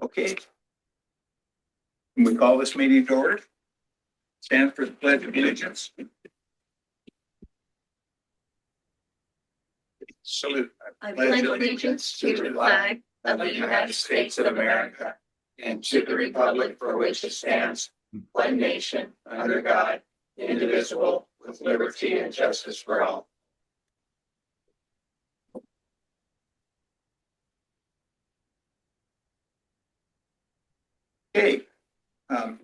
Okay. We call this meeting to order. Stand for the Pledge of Allegiance. Salute. I pledge allegiance to the flag of the United States of America and to the republic for which it stands, one nation, under God, indivisible, with liberty and justice for all. Okay.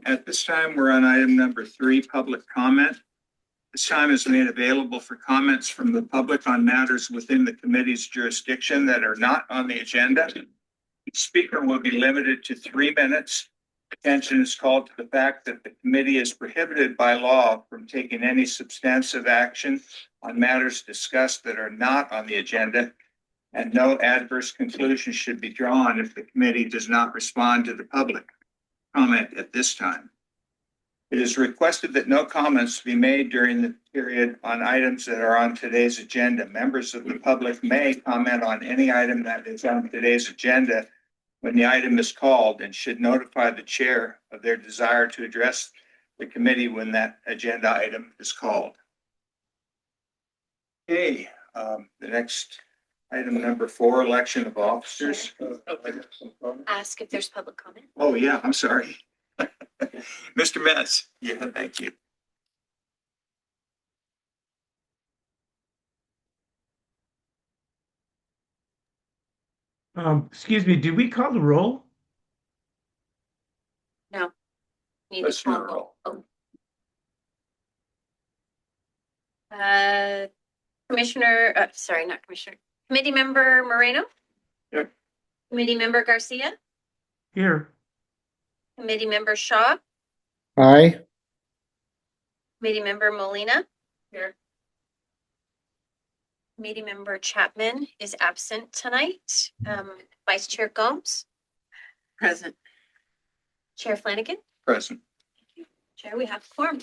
At this time, we're on item number 3, public comment. This time is made available for comments from the public on matters within the committee's jurisdiction that are not on the agenda. Each speaker will be limited to 3 minutes. Attention is called to the fact that the committee is prohibited by law from taking any substantive action on matters discussed that are not on the agenda, and no adverse conclusion should be drawn if the committee does not respond to the public comment at this time. It is requested that no comments be made during the period on items that are on today's agenda. Members of the public may comment on any item that is on today's agenda when the item is called and should notify the chair of their desire to address the committee when that agenda item is called. Okay, the next item, number 4, election of officers. Ask if there's public comment. Oh, yeah, I'm sorry. Mr. Metz. Yeah, thank you. Excuse me, did we call the roll? No. Need Let's to call not roll. roll. Commissioner, sorry, not Commissioner. Committee Member Moreno? Here. Committee Member Garcia? Here. Committee Member Shaw? Aye. Committee Member Molina? Here. Committee Member Chapman is absent tonight. Vice Chair Gomes? Present. Chair Flanagan? Present. Chair, we have quorum.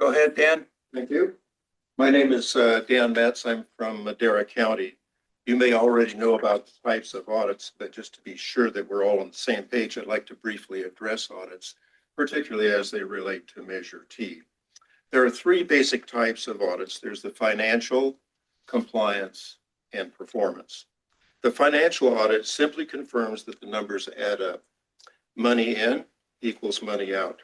Go ahead, Dan. Thank you. My name is Dan Metz. I'm from Madera County. You may already know about the types of audits, but just to be sure that we're all on the same page, I'd like to briefly address audits, particularly as they relate to Measure T. There are 3 basic types of audits. There's the financial, compliance, and performance. The financial audit simply confirms that the numbers add up. Money in equals money out.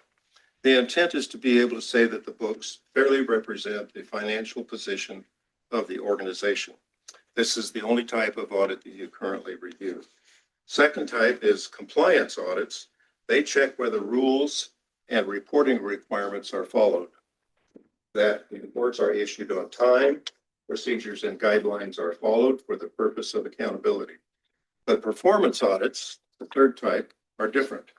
The intent is to be able to say that the books fairly represent the financial position of the organization. This is the only type of audit that you currently review. Second type is compliance audits. They check whether rules and reporting requirements are followed, that the reports are issued on time, procedures and guidelines are followed for the purpose of accountability. But performance audits, the third type, are different.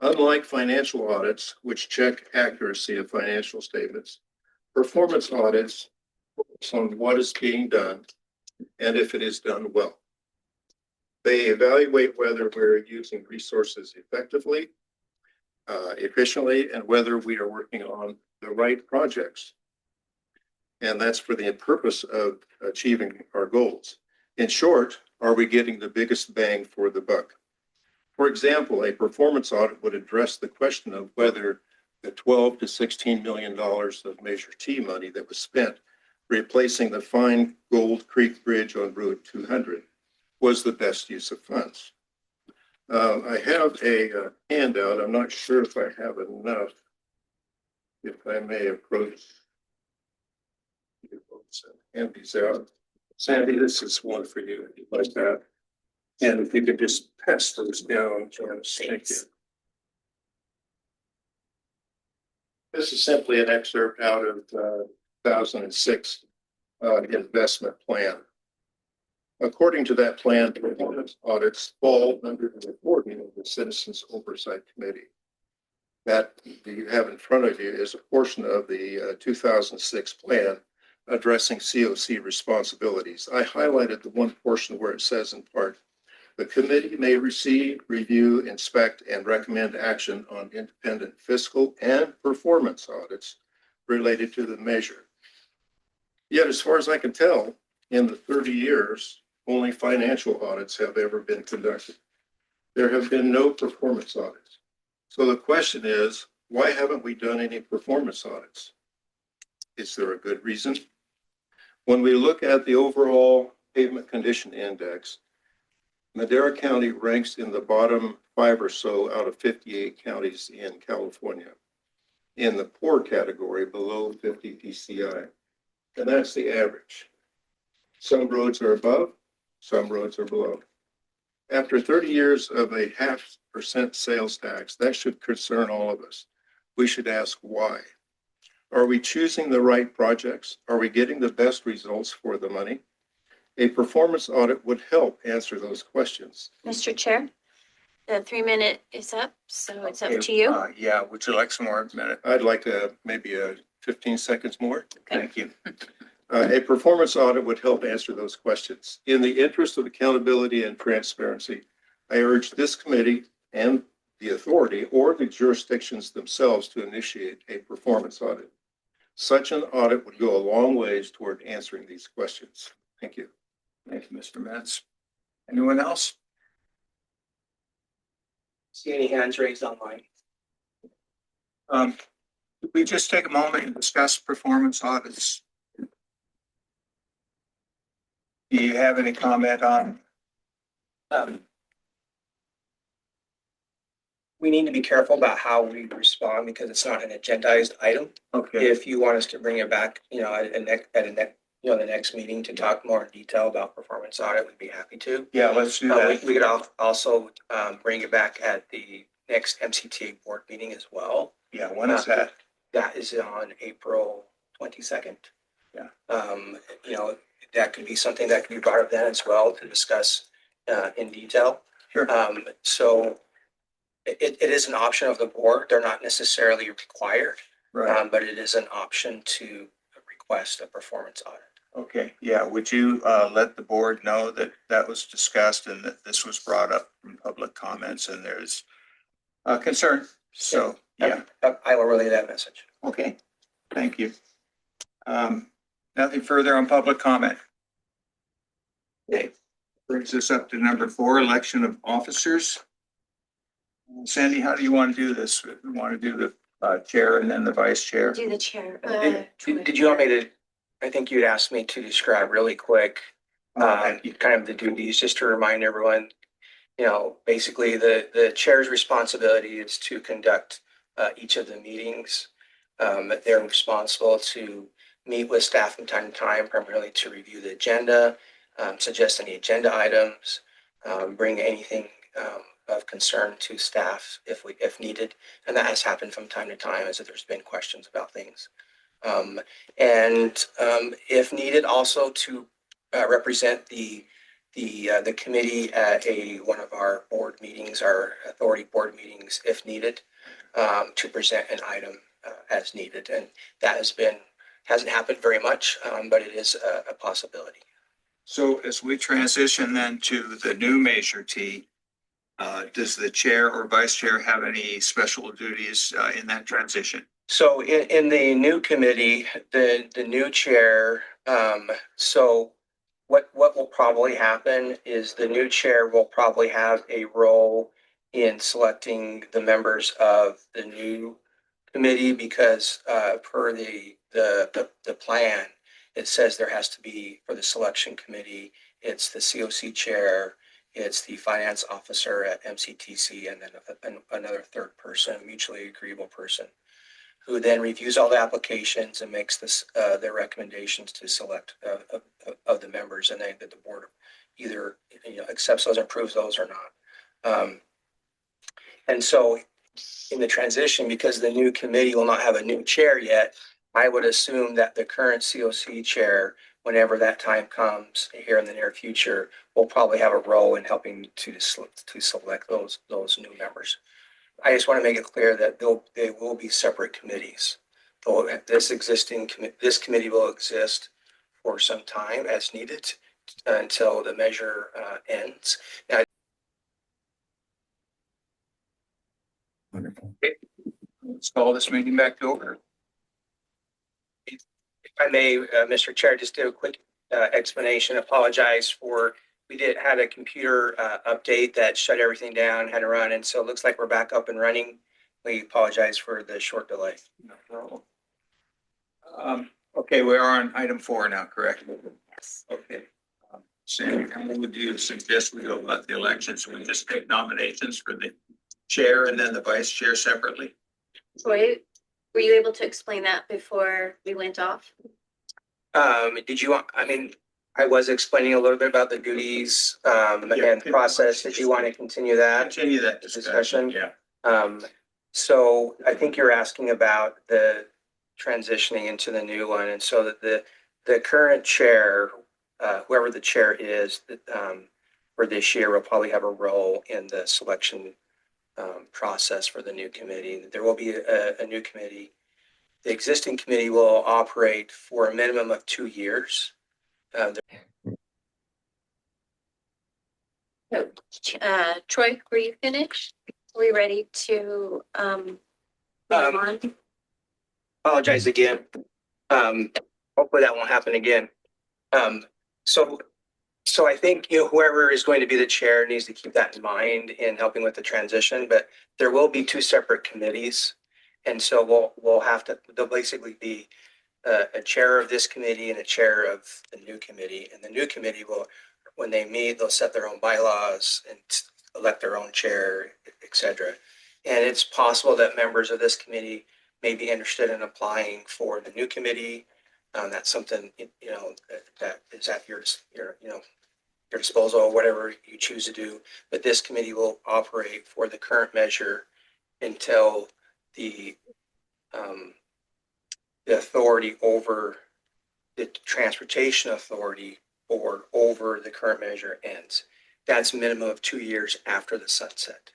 Unlike financial audits, which check accuracy of financial statements, performance audits focus on what is being done and if it is done well. They evaluate whether we're using resources effectively, efficiently, and whether we are working on the right projects. And that's for the purpose of achieving our goals. In short, are we getting the biggest bang for the buck? For example, a performance audit would address the question of whether the $12 to $16 million of Measure T money that was spent replacing the fine Gold Creek Bridge on Route 200 was the best use of funds. I have a handout. I'm not sure if I have enough. If I may approach, hand these out. Sandy, this is one for you, if you'd like that. And if you could just pass those down, Janice, thank you. This is simply an excerpt out of 2006 investment plan. According to that plan, performance audits fall under the reporting of the Citizens Oversight Committee. That you have in front of you is a portion of the 2006 plan addressing COC responsibilities. I highlighted the one portion where it says in part, the committee may receive, review, inspect, and recommend action on independent fiscal and performance audits related to the measure. Yet, as far as I can tell, in the 30 years Only financial audits have ever been conducted. There have been no performance audits. So the question is, why haven't we done any performance audits? Is there a good reason? When we look at the overall pavement condition index, Madera County ranks in the bottom 5 or so out of 58 counties in California in the poor category below 50 PCI. And that's the average. Some roads are above, some roads are below. After 30 years of a 0.5% sales tax, that should concern all of us. We should ask why. Are we choosing the right projects? Are we getting the best results for the money? A performance audit would help answer those questions. Mr. Chair, the 3 minute is up, so it's up Okay, to you. Yeah, would you like some more minute? I'd like to maybe 15 seconds more. Okay. Thank you. A performance audit would help answer those questions. In the interest of accountability and transparency, I urge this committee and the authority or the jurisdictions themselves to initiate a performance audit. Such an audit would go a long ways toward answering these questions. Thank you. Thank you, Mr. Metz. Anyone else? See any hands raised online? Could we just take a moment and discuss performance audits? Do you have any comment on? We need to be careful about how we respond because it's not an agendized item. Okay, If you want us to bring it back, the next meeting to talk more in detail about performance audit, we'd be happy to. yeah, let's do that. We could also bring it back at the next MCTA board meeting as well. Yeah, when is that? That is on April 22nd. Yeah. That could be something that could be brought up then as well to discuss in detail. Sure. So it is an option of the board. They're not necessarily required, Right. but it is an option to request a performance audit. Okay, yeah, would you let the board know that that was discussed and that this was brought up from public comments and there's concern? So, yeah, I will relay that message. okay, thank you. Nothing further on public comment. Okay, brings us up to number 4, election of officers. Sandy, how do you want to do this? We want to do the chair and then the vice chair? Do the chair. Did you want me to, I think you'd asked me to describe really quick, kind of the duties, just to remind everyone, basically the chair's responsibility is to conduct each of the meetings. They're responsible to meet with staff from time to time, primarily to review the agenda, suggest any agenda items, bring anything of concern to staff if needed. And that has happened from time to time as if there's been questions about things. If needed, also to represent the committee at one of our board meetings, our authority board meetings, if needed, to present an item as needed. And that hasn't happened very much, but it is a possibility. So as we transition then to the new Measure T, does the chair or vice chair have any special duties in that transition? So in the new committee, the new chair, so what will probably happen is the new chair will probably have a role in selecting the members of the new committee because per the plan, it says there has to be, for the selection committee, it's the COC chair, it's the finance officer at MCTC, and then another third person, a mutually agreeable person, who then reviews all the applications and makes their recommendations to select of the members, and then that the board either accepts those, approves those, or not. And so in the transition, because the new committee will not have a new chair yet, I would assume that the current COC chair, whenever that time comes here in the near future, will probably have a role in helping to select those new members. I just want to make it clear that they will be separate committees. This committee will exist for some time as needed until the measure ends. Now, Wonderful. Okay. Let's call this meeting back to order. if I may, Mr. Chair, just do a quick explanation. Apologize for we had a computer update that shut everything down, had to run, and so it looks like we're back up and running. We apologize for the short delay. No problem. Okay, we are on item 4 now, correct? Yes. Okay. Sandy, what would you suggest we go about the elections? We just take nominations for the chair and then the vice chair separately? Troy, were you able to explain that before we went off? Did you want, I mean, I was explaining a little bit about the duties and process. Did you want to continue that Continue that discussion. discussion? Yeah. So I think you're asking about the transitioning into the new one. And so that the current chair, whoever the chair is, for this year will probably have a role in the selection process for the new committee. There will be a new committee. The existing committee will operate for a minimum of 2 years. Troy, were you finished? Are we ready to move on? Apologize again. Hopefully that won't happen again. So I think, whoever is going to be the chair needs to keep that in mind in helping with the transition, but there will be 2 separate committees. And so there'll basically be a chair of this committee and a chair of the new committee. And the new committee will, when they meet, they'll set their own bylaws and elect their own chair, et cetera. And it's possible that members of this committee may be interested in applying for the new committee. That's something, that is at your disposal, whatever you choose to do. But this committee will operate for the current measure until the authority over the transportation authority board over the current measure ends. That's a minimum of 2 years after the sunset.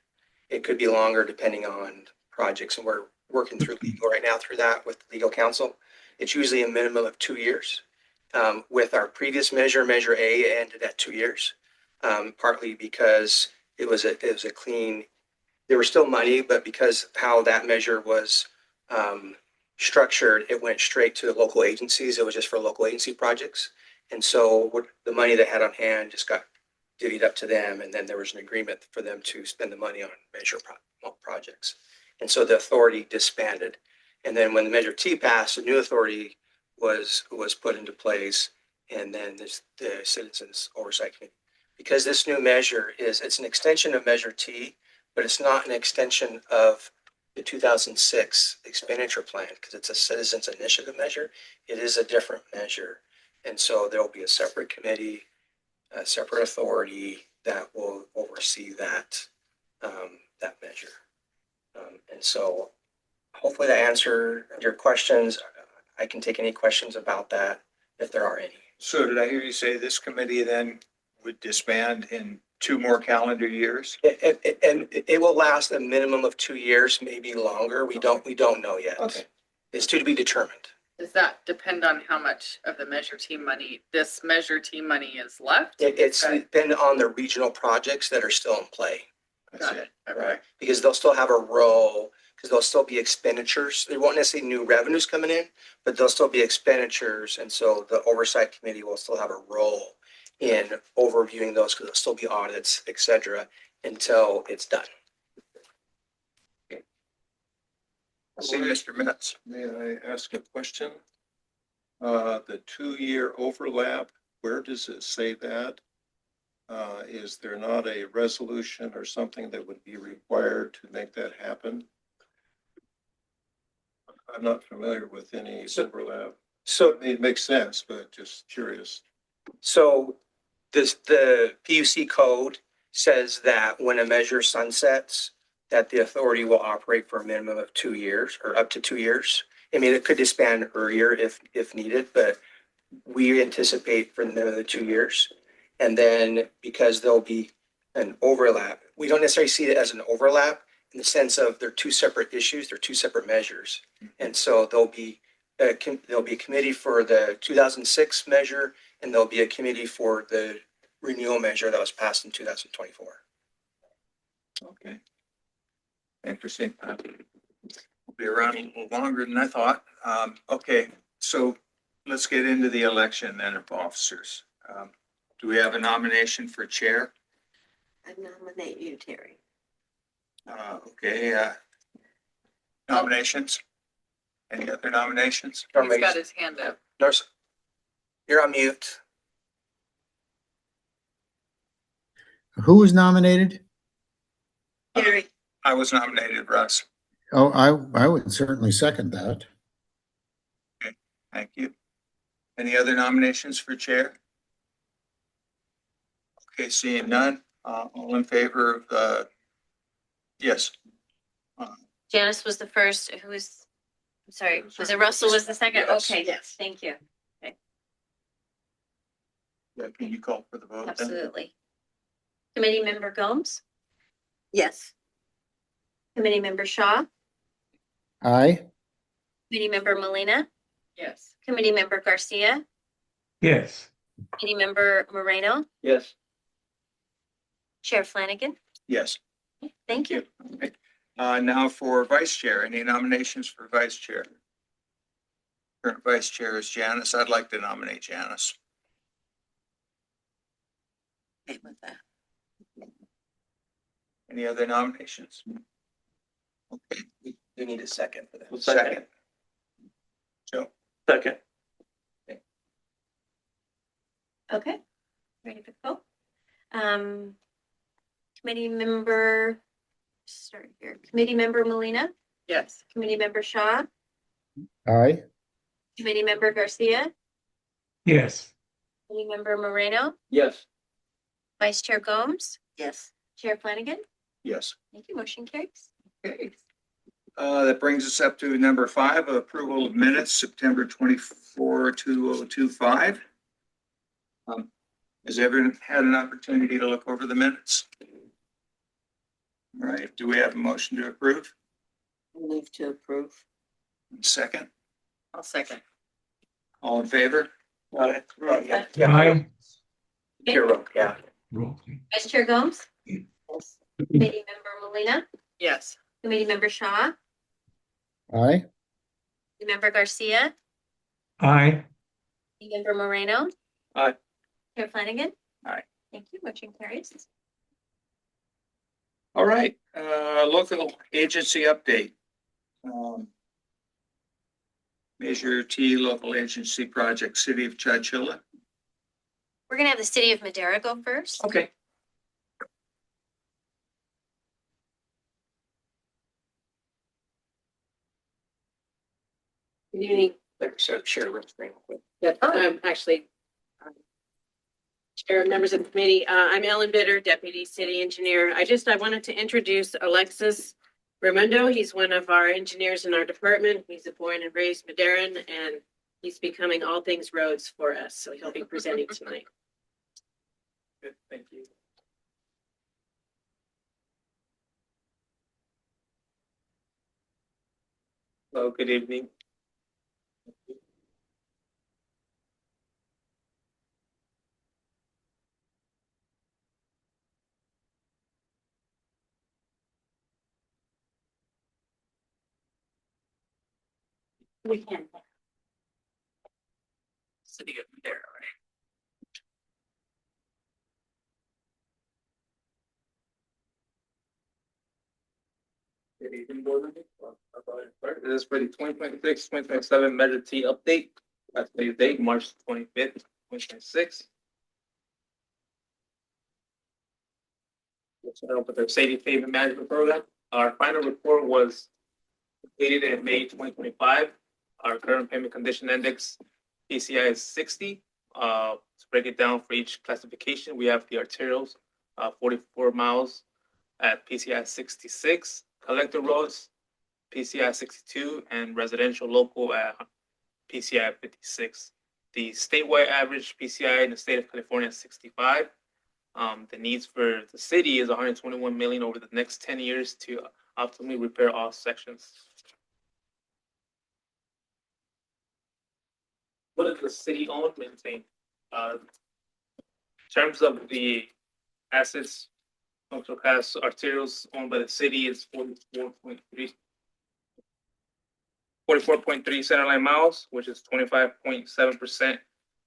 It could be longer depending on projects, and we're working through legal right now through that with legal counsel. It's usually a minimum of 2 years. With our previous measure, Measure A ended at 2 years, partly because it was a clean. There was still money, but because how that measure was structured, it went straight to the local agencies. It was just for local agency projects, and so the money they had on hand just got divvied up to them, and then there was an agreement for them to spend the money on measure projects, and so the authority disbanded. And then when the Measure T passed, a new authority was put into place, and then the Citizens Oversight Committee. Because this new measure it's an extension of Measure T, but it's not an extension of the 2006 expenditure plan because it's a citizens initiative measure. It is a different measure. And so there will be a separate committee, a separate authority that will oversee that measure. And so hopefully that answered your questions. I can take any questions about that if there are any. So did I hear you say this committee then would disband in 2 more calendar years? And it will last a minimum of 2 years, maybe longer. We don't know yet. Okay. It's to be determined. Does that depend on how much of the Measure T money, this Measure T money is left? It's dependent on the regional projects that are still in play. Got it. Okay. Right. Because they'll still have a role, because there'll still be expenditures. There won't necessarily new revenues coming in, but there'll still be expenditures. And so the Oversight Committee will still have a role in overviewing those because there'll still be audits, et cetera, until it's done. See, Mr. Metz. May I ask a question? The 2-year overlap, where does it say that? Is there not a resolution or something that would be required to make that happen? I'm not familiar with any overlap. So It makes sense, but just curious. So the PUC code says that when a measure sunsets, that the authority will operate for a minimum of 2 years or up to 2 years. I mean, it could disband earlier if needed, but we anticipate for the minimum of 2 years. And then because there'll be an overlap, we don't necessarily see it as an overlap in the sense of they're 2 separate issues, they're 2 separate measures. And so there'll be a committee for the 2006 measure, and there'll be a committee for the renewal measure that was passed in 2024. Okay. Interesting. We'll be around a little longer than I thought. Okay, so let's get into the election then of officers. Do we have a nomination for chair? I nominate you, Terry. Okay, nominations? Any other nominations? He's got his hand up. Nurse, you're on mute. Who was nominated? Terry. I was nominated, Russ. Oh, I would certainly second that. Thank you. Any other nominations for chair? Okay, seeing none, all in favor of, yes. Janice was the first, who was, I'm sorry, was it Russell was the second? Yes. Okay, Yes. thank you. Yeah, can you call for the vote then? Absolutely. Committee member Gomes, Yes. committee member Shaw, Aye. committee member Molina, Yes. committee member Garcia, Yes. committee member Moreno, Yes. Chair Flanagan. Yes. Thank you. Okay. Now for vice chair, any nominations for vice chair? Current vice chair is Janice. I'd like to nominate Janice. Okay with that. Any other nominations? Okay, We do need a second for that. second. Joe, Second. Okay, ready for the vote? Committee member, start here, committee member Molina, Yes. committee member Shaw, Aye. committee member Garcia, Yes. committee member Moreno, Yes. vice chair Gomes, Yes. Chair Flanagan. yes. Thank you, motion carries. Okay. That brings us up to number 5, approval of minutes, September 24, 2025. Has everyone had an opportunity to look over the minutes? All right, do we have a motion to approve? Move to approve. Second, I'll second. all in favor? Yeah. Aye. Hero, yeah. Roll. Vice Chair Gomes, Yes. committee member Molina, Yes. committee member Shaw, Aye. committee member Garcia, Aye. committee member Moreno. Aye. Chair Flanagan. Aye. Thank you, motion carries. All right, local agency update. Measure T local agency project, City of Chowchilla. We're gonna have the city of Madera go first. Okay. Good evening. So share with me. Yep, actually, Chair, members of the committee, I'm Ellen Bitter, Deputy City Engineer. I wanted to introduce Alexis Raimundo. He's one of our engineers in our department. He's a born and raised Maderan, and he's becoming all things roads for us. So he'll be presenting tonight. Good, thank you. Hello, good evening. We can. City of Madera, right? Good evening, board members. This is for the 2026-2027 Measure T update. That's the date, March 25th, 2026. Let's start with our safety pavement management program. Our final report was completed in May 2025. Our current payment condition index, PCI is 60. To break it down for each classification, we have the arterials, 44 miles at PCI 66, collector roads, PCI 62, and residential local at PCI 56. The statewide average PCI in the state of California is 65. The needs for the city is 121 million over the next 10 years to optimally repair all sections. What does the city own maintain? In terms of the assets, Central Pass arterials owned by the city is 44.3 centerline miles, which is 25.7%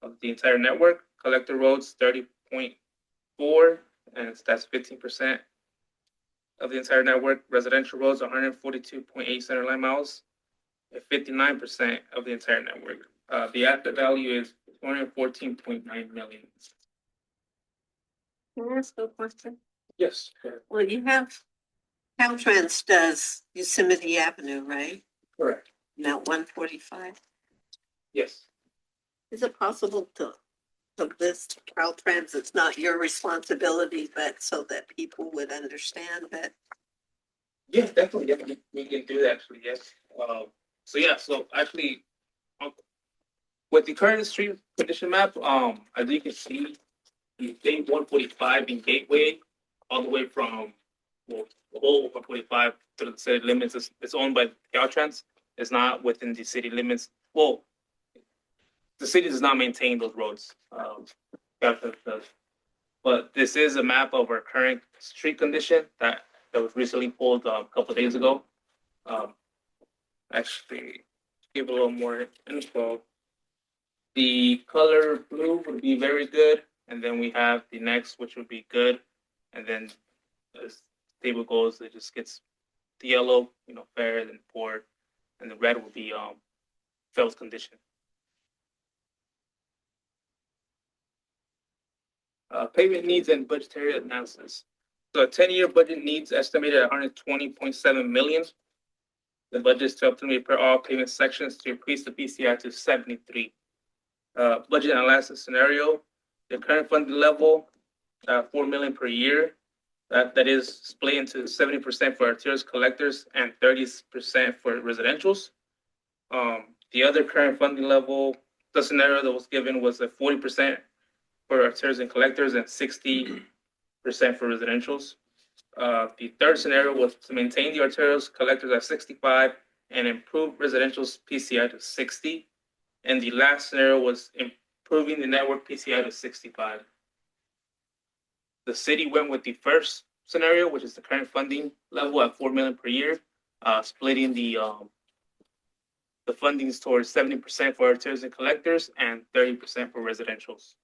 of the entire network. Collector roads, 30.9 142.4, and that's 15% of the entire network. Residential roads, 142.8 centerline miles, and 59% of the entire network. The asset value is 214.9 million. Can I ask a question? Yes. Well, you have, Caltrans does Yosemite Avenue, right? Correct. Now 145. Yes. Is it possible to list Caltrans? It's not your responsibility, but so that people would understand that. Yes, definitely. Yeah, we can do that actually. Yes. So actually, with the current street condition map, as you can see, the state 145 in Gateway, all the way from the whole 145 to the city limits is owned by Caltrans. It's not within the city limits. Well, the city does not maintain those roads. Caltrans does. But this is a map of our current street condition that was recently pulled a couple of days ago. Actually, give a little more info. The color blue would be very good, and then we have the next, which would be good, and then as the table goes, it just gets the yellow, fair, then poor, and the red would be failed condition. Payment needs and budgetary analysis. So a 10-year budget needs estimated at 120.7 million. The budget is to optimally repair all payment sections to increase the PCI to 73. Budget analysis scenario, the current funding level, 4 million per year. That is split into 70% for arterials collectors and 30% for residentials. The other current funding level, the scenario that was given was a 40% for arterials and collectors and 60% for residentials. The third scenario was to maintain the arterials collectors at 65 and improve residential's PCI to 60. And the last scenario was improving the network PCI to 65. The city went with the first scenario, which is the current funding level at 4 million per year, splitting the fundings towards 70% for arterials and collectors and 30% for residentials.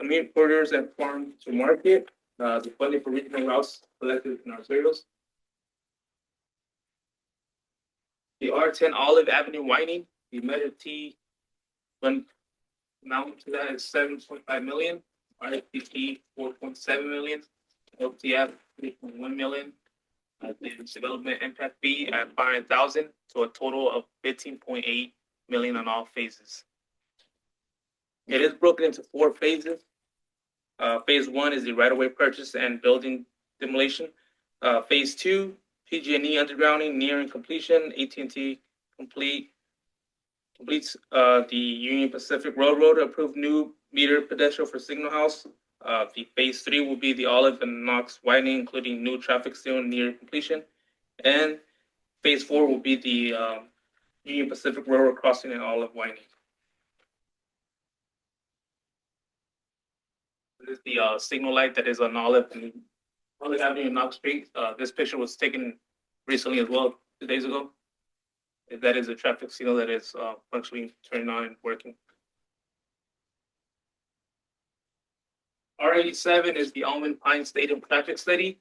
Community corridors and farm to market, the funding for regional routes collected in arterials. The R10 Olive Avenue widening, the measure T when amount to that is 7.5 million, RFPP 4.7 million, LTF 3.1 million, the development impact fee at 500,000, so a total of 15.8 million on all phases. It is broken into 4 phases. Phase 1 is the right-of-way purchase and building demolition. Phase 2, PG&E undergrounding nearing completion. AT&T completes the Union Pacific Railroad approved new meter pedestal for Signal House. The phase 3 will be the Olive and Knox widening, including new traffic signal near completion. And phase 4 will be the Union Pacific Railroad crossing and Olive widening. This is the signal light that is on Olive Avenue and Knox Street. This picture was taken recently as well, 2 days ago. That is a traffic signal that is functionally turning on and working. R87 is the Almond Pine Stadium traffic study.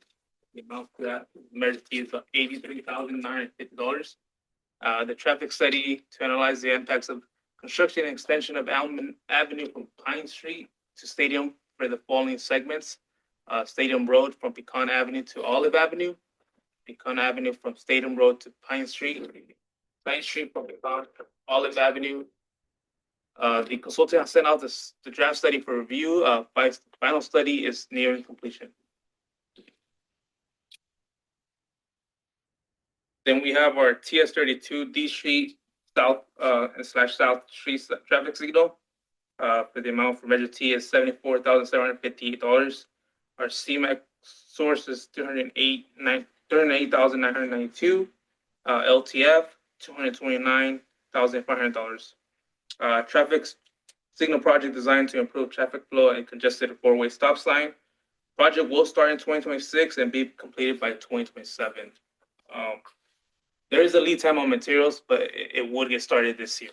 The amount for that measure is $83,950. The traffic study to analyze the impacts of construction and extension of Almond Avenue from Pine Street to Stadium for the following segments. Stadium Road from Pecan Avenue to Olive Avenue. Pecan Avenue from Stadium Road to Pine Street. Pine Street from Pecan to Olive Avenue. The consultant has sent out the draft study for review. Final study is nearing completion. Then we have our TS32 D Street South South Street traffic signal. For the amount for measure T is $74,758. Our CMAC source is $308,992. LTF $229,500. Traffic signal project designed to improve traffic flow and congested 4-way stop sign. Project will start in 2026 and be completed by 2027. There is a lead time on materials, but it would get started this year.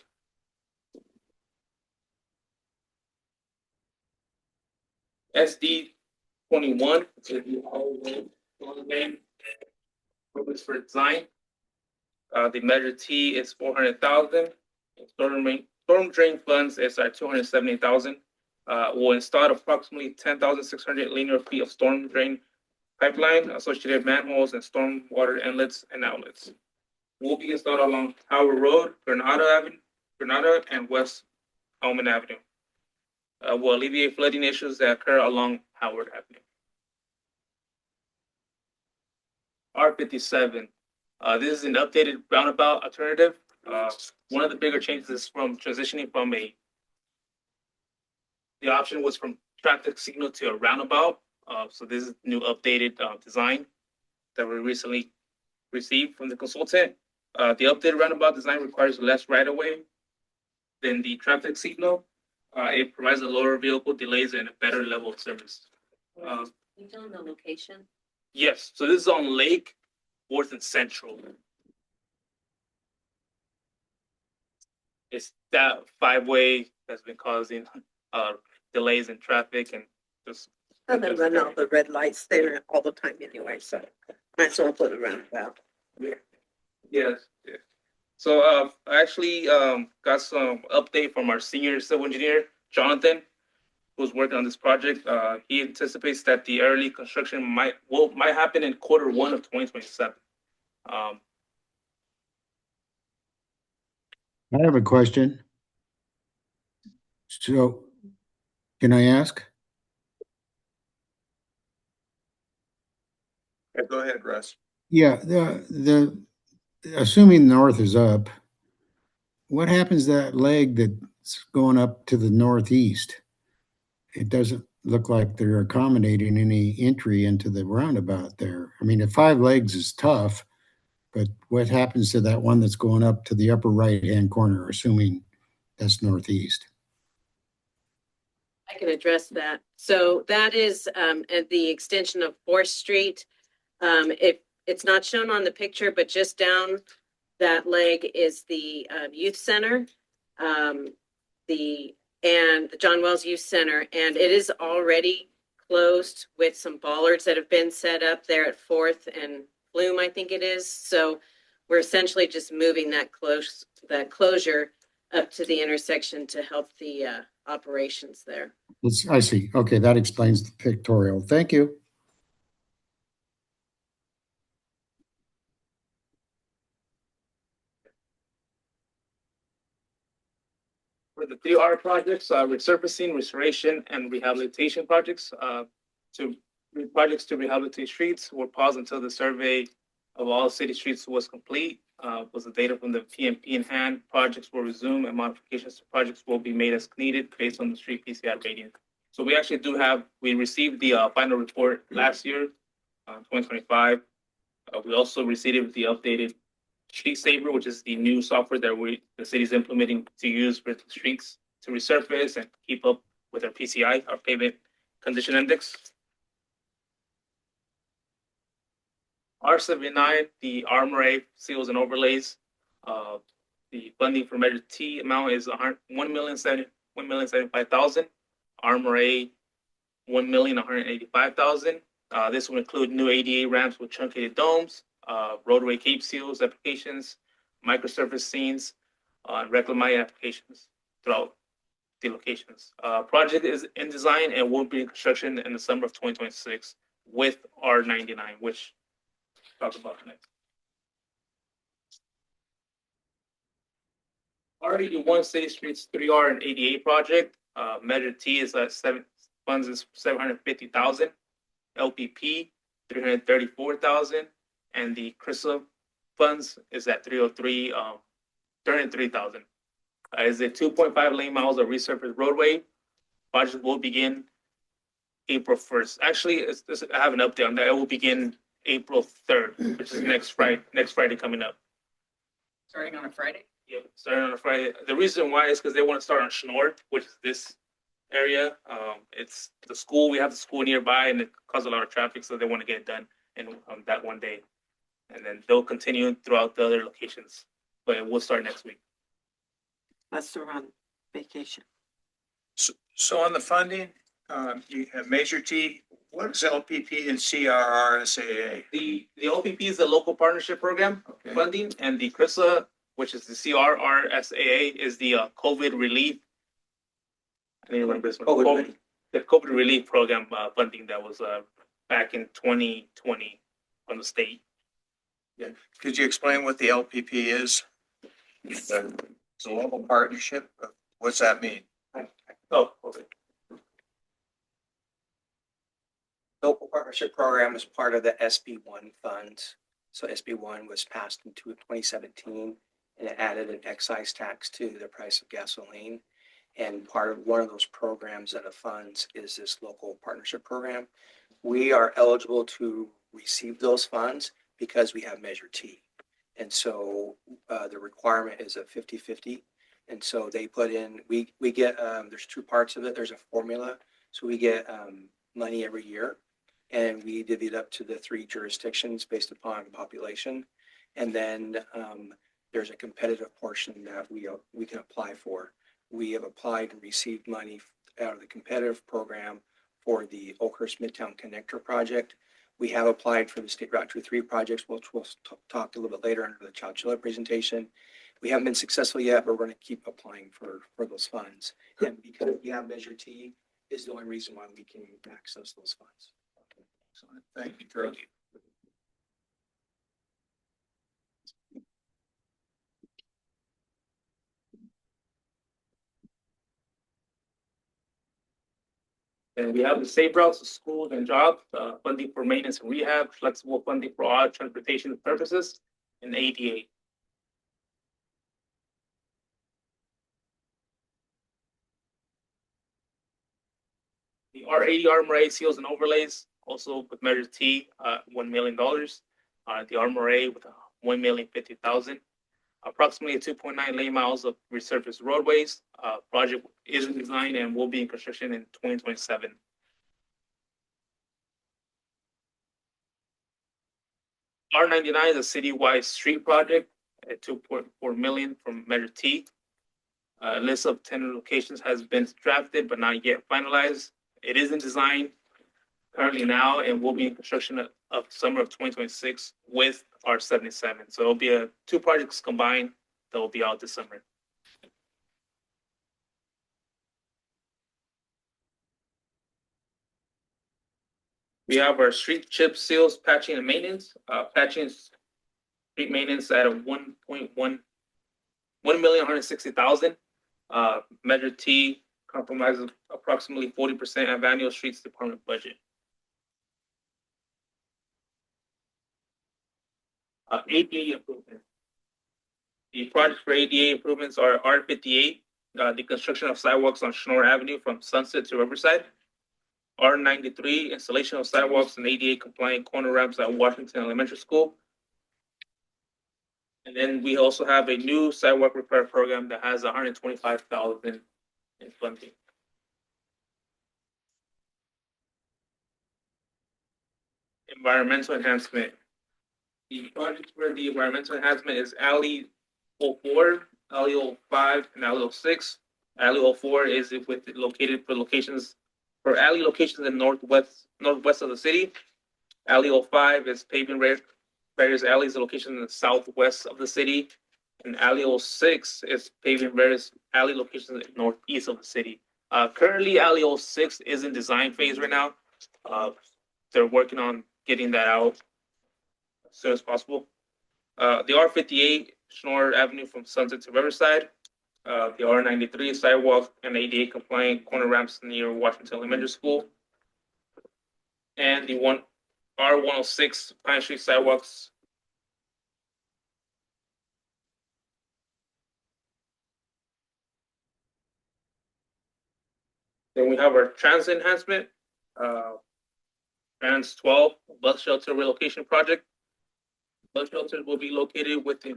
SD 21, which is the all name purpose for design. The measure T is 400,000. Storm drain funds is at 270,000. We'll install approximately 10,600 linear feet of storm drain pipeline, associated manholes, and storm water inlets and outlets. Will be installed along Howard Road, Granada, and West Almond Avenue. Will alleviate flooding issues that occur along Howard Avenue. R57. This is an updated roundabout alternative. One of the bigger changes is from transitioning from the option was from traffic signal to a roundabout. So this is new updated design that we recently received from the consultant. The updated roundabout design requires less right-of-way than the traffic signal. It provides a lower vehicle delays and a better level of service. You don't know location? Yes, so this is on Lake, 4th and Central. It's that 5-way that's been causing delays in traffic and just. And they run all the red lights there all the time anyway, so might as well put a roundabout. Yes. Yeah. So I actually got some update from our senior civil engineer, Jonathan, who's working on this project. He anticipates that the early construction might happen in Q1 of 2027. I have a question. So, can I ask? Go ahead, Russ. Yeah, assuming north is up, what happens to that leg that's going up to the northeast? It doesn't look like they're accommodating any entry into the roundabout there. I mean, if 5 legs is tough, but what happens to that one that's going up to the upper right-hand corner, assuming that's northeast? I can address that. So that is at the extension of 4th Street. It's not shown on the picture, but just down that leg is the youth center, and the John Wells Youth Center, and it is already closed with some bollards that have been set up there at 4th and Bloom, I think it is. So we're essentially just moving that closure up to the intersection to help the operations there. I see. Okay, that explains the pictorial. Thank you. For the 3R projects, resurfacing, restoration, and rehabilitation projects, to rehabilitate streets were paused until the survey of all city streets was complete. Was the data from the PMP in hand, projects will resume and modifications to projects will be made as needed based on the street PCI rating. So we actually we received the final report last year, 2025. We also received the updated Street Saver, which is the new software that the city's implementing to use for the streets to resurface and keep up with our PCI, our pavement condition index. R79, the armory seals and overlays. The funding for Measure T amount is $1,075,000. Armory, $1,185,000. This will include new ADA ramps with truncated domes, roadway cape seals applications, microsurface scenes, and reclamite applications throughout the locations. Project is in design and will be in construction in the summer of 2026 with R99, which we'll talk about next. R81 City Streets 3R and ADA project. Measure T is at funds is 750,000. LPP 334,000, and the CRISA funds is at 303,000. Is a 2.5 lane miles of resurfaced roadway. Project will begin April 1st. Actually, I have an update on that. It will begin April 3rd, which is next Friday coming up. Starting on a Friday? Yeah, starting on a Friday. The reason why is because they want to start on Schnorr, which is this area. It's the school. We have the school nearby, and it causes a lot of traffic, so they want to get it done in that one day, and then they'll continue throughout the other locations. But it will start next week. Unless they're on vacation. So on the funding, You have Measure T. What is LPP and CRRSAA? The OPP is the local partnership program Okay. funding, and the CRISA, which is the CRRSAA, is the COVID relief. I didn't remember this one. The COVID relief program funding that was back in 2020 from the state. Could you explain what the LPP is? It's a local partnership. What's that mean? Oh, okay. Local partnership program is part of the SB1 funds. So SB1 was passed in 2017, and it added an excise tax to the price of gasoline. And part of one of those programs that it funds is this local partnership program. We are eligible to receive those funds because we have Measure T. And so the requirement is a 50-50. And so they put in, we get, there's two parts of it. There's a formula. So we get money every year, and we divvy it up to the 3 jurisdictions based upon population. And then there's a competitive portion that we can apply for. We have applied and received money out of the competitive program for the Oakhurst Midtown Connector project. We have applied for the State Route 203 projects, which we'll talk a little bit later under the Chowchilla presentation. We haven't been successful yet, but we're going to keep applying for those funds. And because we have Measure T is the only reason why we can access those funds. Excellent. Thank you, Charlie. And we have the safe routes to schools and jobs, funding for maintenance and rehab, flexible funding for all transportation purposes, and ADA. The R80 Armor seals and overlays, also with Measure T, $1 million. The Armor with $1,050,000. Approximately 2.9 lane miles of resurfaced roadways. Project is in design and will be in construction in 2027. R99 is a citywide street project at 2.4 million from Measure T. A list of 10 locations has been drafted but not yet finalized. It is in design currently now and will be in construction of summer of 2026 with R77. So it'll be 2 projects combined that will be out this summer. We have our street chip seals, patching and maintenance. Patching street maintenance at a 1,160,000. Measure T compromises approximately 40% of annual streets department budget. ADA improvement. The projects for ADA improvements are R58, the construction of sidewalks on Schnorr Avenue from Sunset to Riverside. R93, installation of sidewalks and ADA compliant corner ramps at Washington Elementary School. And then we also have a new sidewalk repair program that has 125,000 in funding. Environmental enhancement. The project for the environmental enhancement is Alley 04, Alley 05, and Alley 06. Alley 04 is located for alley locations in northwest of the city. Alley 05 is paving various alleys locations in the southwest of the city. And Alley 06 is paving various alley locations in the northeast of the city. Currently, Alley 06 is in design phase right now. They're working on getting that out as soon as possible. The R58 Schnorr Avenue from Sunset to Riverside. The R93 sidewalk and ADA compliant corner ramps near Washington Elementary School. And the R106 Pine Street sidewalks. Then we have our transit enhancement. Trans 12 bus shelter relocation project. Bus shelters will be located with the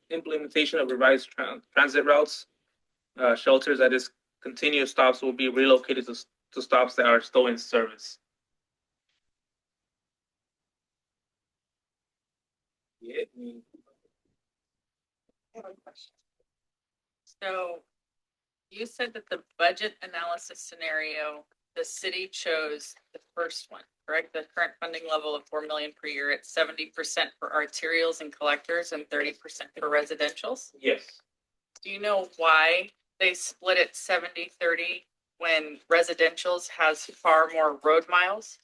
implementation of revised transit routes. Shelters at its continuous stops will be relocated to stops that are still in service. Yeah. So you said that the budget analysis scenario the city chose the first one, correct? The current funding level of 4 million per year at 70% for arterials and collectors and 30% for residentials. Yes. Do you know why they split it 70-30 when residentials has far more road miles?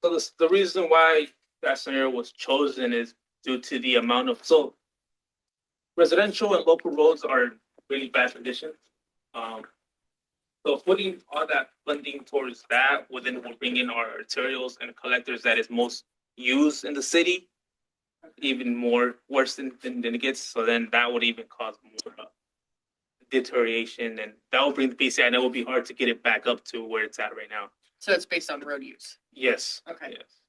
So the reason why that scenario was chosen is due to the amount of, so residential and local roads are in really bad condition. So putting all that funding towards that, within we'll bring in our arterials and collectors that is most used in the city, even more worse than it gets. So then that would even cause more deterioration, and that will bring the PCI, and it will be hard to get it back up to where it's at right now. So it's based on road use. Yes. Okay. Yes.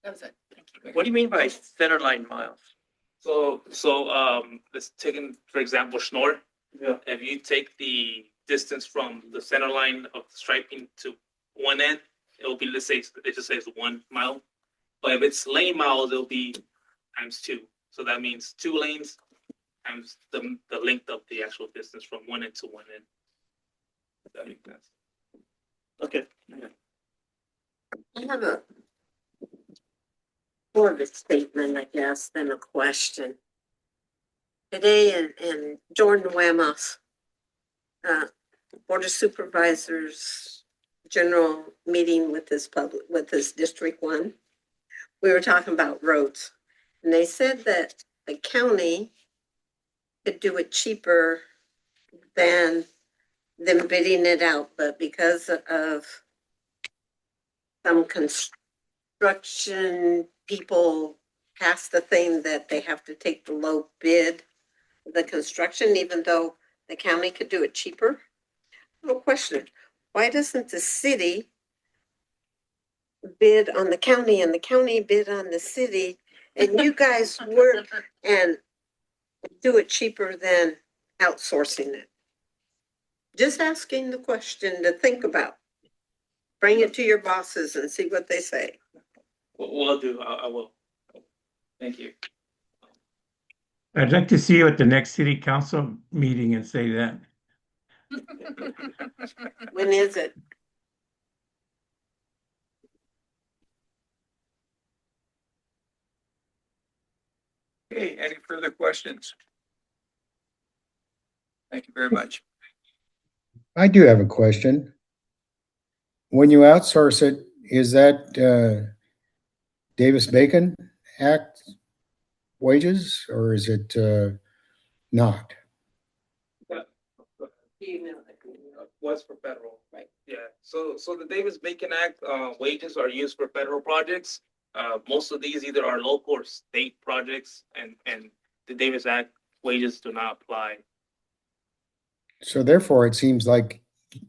That was it. Thank you. What do you mean by center line miles? So let's take in, for example, Schnorr. Yeah. If you take the distance from the center line of the striping to one end, it will be, let's say, it just says 1 mile. But if it's lane miles, it'll be times 2. So that means 2 lanes times the length of the actual distance from one end to one end. If that makes sense. Okay. I have a more of a statement, I guess, than a question. Today in Jordan Wamos, Board of Supervisors general meeting with this District 1, we were talking about roads. And they said that the county could do it cheaper than them bidding it out, but because of some construction people passed the thing that they have to take the low bid, the construction, even though the county could do it cheaper. No question. Why doesn't the city bid on the county and the county bid on the city, and you guys work and do it cheaper than outsourcing it? Just asking the question to think about. Bring it to your bosses and see what they say. We'll do. I will. Thank you. I'd like to see you at the next city council meeting and say that. When is it? Okay, any further questions? Thank you very much. I do have a question. When you outsource it, is that Davis-Bacon Act wages or is it not? Was for federal, right? Yeah. So the Davis-Bacon Act wages are used for federal projects. Most of these either are local or state projects, and the Davis Act wages do not apply. So therefore, it seems like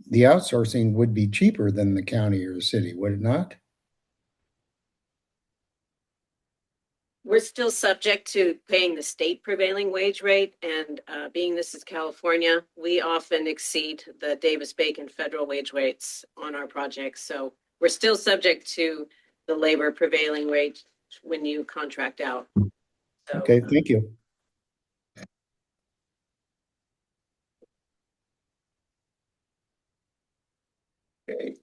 the outsourcing would be cheaper than the county or the city, would it not? We're still subject to paying the state prevailing wage rate, and being this is California, we often exceed the Davis-Bacon federal wage rates on our projects. So we're still subject to the labor prevailing wage when you contract out. So, Okay, thank you. Okay,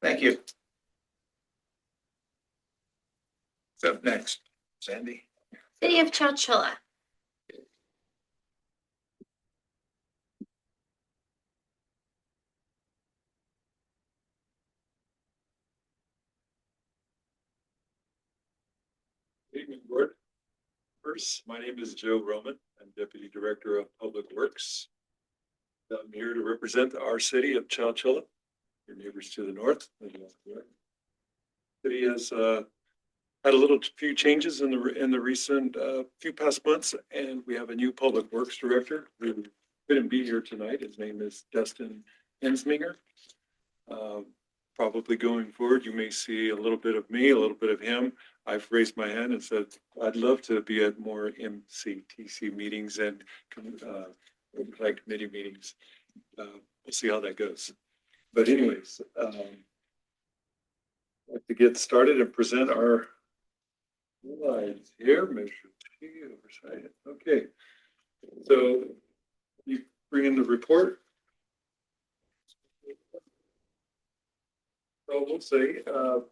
thank you. So next, Sandy. City of Chowchilla. Evening, Board. First, my name is Joe Roman. I'm Deputy Director of Public Works. I'm here to represent our city of Chowchilla, your neighbors to the north. City has had a few changes in the recent few past months, and we have a new Public Works Director who couldn't be here tonight. His name is Dustin Ensminger. Probably going forward, you may see a little bit of me, a little bit of him. I've raised my hand and said, I'd love to be at more MCTC meetings and like committee meetings. We'll see how that goes. But anyways, I'd like to get started and present our slides here. Measure T, oversight. Okay. So you bring in the report. So we'll see, in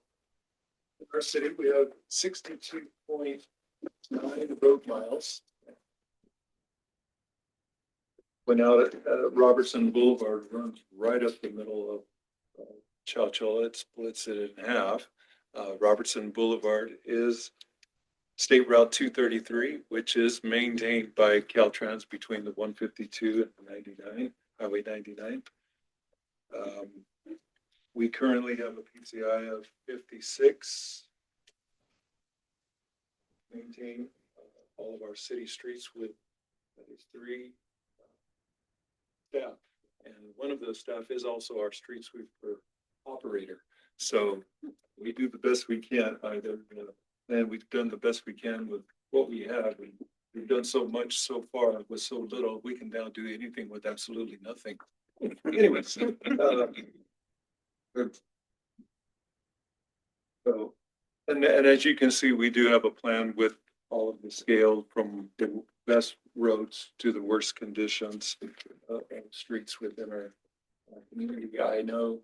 our city, we have 62.9 road miles. Went out at Robertson Boulevard, runs right up the middle of Chowchilla. It splits it in half. Robertson Boulevard is State Route 233, which is maintained by Caltrans between the 152 and the 99, Highway 99. We currently have a PCI of 56. Maintain all of our city streets with at least 3 staff. And one of those staff is also our street sweeper operator. So we do the best we can either, and we've done the best we can with what we have. We've done so much so far with so little, we can now do anything with absolutely nothing. Anyways. So, and as you can see, we do have a plan with all of the scale from the best roads to the worst conditions and streets within our community. I know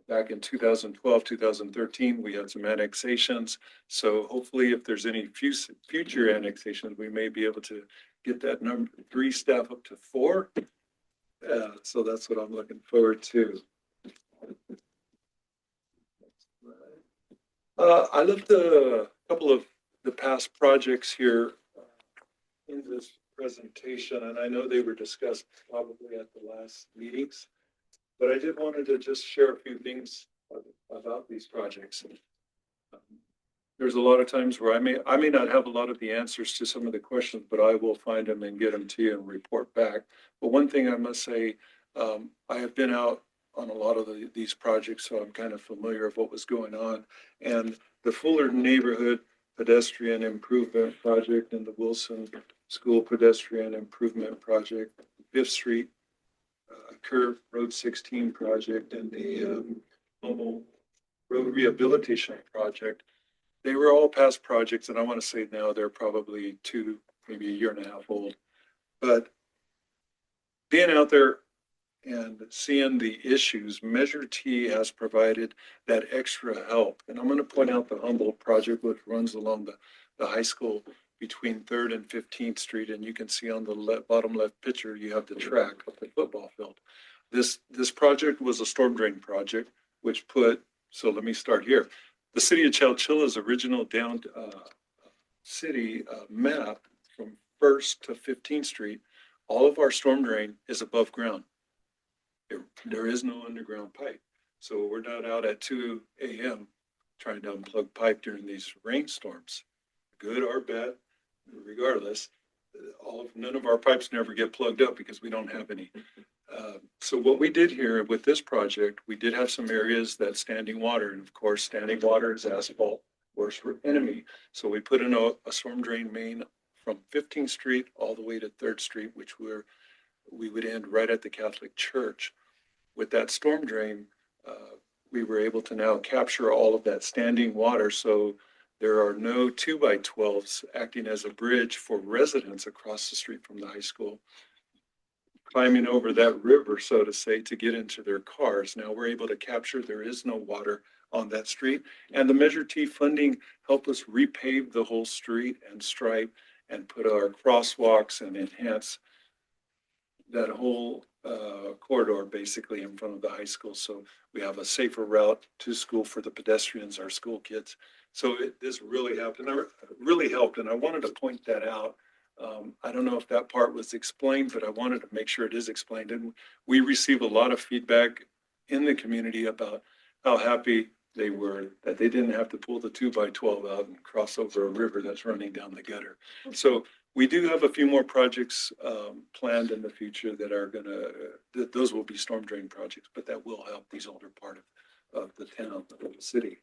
back in 2012, 2013, we had some annexations. So hopefully if there's any future annexations, we may be able to get that number 3 staff up to 4. So that's what I'm looking forward to. I left a couple of the past projects here in this presentation, and I know they were discussed probably at the last meetings, but I did wanted to just share a few things about these projects. There's a lot of times where I may not have a lot of the answers to some of the questions, but I will find them and get them to you and report back. But one thing I must say, I have been out on a lot of these projects, so I'm kind of familiar with what was going on. And the Fuller Neighborhood Pedestrian Improvement Project and the Wilson School Pedestrian Improvement Project, 5th Street Curve Road 16 project, and the Mobile Road Rehabilitation Project. They were all past projects, and I want to say now they're probably 2, maybe a year and a half old. But being out there and seeing the issues, Measure T has provided that extra help. And I'm going to point out the Humboldt project, which runs along the high school between 3rd and 15th Street. And you can see on the bottom left picture, you have the track of the football field. This project was a storm drain project, which so let me start here. The city of Chowchilla's original down city map from 1st to 15th Street, all of our storm drain is above ground. There is no underground pipe. So we're not out at 2 a.m. trying to unplug pipe during these rainstorms, good or bad, regardless. None of our pipes never get plugged up because we don't have any. So what we did here with this project, we did have some areas that standing water, and of course, standing water is asphalt, worst enemy. So we put in a storm drain main from 15th Street all the way to 3rd Street, which we would end right at the Catholic Church. With that storm drain, we were able to now capture all of that standing water. So there are no 2x12s acting as a bridge for residents across the street from the high school, climbing over that river, so to say, to get into their cars. Now we're able to capture, there is no water on that street. And the Measure T funding helped us repave the whole street and stripe and put our crosswalks and enhance that whole corridor basically in front of the high school. So we have a safer route to school for the pedestrians, our school kids. So this really helped, and I wanted to point that out. I don't know if that part was explained, but I wanted to make sure it is explained. And we receive a lot of feedback in the community about how happy they were that they didn't have to pull the 2x12 out and cross over a river that's running down the gutter. So we do have a few more projects planned in the future that are those will be storm drain projects, but that will help these older part of the town, of the city.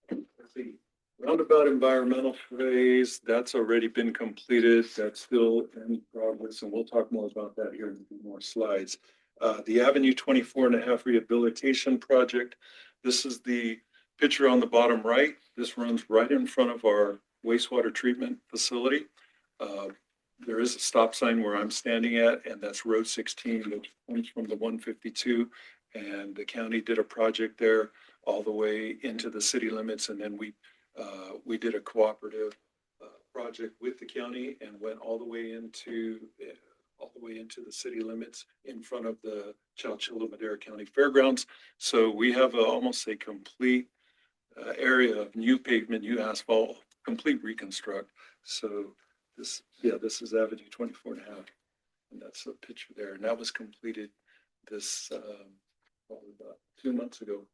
Let's see. Roundabout environmental phase, that's already been completed. That's still in progress, and we'll talk more about that here in a few more slides. The Avenue 24.5 rehabilitation project. This is the picture on the bottom right. This runs right in front of our wastewater treatment facility. There is a stop sign where I'm standing at, and that's Road 16, which comes from the 152 and the county did a project there all the way into the city limits. And then we did a cooperative project with the county and went all the way into the city limits in front of the Chowchilla Madera County Fairgrounds. So we have almost a complete area of new pavement, new asphalt, complete reconstruct. So this is Avenue 24 and a half. And that's a picture there. And that was completed this, probably about 2 months ago.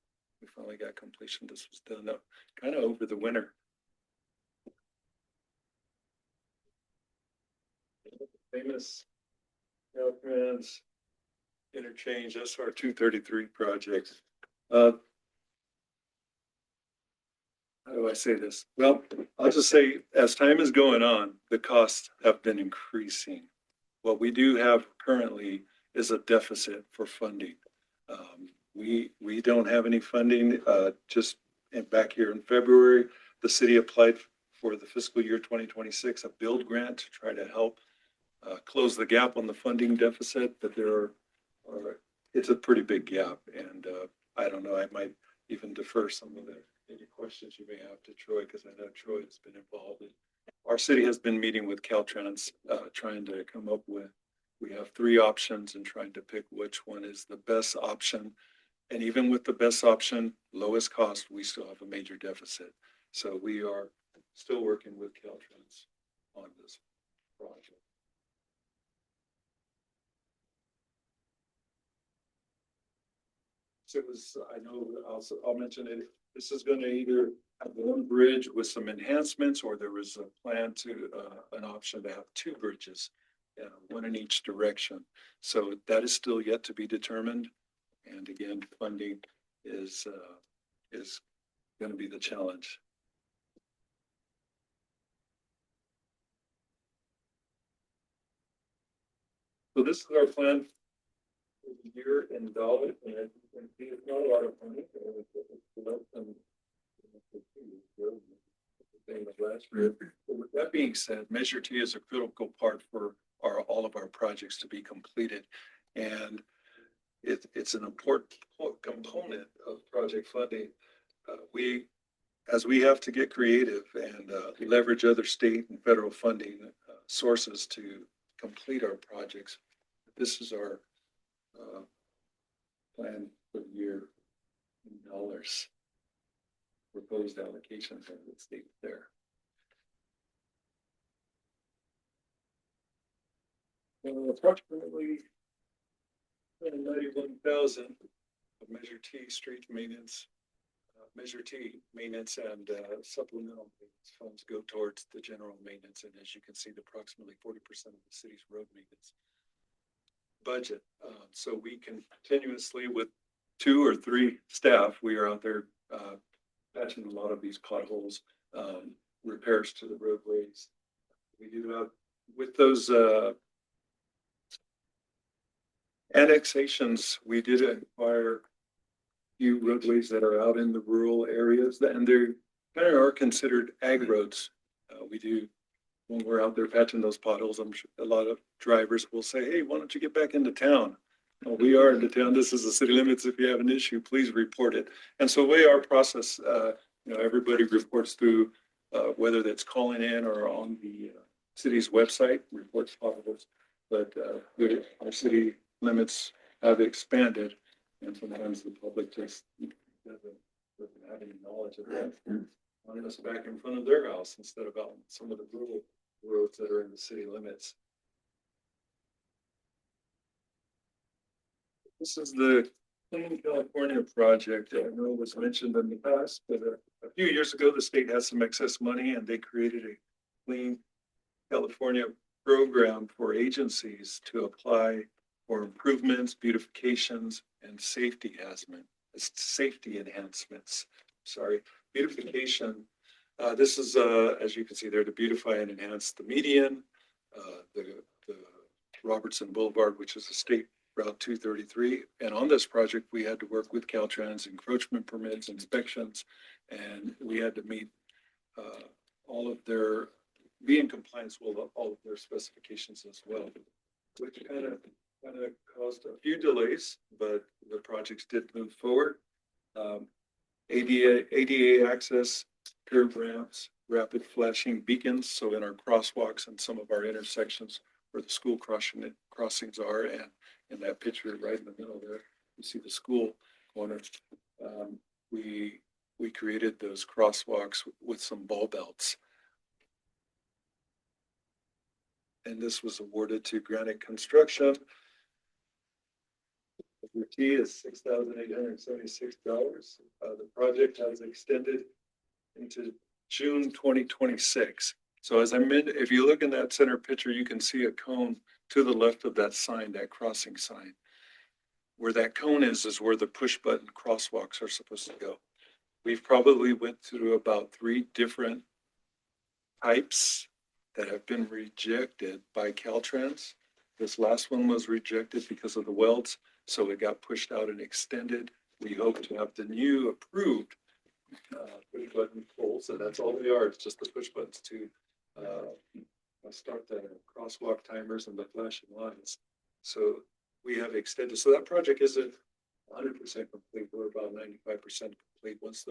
We finally got completion. This was done up kind of over the winter. Famous Caltrans interchange SR 233 project. How do I say this? Well, I'll just say as time is going on, the costs have been increasing. What we do have currently is a deficit for funding. We don't have any funding. Just back here in February, the city applied for the fiscal year 2026 a build grant to try to help close the gap on the funding deficit. But it's a pretty big gap, and I don't know. I might even defer some of any questions you may have to Troy, because I know Troy has been involved. Our city has been meeting with Caltrans, trying to come up with. We have 3 options and trying to pick which one is the best option. And even with the best option, lowest cost, we still have a major deficit. So we are still working with Caltrans on this project. So it was, I know, I'll mention it. This is going to either have one bridge with some enhancements, or there was a plan to an option to have 2 bridges, one in each direction. So that is still yet to be determined. And again, funding is going to be the challenge. So this is our plan for the year in dollars, and as you can see, it's not a lot of money. It's less than the same as last year. But with that being said, Measure T is a critical part for all of our projects to be completed, and it's an important component of project funding. As we have to get creative and leverage other state and federal funding sources to complete our projects. This is our plan for the year in dollars. Proposed allocations of the state there. Approximately 91,000 of Measure T street maintenance. Measure T maintenance and supplemental maintenance funds go towards the general maintenance, and as you can see, approximately 40% of the city's road maintenance budget. So we can continuously, with 2 or 3 staff, we are out there patching a lot of these potholes, repairs to the roadways. We do have, with those annexations, we did acquire few roadways that are out in the rural areas, and they kind of are considered ag roads. We do, when we're out there patching those potholes, I'm sure a lot of drivers will say, hey, why don't you get back into town? Well, we are into town. This is the city limits. If you have an issue, please report it. And so the way our process, everybody reports through, whether that's calling in or on the city's website, reports potholes. But our city limits have expanded, and sometimes the public just doesn't have any knowledge of that. Wanting us back in front of their house instead of out some of the rural roads that are in the city limits. This is the Clean California project. I know it was mentioned in the past, but a few years ago, the state had some excess money and they created a Clean California program for agencies to apply for improvements, beautifications, and safety enhancements. Beautification. This is, as you can see there, to beautify and enhance the median, the Robertson Boulevard, which is a state Route 233. And on this project, we had to work with Caltrans, encroachment permits, inspections, and we had to meet be in compliance with all of their specifications as well, which kind of caused a few delays, but the projects did move forward. ADA access, curb ramps, rapid flashing beacons. So in our crosswalks and some of our intersections where the school crossings are, and in that picture right in the middle there, you see the school corner. We created those crosswalks with some ball belts. And this was awarded to Granite Construction. The fee is $6,876. The project has extended into June 2026. So as I mentioned, if you look in that center picture, you can see a cone to the left of that sign, that crossing sign. Where that cone is where the push button crosswalks are supposed to go. We've probably went through about 3 different types that have been rejected by Caltrans. This last one was rejected because of the welds, so it got pushed out and extended. We hope to have the new approved push button poles, and that's all they are. It's just the push buttons to start the crosswalk timers and the flashing lights. So we have extended. So that project isn't 100% complete. We're about 95% complete. Once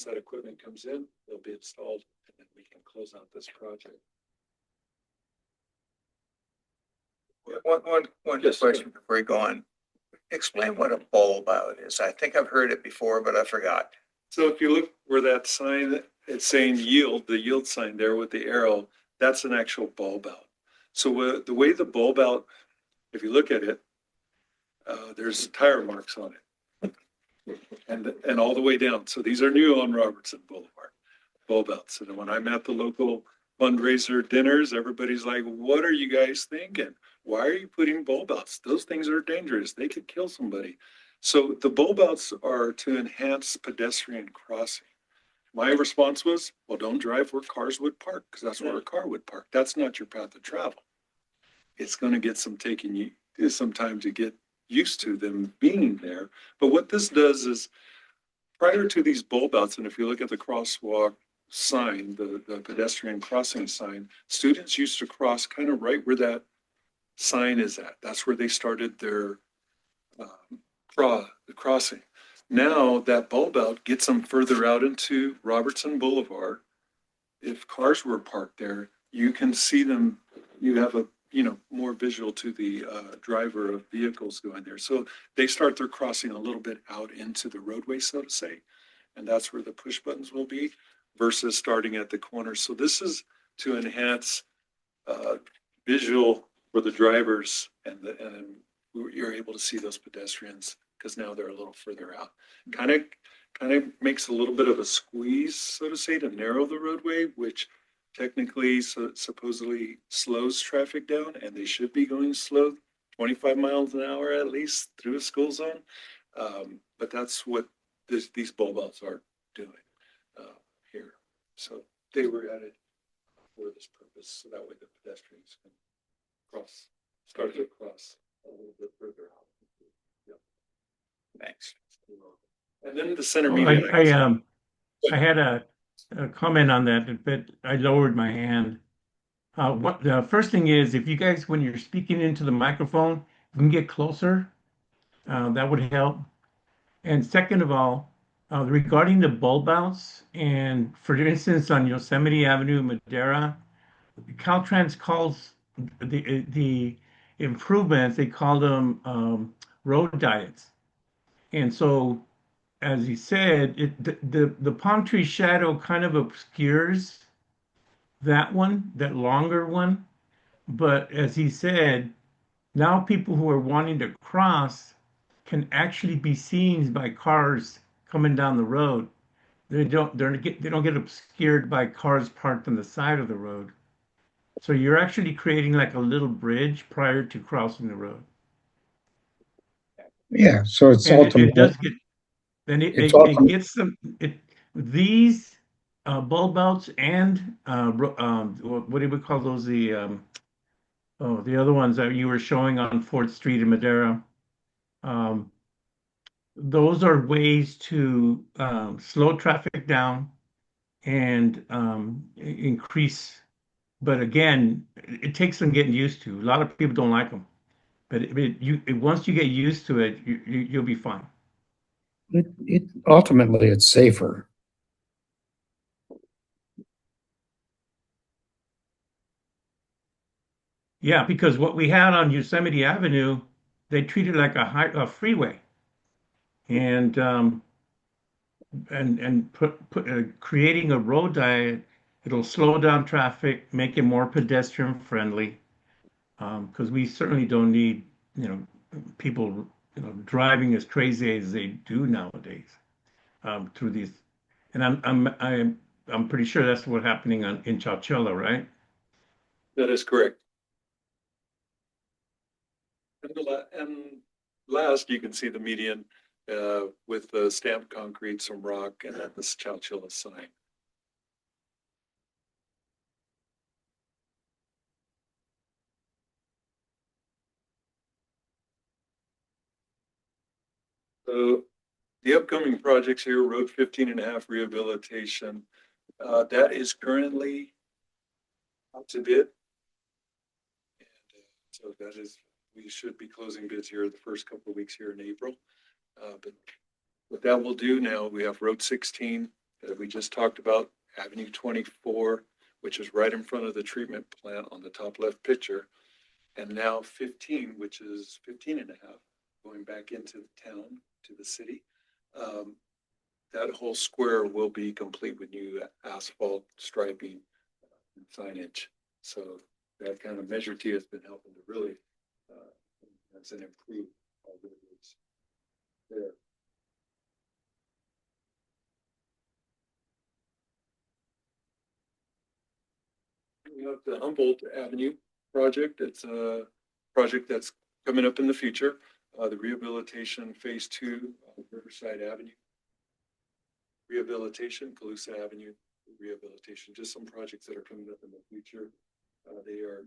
that equipment comes in, they'll be installed, and then we can close out this project. One Yes, question before we go on. Explain what a bulb out is. I think I've heard it before, but I forgot. So if you look where that sign, it's saying yield, the yield sign there with the arrow, that's an actual bulb out. So the way the bulb out, if you look at it, there's tire marks on it. And all the way down. So these are new on Robertson Boulevard, bulb outs. And when I'm at the local fundraiser dinners, everybody's like, what are you guys thinking? Why are you putting bulb outs? Those things are dangerous. They could kill somebody. So the bulb outs are to enhance pedestrian crossing. My response was, well, don't drive where cars would park, because that's where a car would park. That's not your path of travel. It's going to get some time to get used to them being there. But what this does is, prior to these bulb outs, and if you look at the crosswalk sign, the pedestrian crossing sign, students used to cross kind of right where that sign is at. That's where they started their crossing. Now that bulb out gets them further out into Robertson Boulevard. If cars were parked there, you can see them. You have a more visual to the driver of vehicles going there. So they start their crossing a little bit out into the roadway, so to say, and that's where the push buttons will be versus starting at the corner. So this is to enhance visual for the drivers, and you're able to see those pedestrians because now they're a little further out. Kind of makes a little bit of a squeeze, so to say, to narrow the roadway, which technically supposedly slows traffic down, and they should be going slow, 25 miles an hour at least through a school zone. But that's what these bulb outs are doing here. So they were added for this purpose, so that way the pedestrians can start to cross a little bit further out. Thanks. And then the center Oh, meeting. I had a comment on that, but I lowered my hand. What the first thing is, if you guys, when you're speaking into the microphone, you can get closer, that would help. And second of all, regarding the bulb outs, and for instance, on Yosemite Avenue, Madera, Caltrans calls the improvements, they call them road diets. And so, as he said, the palm tree shadow kind of obscures that one, that longer one. But as he said, now people who are wanting to cross can actually be seen by cars coming down the road. They don't get obscured by cars parked on the side of the road. So you're actually creating like a little bridge prior to crossing the road. Yeah, so it's And it ultimately, does get, then it's it ultimately, gets them, these bulb outs and what do we call those? The other ones that you were showing on 4th Street in Madera. Um, those are ways to slow traffic down and increase. But again, it takes some getting used to. A lot of people don't like them. But once you get used to it, you'll be fine. It ultimately it's safer. Yeah, because what we had on Yosemite Avenue, they treated like a freeway, and creating a road diet, it'll slow down traffic, make it more pedestrian friendly. Because we certainly don't need, people, driving as crazy as they do nowadays, through these. And I'm pretty sure that's what's happening in Chowchilla, right? That is correct. And last, you can see the median with the stamped concrete, some rock, and then this Chowchilla sign. So the upcoming projects here, Road 15.5 rehabilitation, that is currently out to bid. And so that is, we should be closing bids here the first couple of weeks here in April. But what that will do now, we have Road 16 that we just talked about, Avenue 24, which is right in front of the treatment plant on the top left picture. And now 15, which is 15.5, going back into the town, to the city. That whole square will be complete with new asphalt striping and signage. So that kind of Measure T has been helping to really, that's an improved all the roads there. We have the Humboldt Avenue project. It's a project that's coming up in the future. The rehabilitation phase 2 of Riverside Avenue. Rehabilitation, Calusa Avenue, rehabilitation, just some projects that are coming up in the future. They are,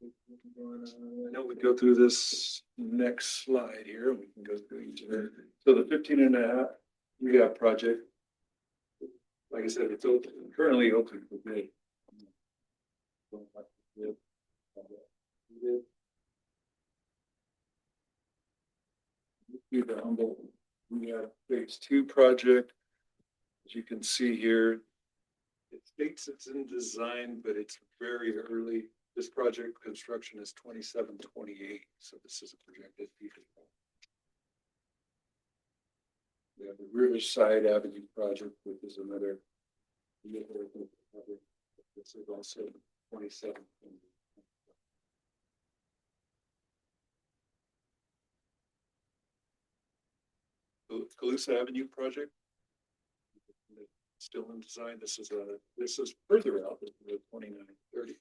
I know we go through this next slide here, and we can go through each of them. So the 15.5 rehab project, like I said, it's open, currently open for bid. The Humboldt rehab phase 2 project. As you can see here, it states it's in design, but it's very early. This project construction is 27-28, so this is a projected future. We have the Riverside Avenue project, which is another. This is also 27. Calusa Avenue project. Still in design. This is further out, 29-30.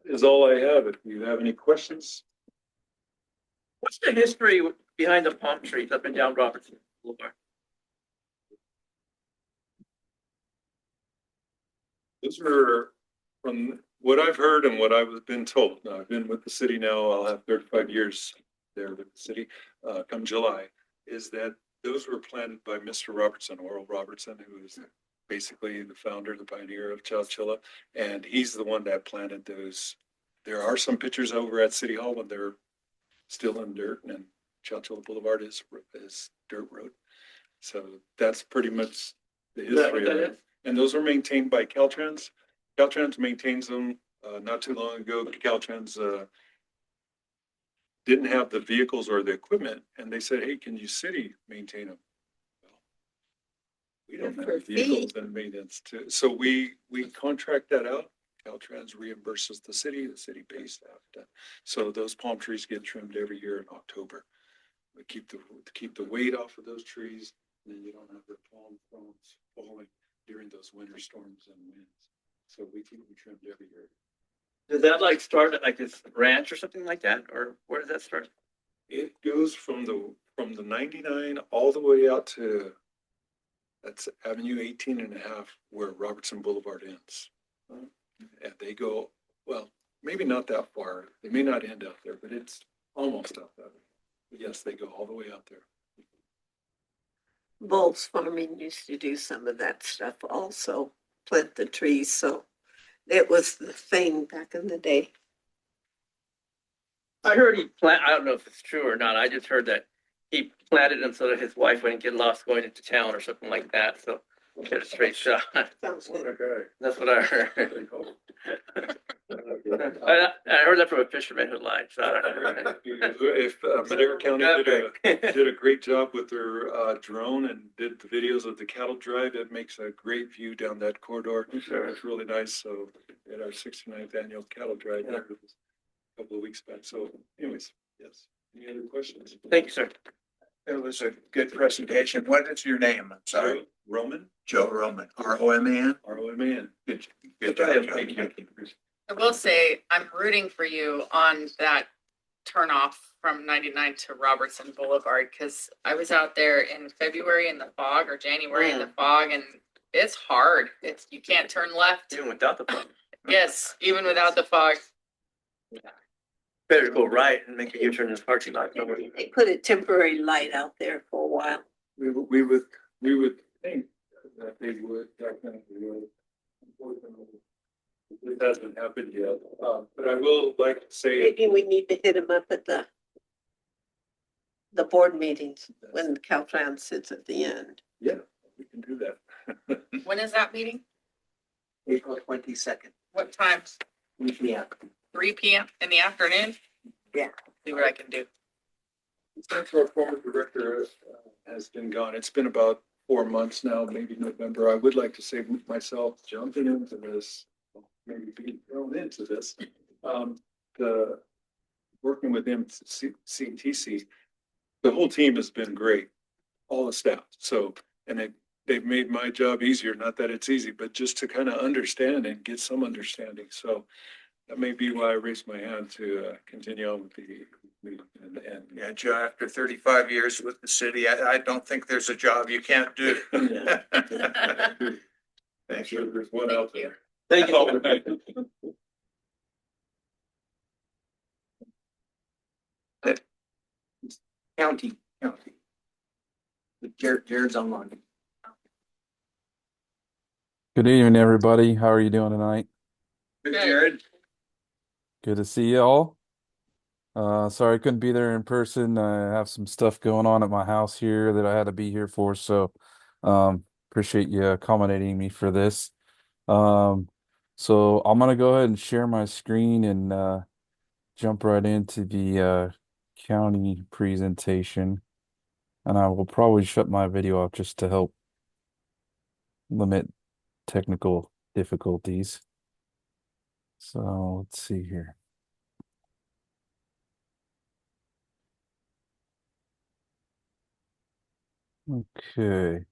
Is all I have. If you have any questions. What's the history behind the palm trees up and down Robertson Boulevard? Those are from what I've heard and what I've been told. Now, I've been with the city now. I'll have 35 years there with the city come July. Is that those were planted by Mr. Robertson, Oral Robertson, who is basically the founder, the pioneer of Chowchilla, and he's the one that planted those. There are some pictures over at City Hall when they're still in dirt, and Chowchilla Boulevard is dirt road. So that's pretty much the history of it. And those are maintained by Caltrans. Caltrans maintains them. Not too long ago, Caltrans didn't have the vehicles or the equipment, and they said, "Hey, can you city maintain them?" Well, we don't have vehicles and maintenance too, so we contract that out. Caltrans reimburses the city pays that. So those palm trees get trimmed every year in October. We keep the weight off of those trees, and then you don't have the palm fronds falling during those winter storms and winds. So we keep them trimmed every year. Does that like start at like this ranch or something like that? Or where does that start? It goes from the 99 all the way out to that's Avenue 18.5 where Robertson Boulevard ends. And they go, well, maybe not that far. They may not end out there, but it's almost out that way. yes, they go all the way out there. Bulls Farming used to do some of that stuff also, plant the trees, so it was the thing back in the day. I heard he I don't know if it's true or not. I just heard that he planted them so that his wife wouldn't get lost going into town or something like that. So get a straight shot. Sounds good. Okay. That's what I heard. I heard that from a fisherman who lied. So I don't know. If Madera County did a great job with their drone and did the videos of the cattle drive, it makes a great view down that corridor. Sure. It's really nice. So at our 69th annual cattle drive, there was a couple of weeks back. So anyways, yes. Any other questions? Thank you, sir. It was a good presentation. What is your name? I'm sorry. Roman, Joe Roman, Roman. ROMAN. Good job, Joe. Thank you. I will say, I'm rooting for you on that turnoff from 99 to Robertson Boulevard, because I was out there in February in the fog, or January in the fog, and it's hard. You can't turn left. Even without the fog. Yes, even without the fog. Better go right and make a U-turn in the parking lot. They put a temporary light out there for a while. We would think that they would definitely would. Unfortunately, it hasn't happened yet. But I will like to say, Maybe we need to hit them up at the board meetings when Caltrans sits at the end. yeah, we can do that. When is that meeting? April 22nd. What time? Yeah. 3 p.m. in the afternoon? Yeah. See what I can do. Since our former director has been gone, it's been about 4 months now, maybe November. I would like to say myself jumping into this, maybe being thrown into this. The working with CTC, the whole team has been great, all the staff. So, and they've made my job easier. Not that it's easy, but just to kind of understand and get some understanding. So that may be why I raised my hand to continue on with the meeting. And Yeah, Joe, after 35 years with the city, I don't think there's a job you can't do. Thank you. There's one out there. Thank you. County. Jared's online. Good evening, everybody. How are you doing tonight? Good, Jared. Good to see you all. Sorry I couldn't be there in person. I have some stuff going on at my house here that I had to be here for, so appreciate you accommodating me for this. So I'm gonna go ahead and share my screen and jump right into the county presentation. And I will probably shut my video off just to help limit technical difficulties. So let's see here. Okay.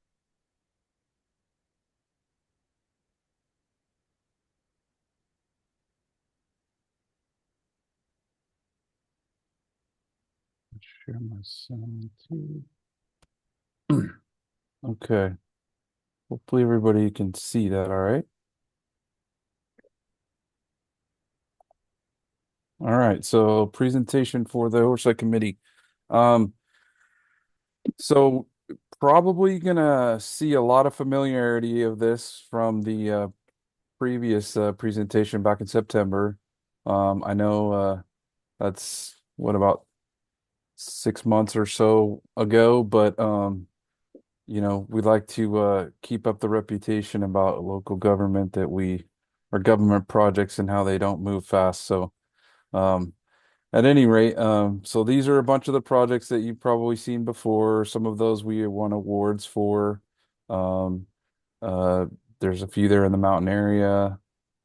Share my sound too. Okay. Hopefully everybody can see that, all right? All right, so presentation for the Oversight Committee. So probably gonna see a lot of familiarity of this from the previous presentation back in September. I know that's what, about 6 months or so ago, but we'd like to keep up the reputation about local government or government projects and how they don't move fast. So at any rate, so these are a bunch of the projects that you've probably seen before. Some of those we won awards for. Um, there's a few there in the mountain area,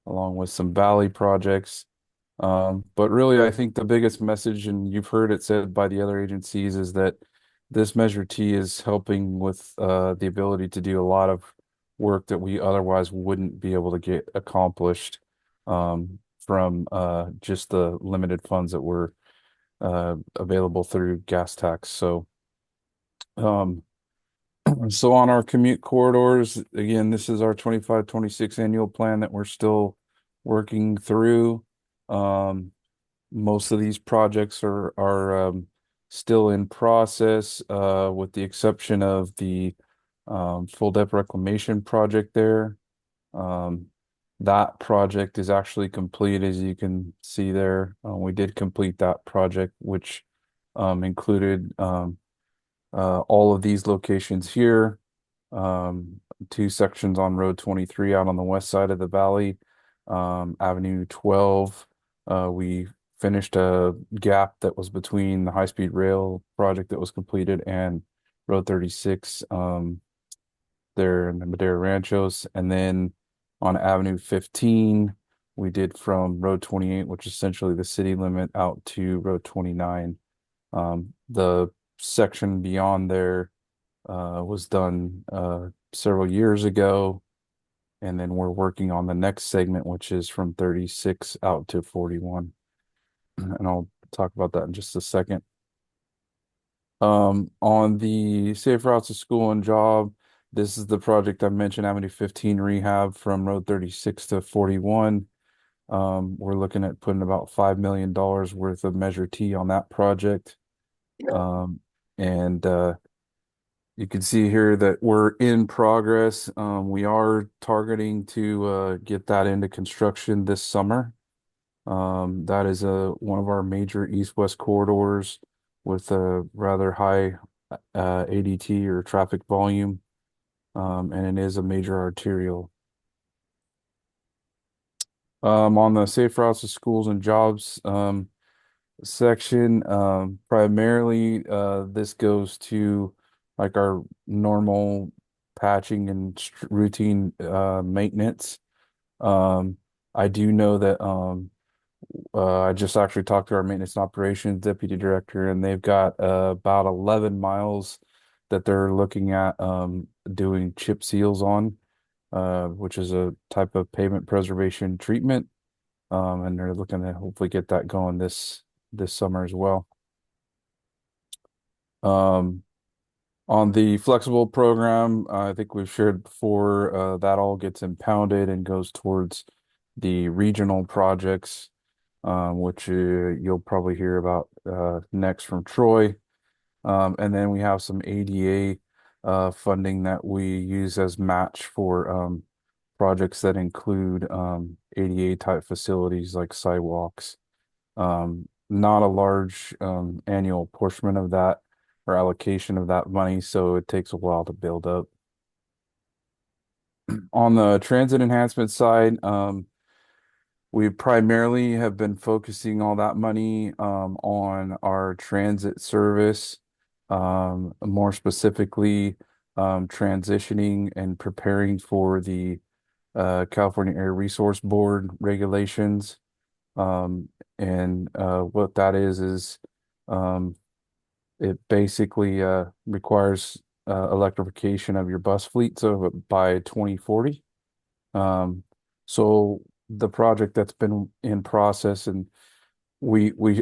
along with some valley projects. But really, I think the biggest message, and you've heard it said by the other agencies, is that this Measure T is helping with the ability to do a lot of work that we otherwise wouldn't be able to get accomplished from just the limited funds that were available through gas tax. So on our commute corridors, again, this is our 25-26 annual plan that we're still working through. Most of these projects are still in process, with the exception of the full depth reclamation project there. That project is actually complete, as you can see there. We did complete that project, which included all of these locations here, two sections on Road 23 out on the west side of the valley, Avenue 12. We finished a gap that was between the high-speed rail project that was completed and Road 36 there in the Madera Ranchos. And then on Avenue 15, we did from Road 28, which is essentially the city limit, out to Road 29. The section beyond there was done several years ago. And then we're working on the next segment, which is from 36 out to 41. And I'll talk about that in just a second. On the Safe Routes to School and Job, this is the project I mentioned, Avenue 15 rehab from Road 36 to 41. We're looking at putting about $5 million worth of Measure T on that project. And you can see here that we're in progress. We are targeting to get that into construction this summer. That is one of our major east-west corridors with a rather high ADT or traffic volume, and it is a major arterial. On the Safe Routes to Schools and Jobs section, primarily this goes to like our normal patching and routine maintenance. I do know that I just actually talked to our maintenance and operations deputy director, and they've got about 11 miles that they're looking at doing chip seals on, which is a type of pavement preservation treatment. And they're looking to hopefully get that going this summer as well. On the flexible program, I think we've shared before, that all gets impounded and goes towards the regional projects, which you'll probably hear about next from Troy. And then we have some ADA funding that we use as match for projects that include ADA type facilities like sidewalks. Not a large annual apportionment of that or allocation of that money, so it takes a while to build up. On the transit enhancement side, we primarily have been focusing all that money on our transit service, more specifically transitioning and preparing for the California Air Resource Board regulations. And what that is it basically requires electrification of your bus fleet so by 2040. So the project that's been in process, and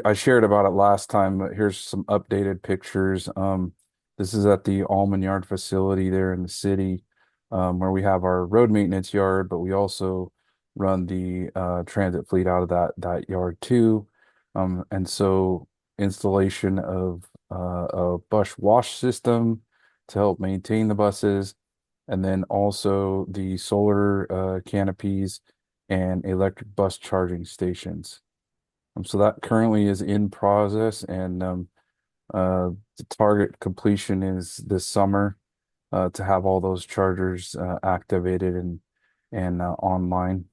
I shared about it last time, but here's some updated pictures. This is at the Almond Yard facility there in the city, where we have our road maintenance yard, but we also run the transit fleet out of that yard too. And so installation of a bus wash system to help maintain the buses, and then also the solar canopies and electric bus charging stations. So that currently is in process, and the target completion is this summer to have all those chargers activated and online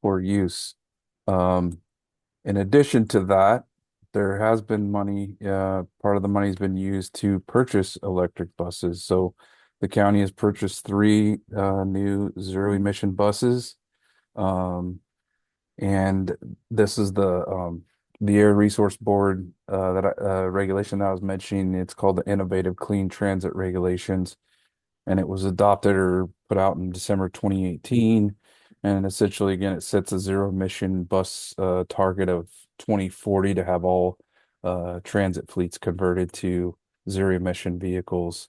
for use. In addition to that, there has been money, part of the money has been used to purchase electric buses. So the county has purchased 3 new zero emission buses. And this is the Air Resource Board regulation that I was mentioning. It's called the Innovative Clean Transit Regulations, and it was adopted or put out in December 2018. And essentially, again, it sets a zero emission bus target of 2040 to have all transit fleets converted to zero emission vehicles.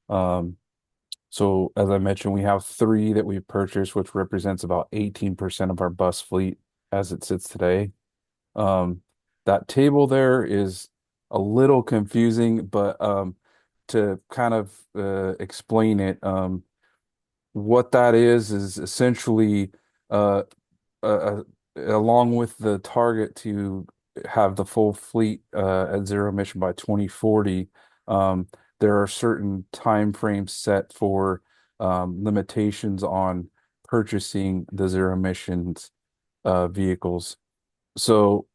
So as I mentioned, we have 3 that we've purchased, which represents about 18% of our bus fleet as it sits today. That table there is a little confusing, but to kind of explain it, what that is essentially uh, uh, along with the target to have the full fleet at zero emission by 2040, um, there are certain time frames set for limitations on purchasing the zero emissions vehicles. So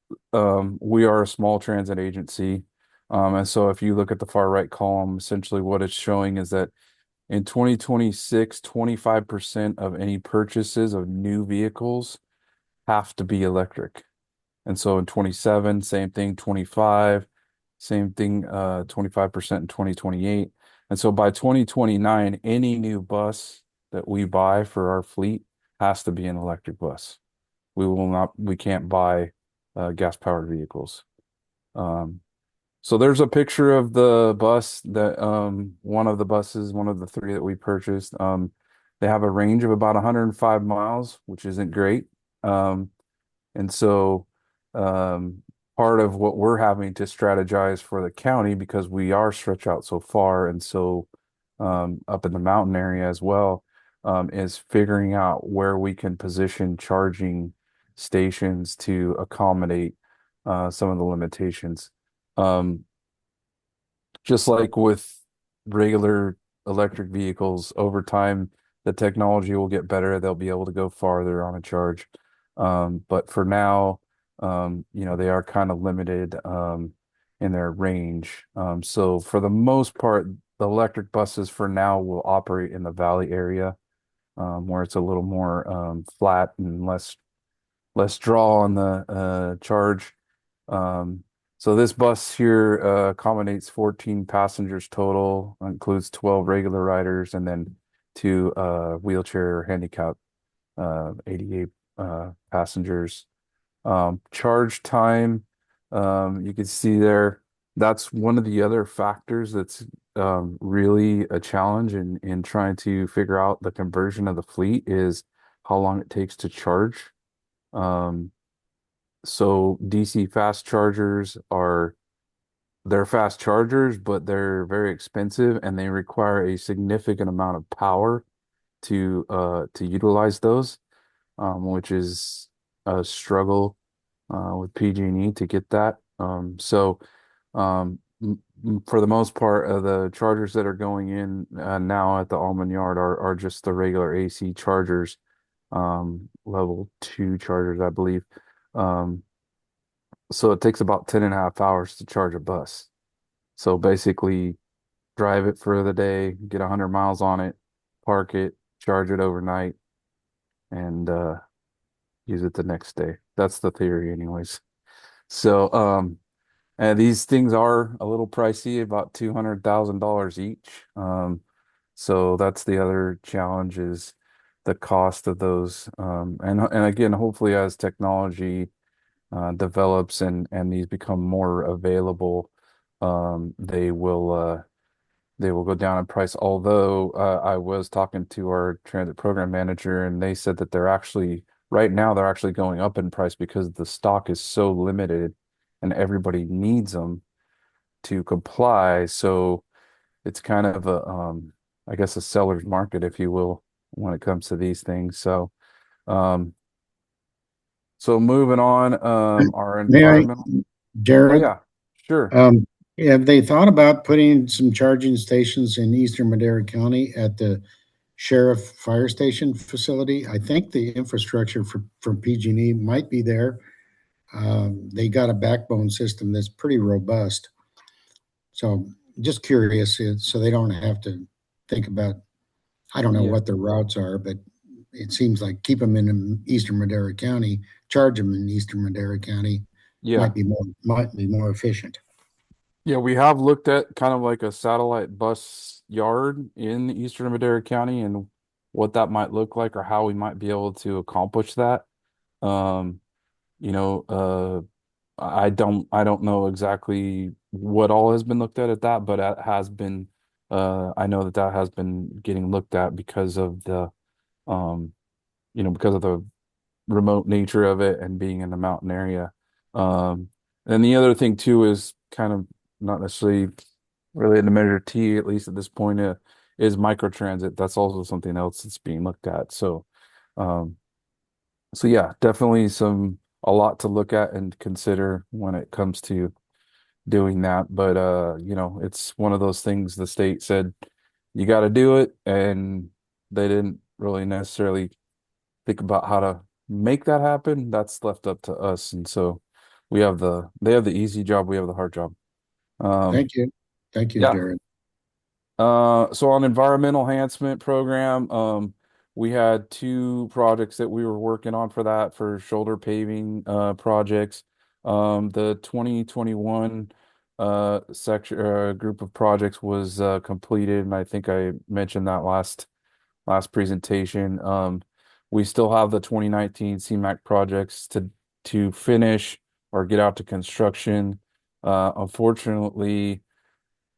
we are a small transit agency. And so if you look at the far right column, essentially what it's showing is that in 2026, 25% of any purchases of new vehicles have to be electric. And so in 27, same thing, 25, same thing, 25% in 2028. And so by 2029, any new bus that we buy for our fleet has to be an electric bus. We can't buy gas powered vehicles. Um, so there's a picture of the bus that one of the buses, one of the three that we purchased. They have a range of about 105 miles, which isn't great. Um, and so um, part of what we're having to strategize for the county, because we are stretched out so far and so up in the mountain area as well, is figuring out where we can position charging stations to accommodate some of the limitations. Um, just like with regular electric vehicles, over time, the technology will get better. They'll be able to go farther on a charge. But for now, they are kind of limited in their range. So for the most part, the electric buses for now will operate in the valley area, where it's a little more flat and less draw on the charge. Um, so this bus here accommodates 14 passengers total, includes 12 regular riders and then two wheelchair handicap 88 passengers. Charge time, you can see there, that's one of the other factors that's really a challenge in trying to figure out the conversion of the fleet is how long it takes to charge. Um, so DC fast chargers they're fast chargers, but they're very expensive and they require a significant amount of power to utilize those, which is a struggle with PG&E to get that. For the most part, the chargers that are going in now at the Almond Yard are just the regular AC chargers, level 2 chargers, I believe. Um, so it takes about 10 and a half hours to charge a bus. So basically, drive it for the day, get 100 miles on it, park it, charge it overnight, and use it the next day. That's the theory, anyways. So, and these things are a little pricey, about $200,000 each. So that's the other challenge is the cost of those. And again, hopefully as technology develops and these become more available, they will go down in price. Although I was talking to our transit program manager, and they said that right now they're actually going up in price because the stock is so limited, and everybody needs them to comply. So it's kind of I guess a seller's market, if you will, when it comes to these things. Um, so moving on, our May I, environmental. Oh Jared? yeah, sure. Um, have they thought about putting some charging stations in eastern Madera County at the sheriff fire station facility? I think the infrastructure for PG&E might be there. They got a backbone system that's pretty robust. So just curious, so they don't have to think about, I don't know Yeah, what the routes are, but it seems like keep them in eastern Madera County, charge them in eastern Madera County yeah. might be more efficient. Yeah, we have looked at kind of like a satellite bus yard in eastern Madera County and what that might look like or how we might be able to accomplish that. Um, you know, I don't know exactly what all has been looked at that, but it has been I know that that has been getting looked at because of um because of the remote nature of it and being in the mountain area. And the other thing too is kind of not necessarily related to Measure T, at least at this point, is microtransit. That's also something else that's being looked at. Um, so yeah, definitely a lot to look at and consider when it comes to doing that. But it's one of those things the state said you got to do it, and they didn't really necessarily think about how to make that happen. That's left up to us. And so they have the easy job, we have the hard job. Thank you. Thank you, Yeah. Darren. So on environmental enhancement program, we had two projects that we were working on for that for shoulder paving projects. The 2021 section group of projects was completed, and I think I mentioned that last presentation. We still have the 2019 CMAC projects to finish or get out to construction. Unfortunately,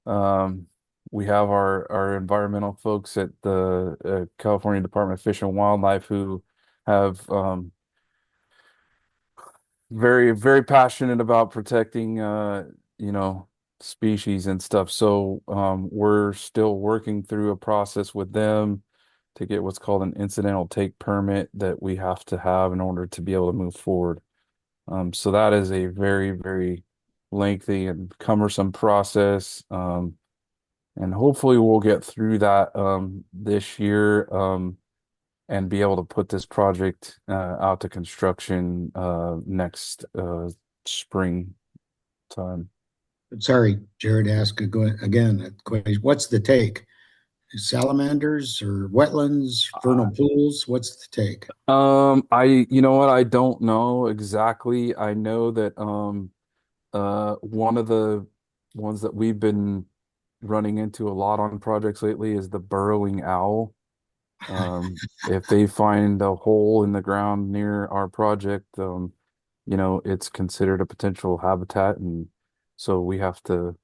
um, we have our environmental folks at the California Department of Fish and Wildlife who have very, very passionate about protecting you know, species and stuff. So we're still working through a process with them to get what's called an incidental take permit that we have to have in order to be able to move forward. So that is a very, very lengthy and cumbersome process. And hopefully we'll get through that this year and be able to put this project out to construction next spring time. Sorry, Jared, ask again a question. What's the take? Salamanders or wetlands, vernal pools? What's the take? You know what? I don't know exactly. I know that one of the ones that we've been running into a lot on projects lately is the burrowing owl. If they find a hole in the ground near our project, it's considered a potential habitat, and so we have to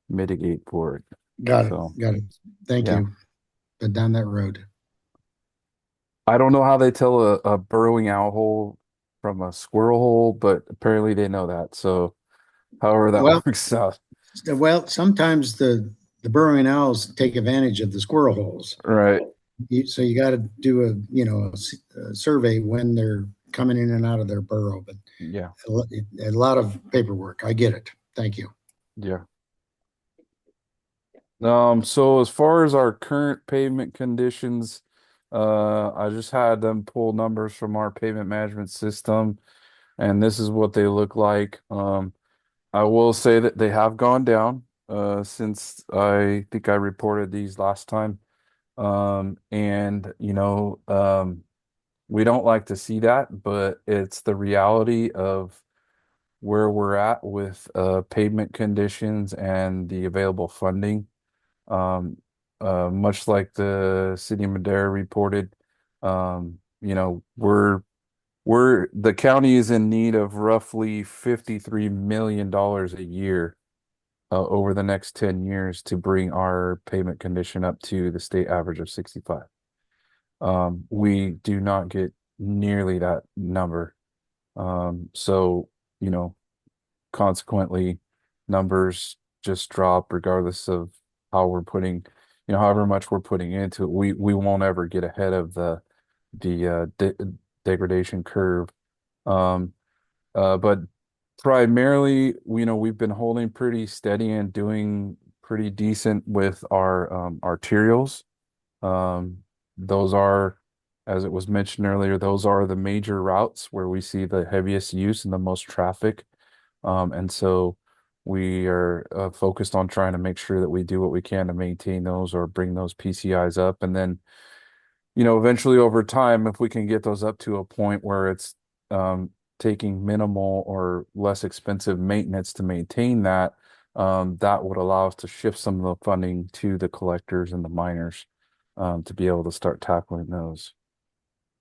mitigate for it. Got it. So, Got it. Thank yeah. you. But down that road. I don't know how they tell a burrowing owl hole from a squirrel hole, but apparently they know that. So, however that Well, works out. Sometimes the burrowing owls take advantage of the squirrel holes. Right. So you got to do a survey when they're coming in and out of their burrow. But Yeah. a lot of paperwork. I get it. Thank you. Yeah. So as far as our current pavement conditions, I just had them pull numbers from our pavement management system, and this is what they look like. I will say that they have gone down, since I think I reported these last time. And we don't like to see that, but it's the reality of where we're at with pavement conditions and the available funding. Um, much like the city of Madera reported, the county is in need of roughly $53 million a year over the next 10 years to bring our payment condition up to the state average of 65. We do not get nearly that number. So, you know, consequently, numbers just drop regardless of how we're putting, however much we're putting into it. We won't ever get ahead of the degradation curve. Um, but primarily, we've been holding pretty steady and doing pretty decent with our arterials. Those are, as it was mentioned earlier, those are the major routes where we see the heaviest use and the most traffic. And so we are focused on trying to make sure that we do what we can to maintain those or bring those PCIs up. And then, eventually over time, if we can get those up to a point where it's taking minimal or less expensive maintenance to maintain that, that would allow us to shift some of the funding to the collectors and the miners to be able to start tackling those.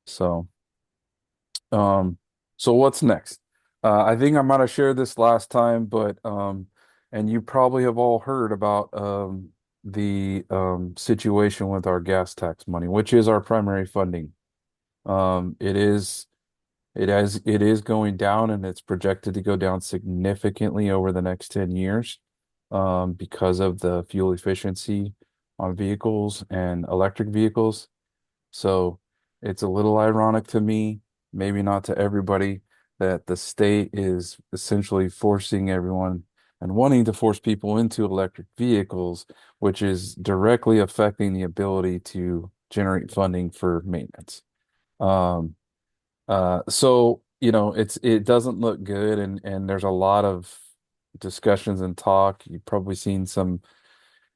So, um, so what's next? I think I might have shared this last time, but and you probably have all heard about the situation with our gas tax money, which is our primary funding. It is going down, and it's projected to go down significantly over the next 10 years. because of the fuel efficiency on vehicles and electric vehicles. So it's a little ironic to me, maybe not to everybody, that the state is essentially forcing everyone and wanting to force people into electric vehicles, which is directly affecting the ability to generate funding for maintenance. Um, so it doesn't look good, and there's a lot of discussions and talk. You've probably seen some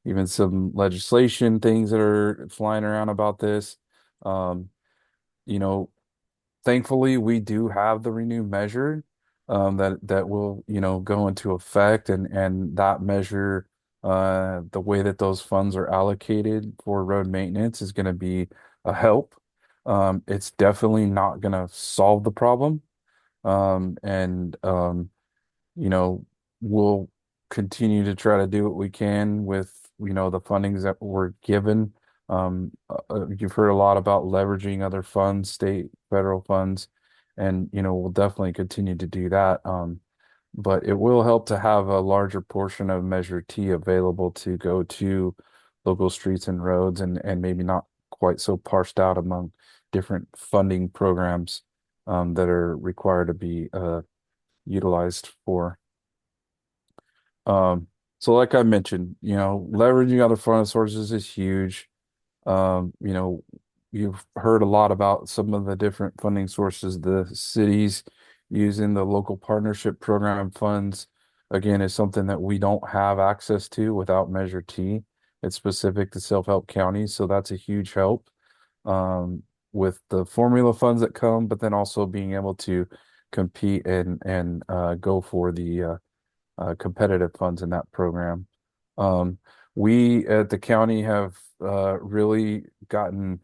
legislation things that are flying around about this. Um, you know, Thankfully, we do have the renewed measure that will, go into effect, and that measure, the way that those funds are allocated for road maintenance is going to be a help. It's definitely not going to solve the problem. And you know, we'll continue to try to do what we can with, the fundings that we're given. You've heard a lot about leveraging other funds, state, federal funds, and, we'll definitely continue to do that. But it will help to have a larger portion of Measure T available to go to local streets and roads, and maybe not quite so parsed out among different funding programs that are required to be utilized for. Um, so like I mentioned, leveraging other funding sources is huge. Um, you know, you've heard a lot about some of the different funding sources the cities using the local partnership program funds. Again, is something that we don't have access to without Measure T. It's specific to self-help counties, so that's a huge help with the formula funds that come, but then also being able to compete and go for the competitive funds in that program. Um, we at the county have really gotten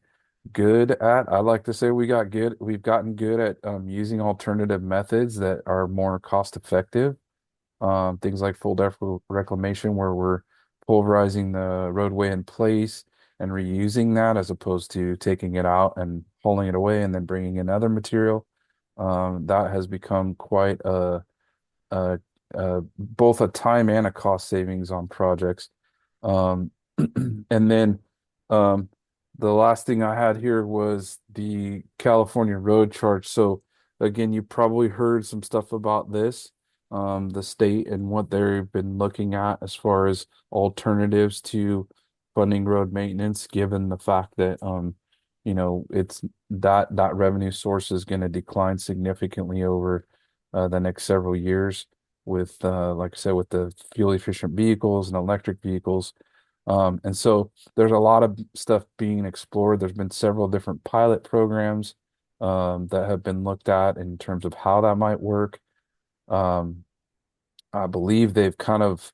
good at, I like to say we've gotten good at using alternative methods that are more cost effective. Things like full depth reclamation, where we're pulverizing the roadway in place and reusing that as opposed to taking it out and hauling it away and then bringing in other material. That has become quite both a time and a cost savings on projects. Um, and then um, the last thing I had here was the California road charge. So again, you probably heard some stuff about this, the state and what they've been looking at as far as alternatives to funding road maintenance, given the fact that it's that revenue source is going to decline significantly over the next several years with like I said, with the fuel efficient vehicles and electric vehicles. And so there's a lot of stuff being explored. There's been several different pilot programs that have been looked at in terms of how that might work. Um, I believe they've kind of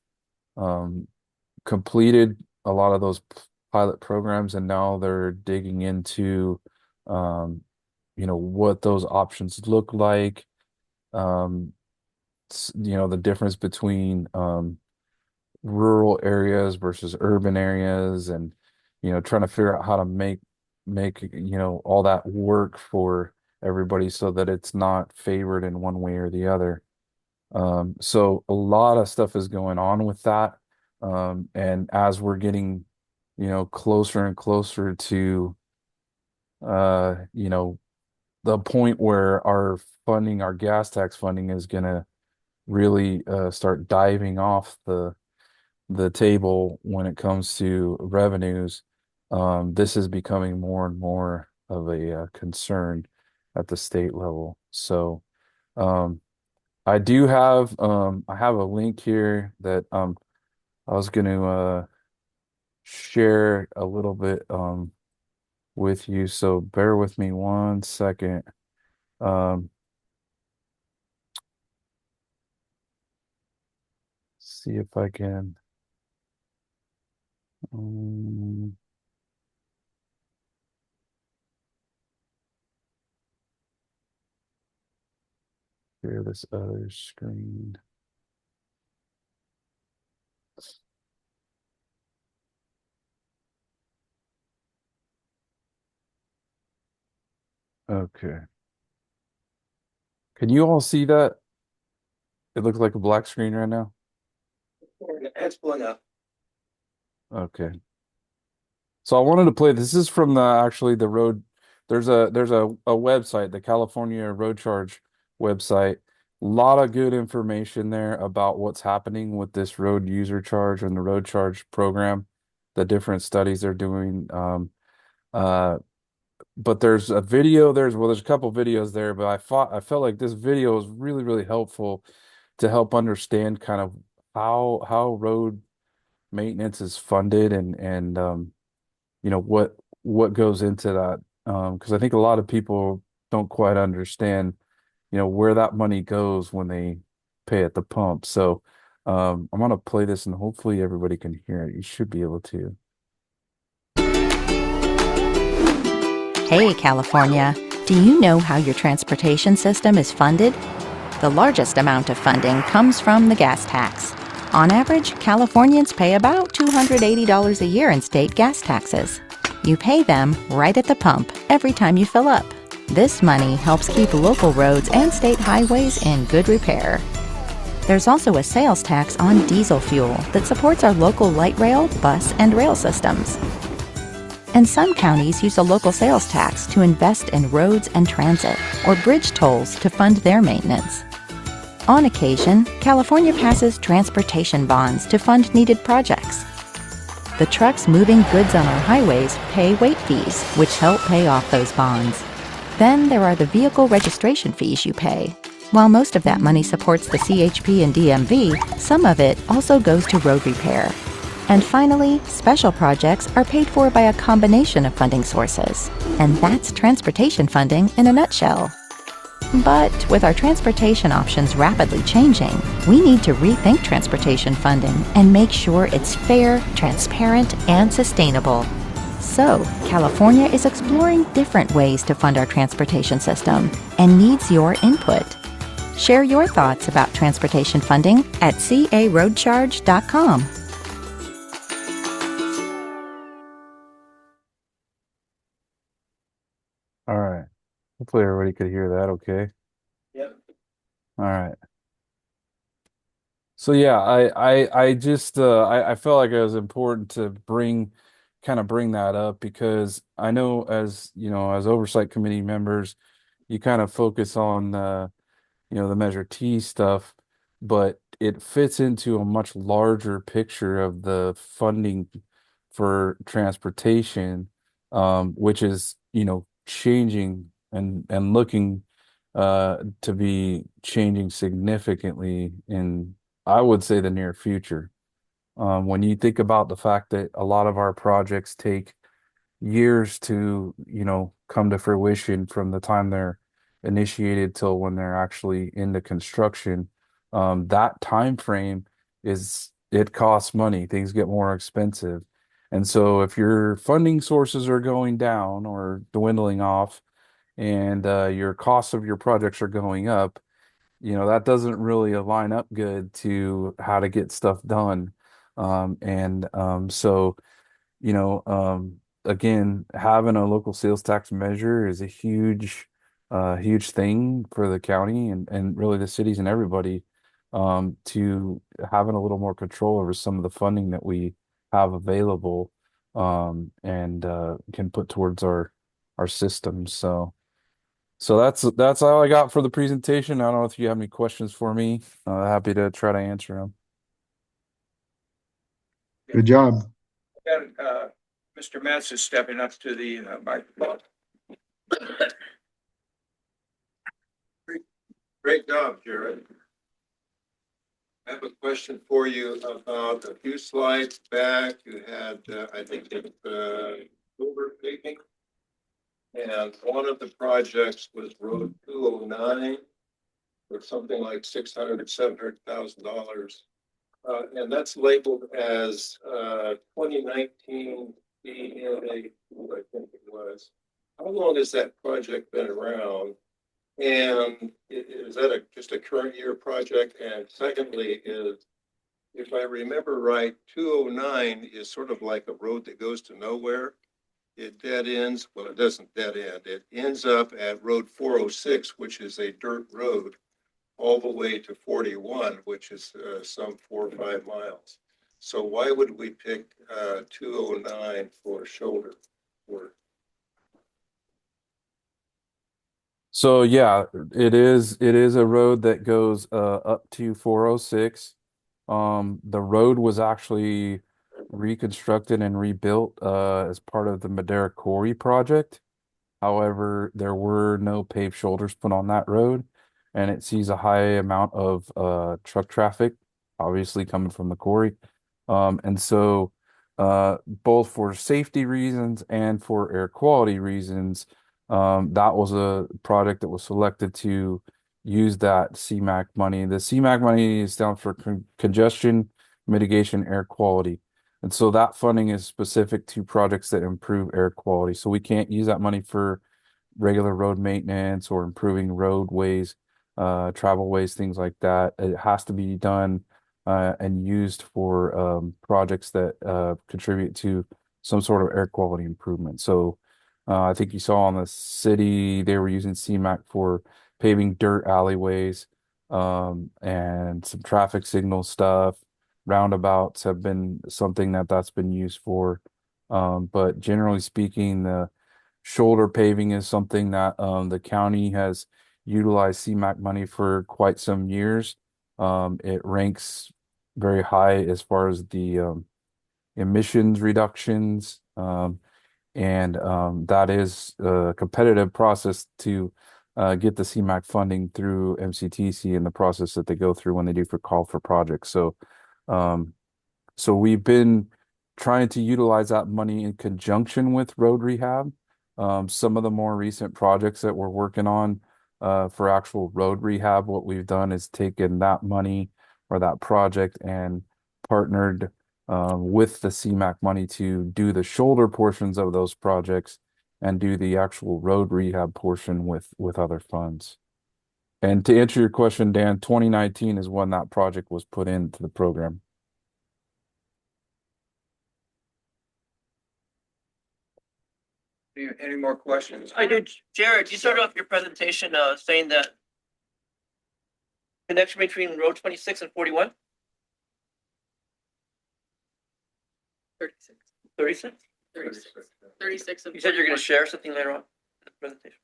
um, completed a lot of those pilot programs, and now they're digging into um, what those options look like. Um, the difference between rural areas versus urban areas, and trying to figure out how to make all that work for everybody so that it's not favored in one way or the other. So a lot of stuff is going on with that. And as we're getting closer and closer to the point where our gas tax funding is going to really start diving off the table when it comes to revenues. This is becoming more and more of a concern at the state level. So um, I have a link here that I was going to share a little bit with you. So bear with me one second. Um, see if I can. Um, Share this other screen. Okay. Can you all see that? It looks like a black screen right now. It's blown up. Okay. So I wanted to play, this is from the, actually the road, there's a website, the California Road Charge website. A lot of good information there about what's happening with this road user charge and the road charge program, the different studies they're doing. Uh, but there's a video, there's a couple videos there, but I felt like this video was really, really helpful to help understand kind of how road maintenance is funded and you know what goes into that, because I think a lot of people don't quite understand, you know, where that money goes when they pay at the pump. So I'm gonna play this and hopefully everybody can hear it. You should be able to. Hey, California, do you know how your transportation system is funded? The largest amount of funding comes from the gas tax. On average, Californians pay about $280 a year in state gas taxes. You pay them right at the pump every time you fill up. This money helps keep local roads and state highways in good repair. There's also a sales tax on diesel fuel that supports our local light rail, bus, and rail systems. And some counties use a local sales tax to invest in roads and transit, or bridge tolls to fund their maintenance. On occasion, California passes transportation bonds to fund needed projects. The trucks moving goods on our highways pay weight fees, which help pay off those bonds. Then there are the vehicle registration fees you pay. While most of that money supports the CHP and DMV, some of it also goes to road repair. And finally, special projects are paid for by a combination of funding sources. And that's transportation funding in a nutshell. But with our transportation options rapidly changing, we need to rethink transportation funding and make sure it's fair, transparent, and sustainable. So, California is exploring different ways to fund our transportation system and needs your input. Share your thoughts about transportation funding at caroadcharge.com. All right. Hopefully everybody could hear that okay. Yep. All right. So yeah, I just I felt like it was important to bring that up because I know, as you know, as oversight committee members, you kind of focus on you know, the Measure T stuff, but it fits into a much larger picture of the funding for transportation, which is, you know, changing and looking to be changing significantly in, I would say, the near future. When you think about the fact that a lot of our projects take years to, you know, come to fruition from the time they're initiated till when they're actually into construction, that time frame it costs money. Things get more expensive. And so if your funding sources are going down or dwindling off and your costs of your projects are going up, you know, that doesn't really align up good to how to get stuff done. So, you know, again, having a local sales tax measure is a huge thing for the county and really the cities and everybody, to having a little more control over some of the funding that we have available, and can put towards our systems. So that's all I got for the presentation. I don't know if you have any questions for me. Happy to try to answer them. Good job. And, Mr. Metz is stepping up to the microphone. Great job, Jared. I have a question for you about a few slides back. You had, I think, overtaking. And one of the projects was Road 209 for something like $600,000 to $700,000. And that's labeled as 2019 BMA, I think it was. How long has that project been around? And is that just a current year project? And secondly, if I remember right, 209 is sort of like a road that goes to nowhere. It dead ends, well, it doesn't dead end. It ends up at Road 406, which is a dirt road, all the way to 41, which is some 4 or 5 miles. So why would we pick 209 for shoulder work? So yeah, it is a road that goes up to 406. The road was actually reconstructed and rebuilt as part of the Madera Quarry project. However, there were no paved shoulders put on that road, and it sees a high amount of truck traffic, obviously coming from the quarry. And so both for safety reasons and for air quality reasons, that was a project that was selected to use that CMAQ money. The CMAQ money stands for congestion mitigation air quality. And so that funding is specific to projects that improve air quality. So we can't use that money for regular road maintenance or improving roadways, travelways, things like that. It has to be done and used for projects that contribute to some sort of air quality improvement. So I think you saw on the city, they were using CMAQ for paving dirt alleyways and some traffic signal stuff. Roundabouts have been something that's been used for. But generally speaking, the shoulder paving is something that the county has utilized CMAQ money for quite some years. It ranks very high as far as the emissions reductions. And that is a competitive process to get the CMAQ funding through MCTC in the process that they go through when they do for call for projects. Um, so we've been trying to utilize that money in conjunction with road rehab. Some of the more recent projects that we're working on for actual road rehab, what we've done is taken that money or that project and partnered with the CMAQ money to do the shoulder portions of those projects and do the actual road rehab portion with other funds. And to answer your question, Dan, 2019 is when that project was put into the program. Any more questions? I do. Jared, you started off your presentation saying that connection between Road 26 and 41? 36. 36? 36. 36 and You said you're going 41. to share something later on in the presentation.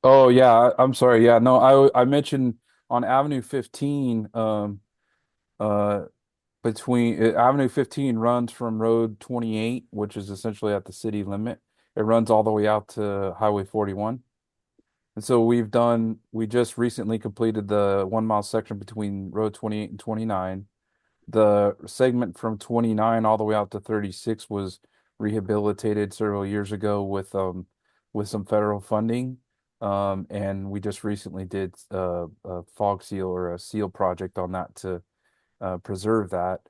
Oh yeah, I'm sorry. Yeah, no, I mentioned on Avenue 15, uh, between Avenue 15 runs from Road 28, which is essentially at the city limit. It runs all the way out to Highway 41. And so we just recently completed the 1 mile section between Road 28 and 29. The segment from 29 all the way out to 36 was rehabilitated several years ago with some federal funding. And we just recently did a fog seal or a seal project on that to preserve that.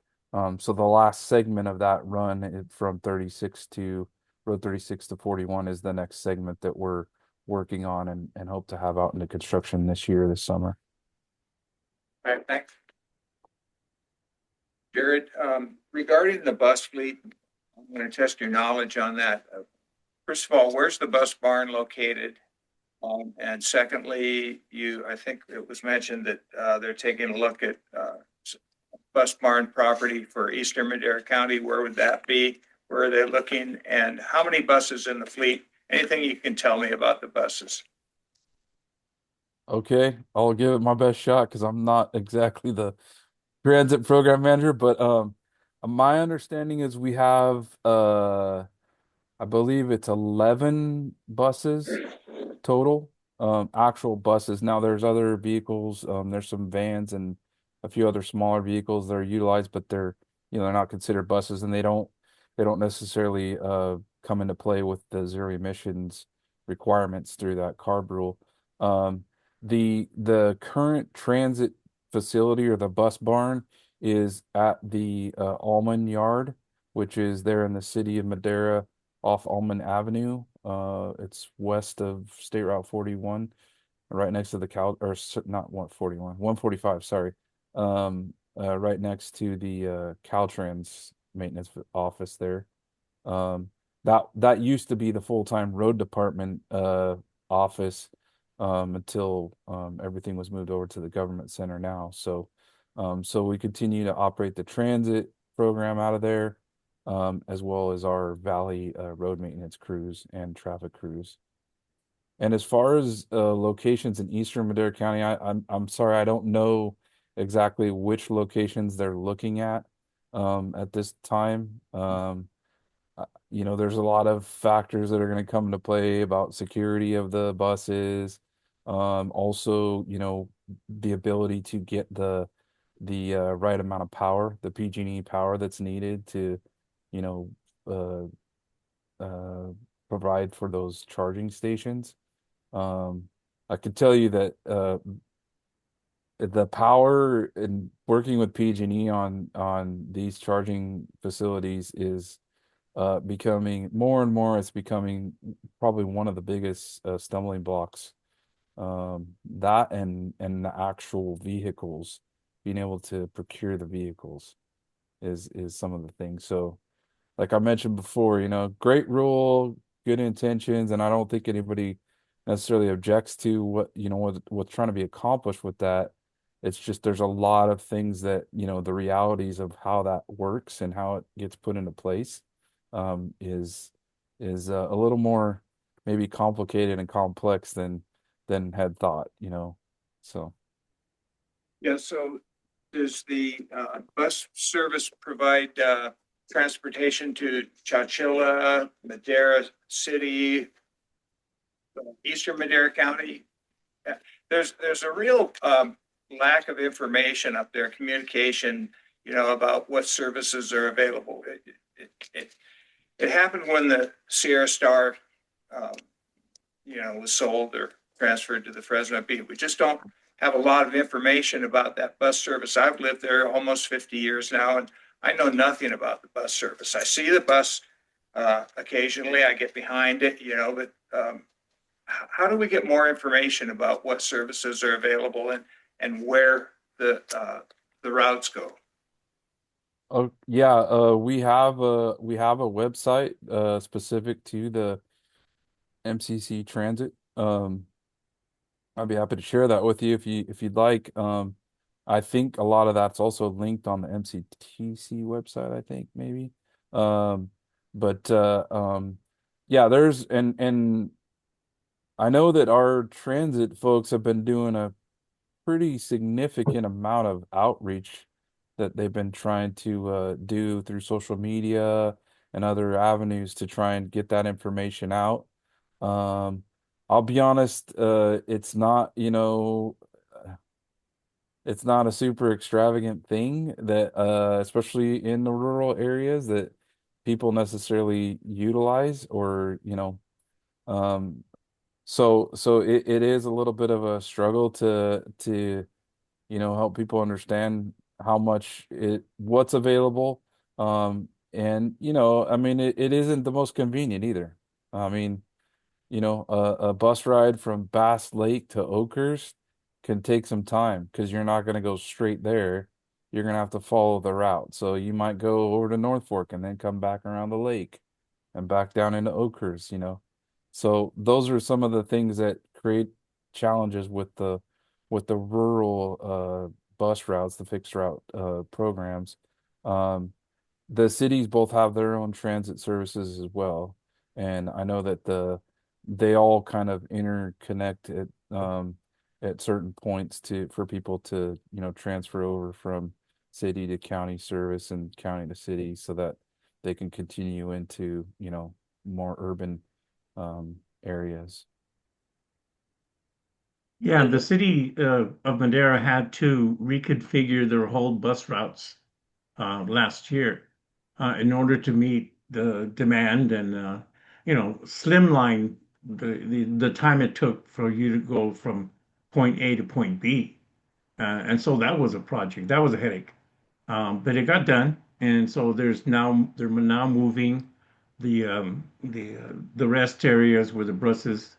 So the last segment of that run from 36 to Road 36 to 41 is the next segment that we're working on and hope to have out into construction this summer. All right, thanks. Jared, regarding the bus fleet, I'm going to test your knowledge on that. First of all, where's the bus barn located? And secondly, I think it was mentioned that they're taking a look at bus barn property for Eastern Madera County. Where would that be? Where are they looking? And how many buses in the fleet? Anything you can tell me about the buses? Okay, I'll give it my best shot because I'm not exactly the transit program manager, but my understanding is we have I believe it's 11 buses total, actual buses. Now there's other vehicles, there's some vans and a few other smaller vehicles that are utilized, but they're not considered buses and they don't necessarily come into play with the zero emissions requirements through that CARB rule. The current transit facility or the bus barn is at the Almond Yard, which is there in the city of Madera off Almond Avenue. It's west of State Route 41, right next to the not 141, 145, sorry. Right next to the Caltrans maintenance office there. That used to be the full-time road department office until everything was moved over to the government center now. So we continue to operate the transit program out of there, as well as our valley road maintenance crews and traffic crews. And as far as locations in eastern Madera County, I'm sorry, I don't know exactly which locations they're looking at this time. You know, there's a lot of factors that are going to come into play about security of the buses. Also, you know, the ability to get the right amount of power, the PG&E power that's needed to, you know, provide for those charging stations. I could tell you that the power and working with PG&E on these charging facilities is becoming more and more. It's becoming probably one of the biggest stumbling blocks. That and the actual vehicles, being able to procure the vehicles is some of the things. So like I mentioned before, you know, great rule, good intentions, and I don't think anybody necessarily objects to what, you know, what's trying to be accomplished with that. It's just there's a lot of things that, you know, the realities of how that works and how it gets put into place is a little more maybe complicated and complex than had thought, you know. So Yeah, so does the bus service provide transportation to Chowchilla, Madera City, eastern Madera County? Yeah, there's a real lack of information up there, communication, you know, about what services are available. It happened when the Sierra Star, um, you know, was sold or transferred to the Fresno Beat. We just don't have a lot of information about that bus service. I've lived there almost 50 years now, and I know nothing about the bus service. I see the bus occasionally. I get behind it, you know, but how do we get more information about what services are available and where the routes go? oh yeah, we have a website specific to the MCC Transit. I'd be happy to share that with you if you'd like. I think a lot of that's also linked on the MCTC website, I think maybe. Um, but yeah, there's and I know that our transit folks have been doing a pretty significant amount of outreach that they've been trying to do through social media and other avenues to try and get that information out. Um, I'll be honest, it's not, you know, it's not a super extravagant thing that, especially in the rural areas, that people necessarily utilize or, you know, um, so it is a little bit of a struggle to you know, help people understand how much what's available. And you know, I mean, it isn't the most convenient either. I mean, you know, a bus ride from Bass Lake to Oakers can take some time because you're not going to go straight there. You're going to have to follow the route. So you might go over to North Fork and then come back around the lake and back down into Oakers, you know. So those are some of the things that create challenges with the rural bus routes, the fixed route programs. Um, the cities both have their own transit services as well, and I know that they all kind of interconnect at certain points to for people to, you know, transfer over from city to county service and county to city so that they can continue into, you know, more urban areas. Yeah, the city of Madera had to reconfigure their whole bus routes last year in order to meet the demand and you know, slimline the time it took for you to go from point A to point B. And so that was a project. That was a headache. But it got done, and so they're now moving the rest areas where the buses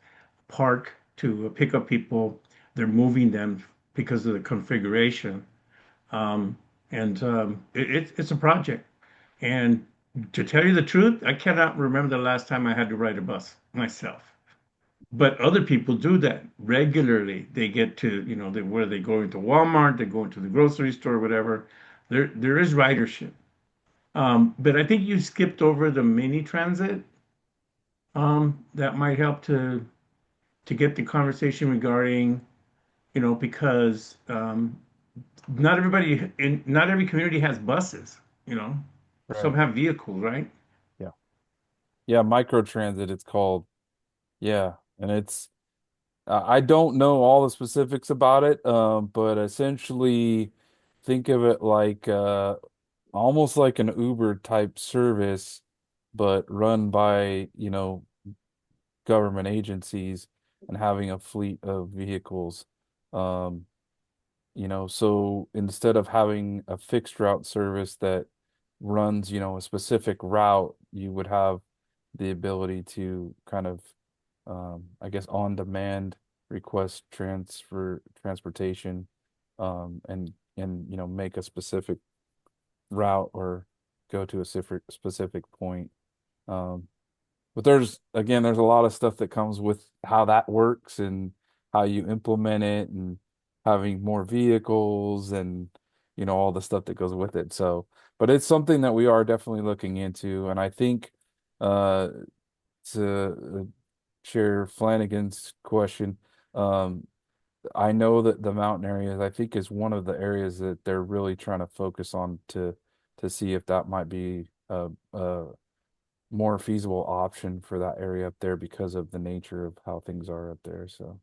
park to pick up people. They're moving them because of the configuration, and it's a project. And to tell you the truth, I cannot remember the last time I had to ride a bus myself. But other people do that regularly. They get to, you know, where they go into Walmart, they go into the grocery store, whatever. There is ridership. But I think you skipped over the mini transit. That might help to get the conversation regarding, because not every community has buses, some Right. have vehicles, right? Yeah. Yeah, microtransit it's called. Yeah, and it's I don't know all the specifics about it, but essentially think of it like almost like an Uber type service, but run by, government agencies and having a fleet of vehicles. Um, so instead of having a fixed route service that runs, a specific route, you would have the ability to kind of, I guess, on demand request transportation, and make a specific route or go to a specific point. Um, but there's a lot of stuff that comes with how that works and how you implement it and having more vehicles and all the stuff that goes with it. So, but it's something that we are definitely looking into, and I think uh to Chair Flanagan's question, um I know that the mountain areas I think is one of the areas that they're really trying to focus on to see if that might be a more feasible option for that area up there because of the nature of how things are up there. So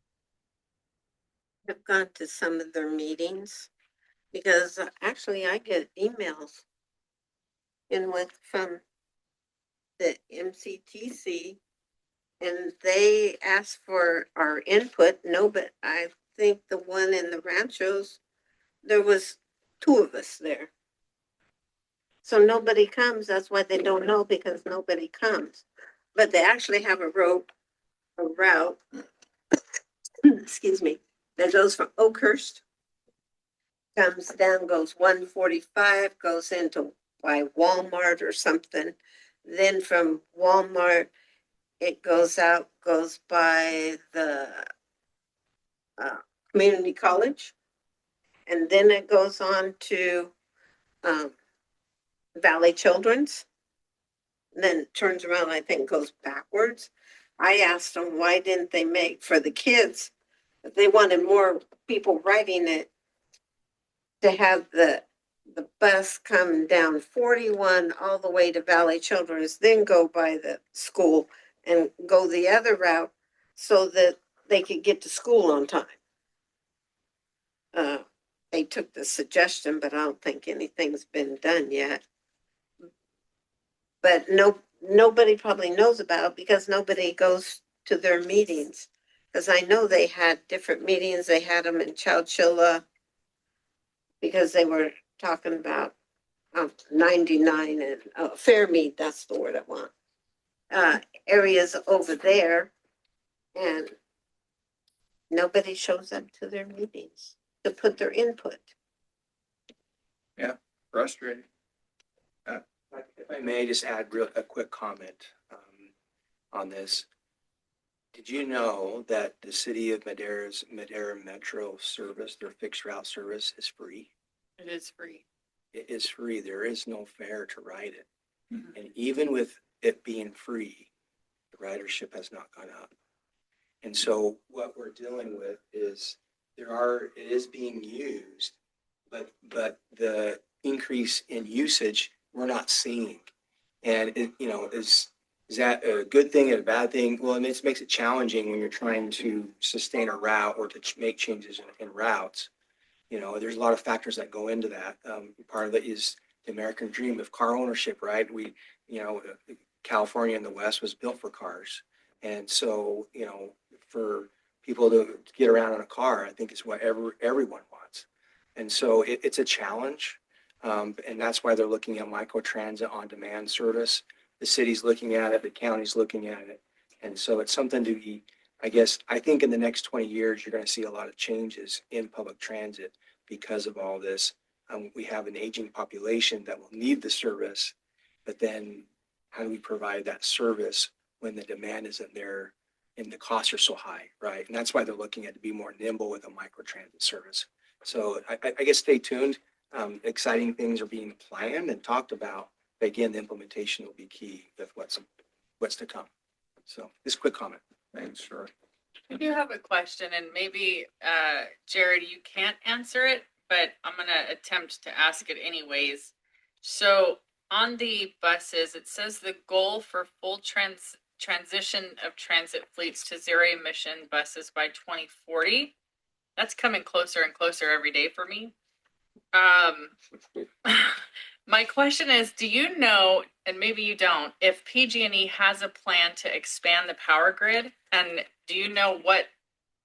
I've gone to some of their meetings because actually I get emails in with from the MCTC and they ask for our input. No, but I think the one in the ranchos, there was two of us there. So nobody comes. That's why they don't know, because nobody comes. But they actually have a route, excuse me, that goes from Oakhurst, comes down, goes 145, goes into by Walmart or something. Then from Walmart, it goes out, goes by the community college, and then it goes on to um, Valley Children's, then turns around, I think goes backwards. I asked them why didn't they make for the kids, if they wanted more people riding it, to have the bus come down 41 all the way to Valley Children's, then go by the school and go the other route so that they could get to school on time. Uh, they took the suggestion, but I don't think anything's been done yet. But nobody probably knows about it because nobody goes to their meetings. Because I know they had different meetings. They had them in Chowchilla because they were talking about 99 and Fairmead, that's the word I want. Areas over there, and nobody shows up to their meetings to put their input. Yeah, frustrating. If I may just add a quick comment on this. Did you know that the city of Madera's Madera Metro service, their fixed route service, is free? It is free. It is free. There is no fare to ride it. Mhm. And even with it being free, the ridership has not gone up. And so what we're dealing with is it is being used, but the increase in usage we're not seeing. And is that a good thing and a bad thing? Well, it makes it challenging when you're trying to sustain a route or to make changes in routes. There's a lot of factors that go into that. Part of it is the American dream of car ownership, right? California in the West was built for cars. And so, for people to get around in a car, I think is what everyone wants. And so it's a challenge. And that's why they're looking at microtransit on demand service. The city's looking at it, the county's looking at it. And so it's something to be, I think in the next 20 years, you're going to see a lot of changes in public transit because of all this. We have an aging population that will need the service, but then how do we provide that service when the demand isn't there and the costs are so high, right? And that's why they're looking at to be more nimble with a microtransit service. So I guess stay tuned. Exciting things are being planned and talked about, again, the implementation will be key with what's to come. So just quick comment. Thanks, sure. I do have a question, and maybe, Jared, you can't answer it, but I'm gonna attempt to ask it anyways. So on the buses, it says the goal for full transition of transit fleets to zero emission buses by 2040. That's coming closer and closer every day for me. My question is, do you know, and maybe you don't, if PG&E has a plan to expand the power grid? And do you know what,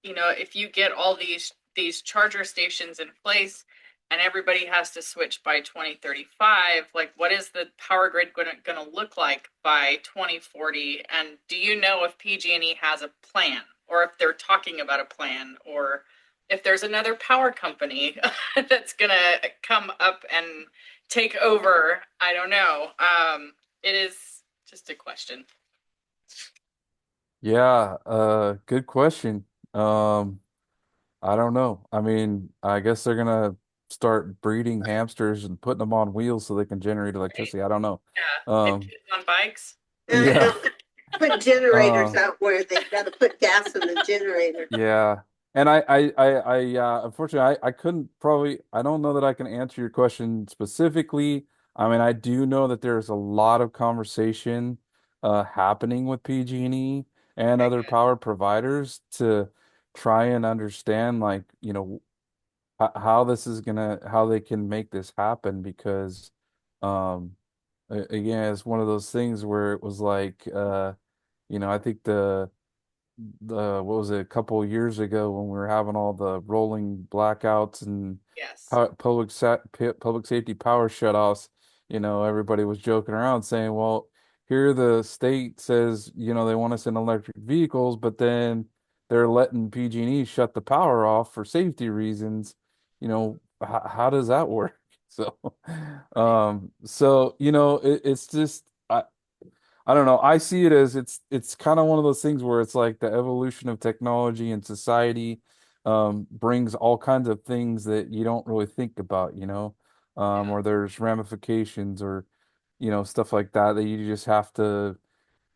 if you get all these charger stations in place and everybody has to switch by 2035, like what is the power grid gonna look like by 2040? And do you know if PG&E has a plan, or if they're talking about a plan, or if there's another power company that's gonna come up and take over? I don't know. It is just a question. Yeah, good question. I don't know. I mean, I guess they're gonna start breeding hamsters and putting them on wheels so they can generate electricity. I don't know. Yeah, and kids on bikes. Yeah. Put generators Uh, out where they've got to put gas in the generator. Yeah. And unfortunately, I couldn't probably, I don't know that I can answer your question specifically. I mean, I do know that there's a lot of conversation happening with PG&E and other power providers to try and understand, like, how this is how they can make this happen, because um again, it's one of those things where it was like I think what was it, a couple of years ago when we were having all the rolling blackouts and Yes. public safety power shutoffs, everybody was joking around saying, well, here the state says, they want us in electric vehicles, but then they're letting PG&E shut the power off for safety reasons. How does that work? So, it's just, I don't know. I see it as it's kind of one of those things where it's like the evolution of technology and society brings all kinds of things that you don't really think about, or there's ramifications, or stuff like that that you just have to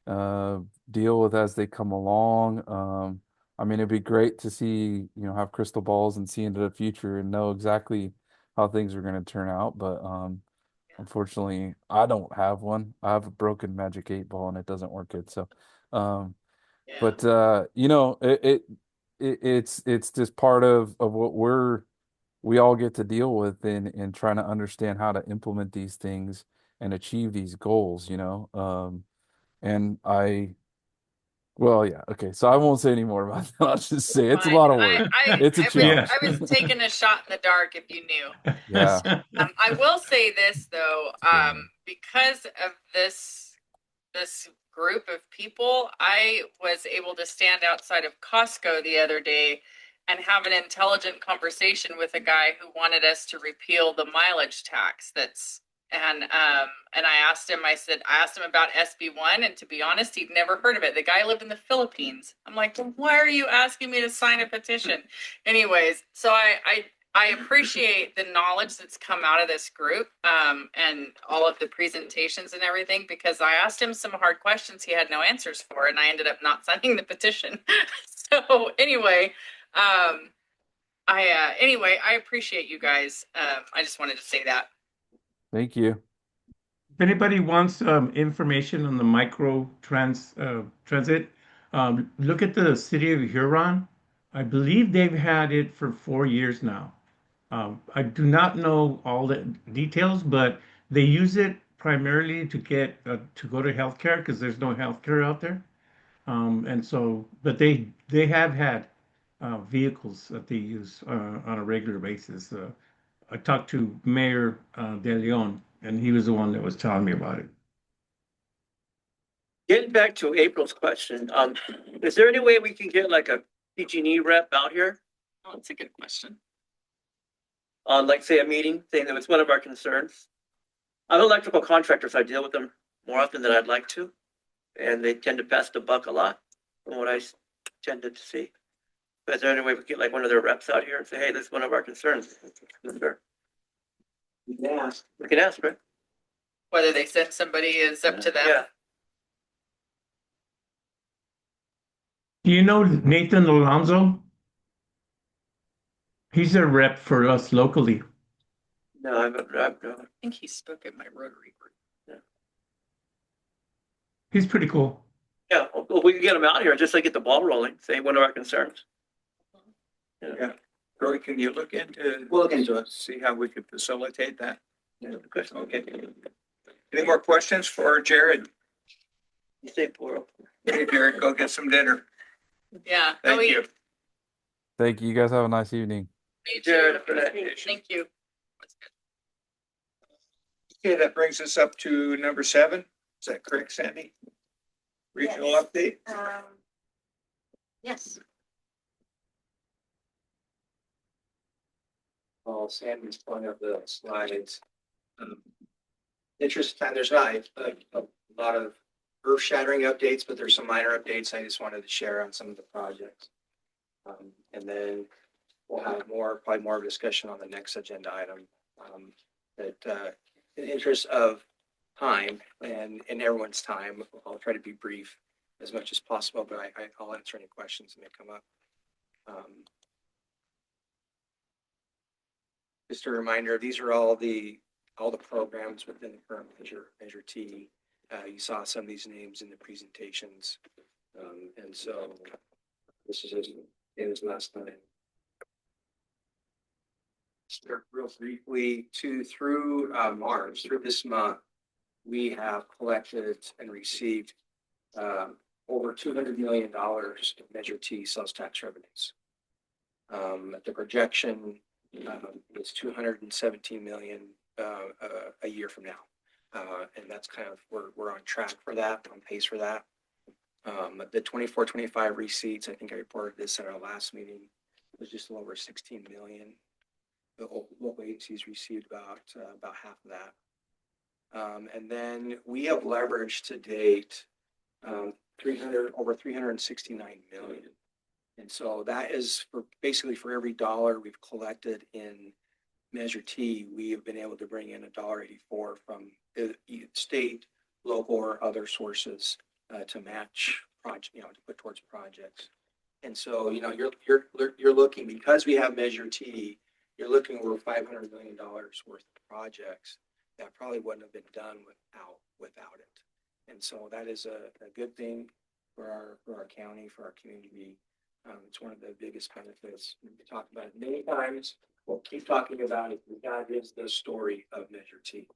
uh, deal with as they come along. I mean, it'd be great to see, have crystal balls and see into the future and know exactly how things are going to turn out, but unfortunately, I don't have one. I have a broken magic 8 ball and it doesn't work good. So, um, but it's just part of what we all get to deal with in trying to understand how to implement these things and achieve these goals, and well, yeah, okay. So I won't say any more about that. I'll just say it's a lot of work. It's a challenge. I was taking a shot in the dark, if you knew. Yeah. I will say this though, because of this group of people, I was able to stand outside of Costco the other day and have an intelligent conversation with a guy who wanted us to repeal the mileage tax. And I asked him about SB1, and to be honest, he'd never heard of it. The guy lived in the Philippines. I'm like, well, why are you asking me to sign a petition? Anyways, so I appreciate the knowledge that's come out of this group, and all of the presentations and everything, because I asked him some hard questions he had no answers for, and I ended up not signing the petition. So anyway, I appreciate you guys. I just wanted to say that. Thank you. If anybody wants information on the transit, look at the city of Huron. I believe they've had it for 4 years now. I do not know all the details, but they use it primarily to get to go to healthcare, because there's no healthcare out there. And so, but they have had vehicles that they use on a regular basis. I talked to Mayor De Leon, and he was the one that was telling me about it. Getting back to April's question, is there any way we can get like a PG&E rep out here Oh, that's a good question. on, like, say, a meeting, saying that it's one of our concerns? I'm an electrical contractor, so I deal with them more often than I'd like to, and they tend to pass the buck a lot from what I tended to see. But is there any way we could get like one of their reps out here and say, hey, this is one of our concerns? Sure. We can ask, right? Whether they send somebody is up to them. Yeah. Do you know Nathan Alonso? He's a rep for us locally. No, I think he spoke at my Rotary group. He's pretty cool. yeah, well, we can get them out here just to get the ball rolling, say one of our concerns. Yeah. Roy, can you look into? We'll look into it. See how we could facilitate that? Yeah, good. Okay. Any more questions for Jared? You say plural. Hey, Jared, go get some dinner. Yeah. Thank you. Thank you. You guys have a nice evening. Jared, for that. Thank you. Okay, that brings us up to number 7. Is that correct, Sandy? Regional update? Yes. Well, Sandy's point of the slides. Interest time, there's not a lot of earth shattering updates, but there's some minor updates I just wanted to share on some of the projects. And then we'll have probably more of a discussion on the next agenda item. That in the interest of time and everyone's time, I'll try to be brief as much as possible, but I'll answer any questions that may come up. Just a reminder, these are all the programs within the current Measure T. You saw some of these names in the presentations. And so this is just in this last time. Start real briefly through March, through this month, we have collected and received over $200 million in Measure T sales tax revenues. The projection is 217 million a year from now, and that's kind of we're on track for that, on pace for that. The 24-25 receipts, I think I reported this at our last meeting, was just a little over 16 million. The local agencies received about half of that, and then we have leveraged to date over 369 million. And so that is basically for every dollar we've collected in Measure T, we have been able to bring in $1.84 from state, local, or other sources to match project, to put towards projects. And so, you're looking, because we have Measure T, you're looking over $500 million worth of projects that probably wouldn't have been done without it. And so that is a good thing for our county, for our community. It's one of the biggest benefits. We talked about it many times. We'll keep talking about it. That is the story of Measure T.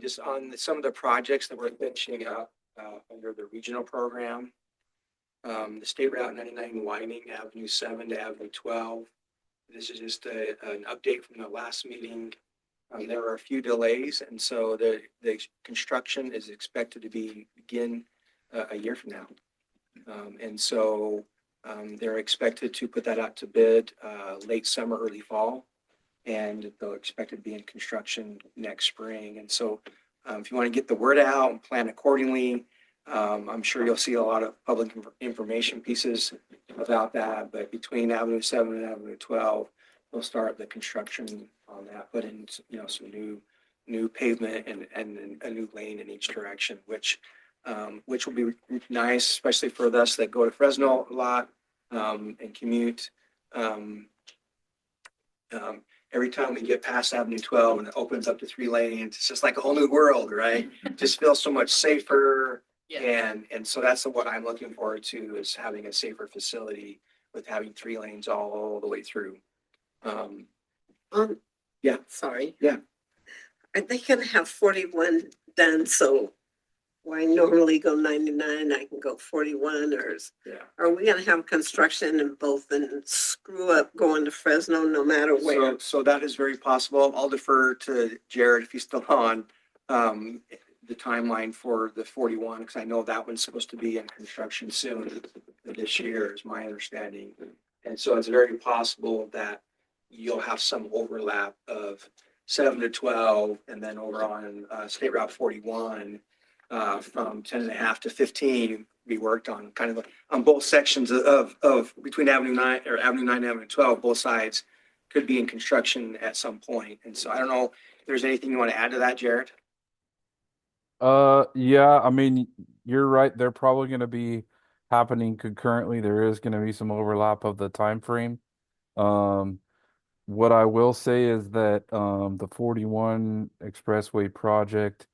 Just on some of the projects that we're finishing up under the regional program. The State Route 99 widening Avenue 7 to Avenue 12. This is just an update from the last meeting. There are a few delays, and so the construction is expected to begin a year from now. And so they're expected to put that out to bid late summer, early fall, and they're expected to be in construction next spring. And so if you want to get the word out and plan accordingly, I'm sure you'll see a lot of public information pieces about that. But between Avenue 7 and Avenue 12, we'll start the construction on that, put in some new pavement and a new lane in each direction, which will be nice, especially for us that go to Fresno a lot and commute. Every time we get past Avenue 12 and it opens up to 3 lanes, it's just like a whole new world, right? Just feels so much safer. Yeah. And so that's what I'm looking forward to, is having a safer facility with having 3 lanes all the way through. Yeah. Sorry. Yeah. Are they gonna have 41 done? So why normally go 99, I can go 41, or are we gonna have construction in both and screw up going to Fresno no matter where? So that is very possible. I'll defer to Jared if he's still on, the timeline for the 41, because I know that one's supposed to be in construction soon this year, is my understanding. And so it's very possible that you'll have some overlap of 7 to 12, and then over on State Route 41 from 10.5 to 15 be worked on, kind of on both sections of between Avenue 9 and Avenue 12, both sides could be in construction at some point. And so I don't know if there's anything you want to add to that, Jared? Yeah, I mean, you're right. They're probably going to be happening concurrently. There is going to be some overlap of the time frame. Um, what I will say is that the 41 Expressway project,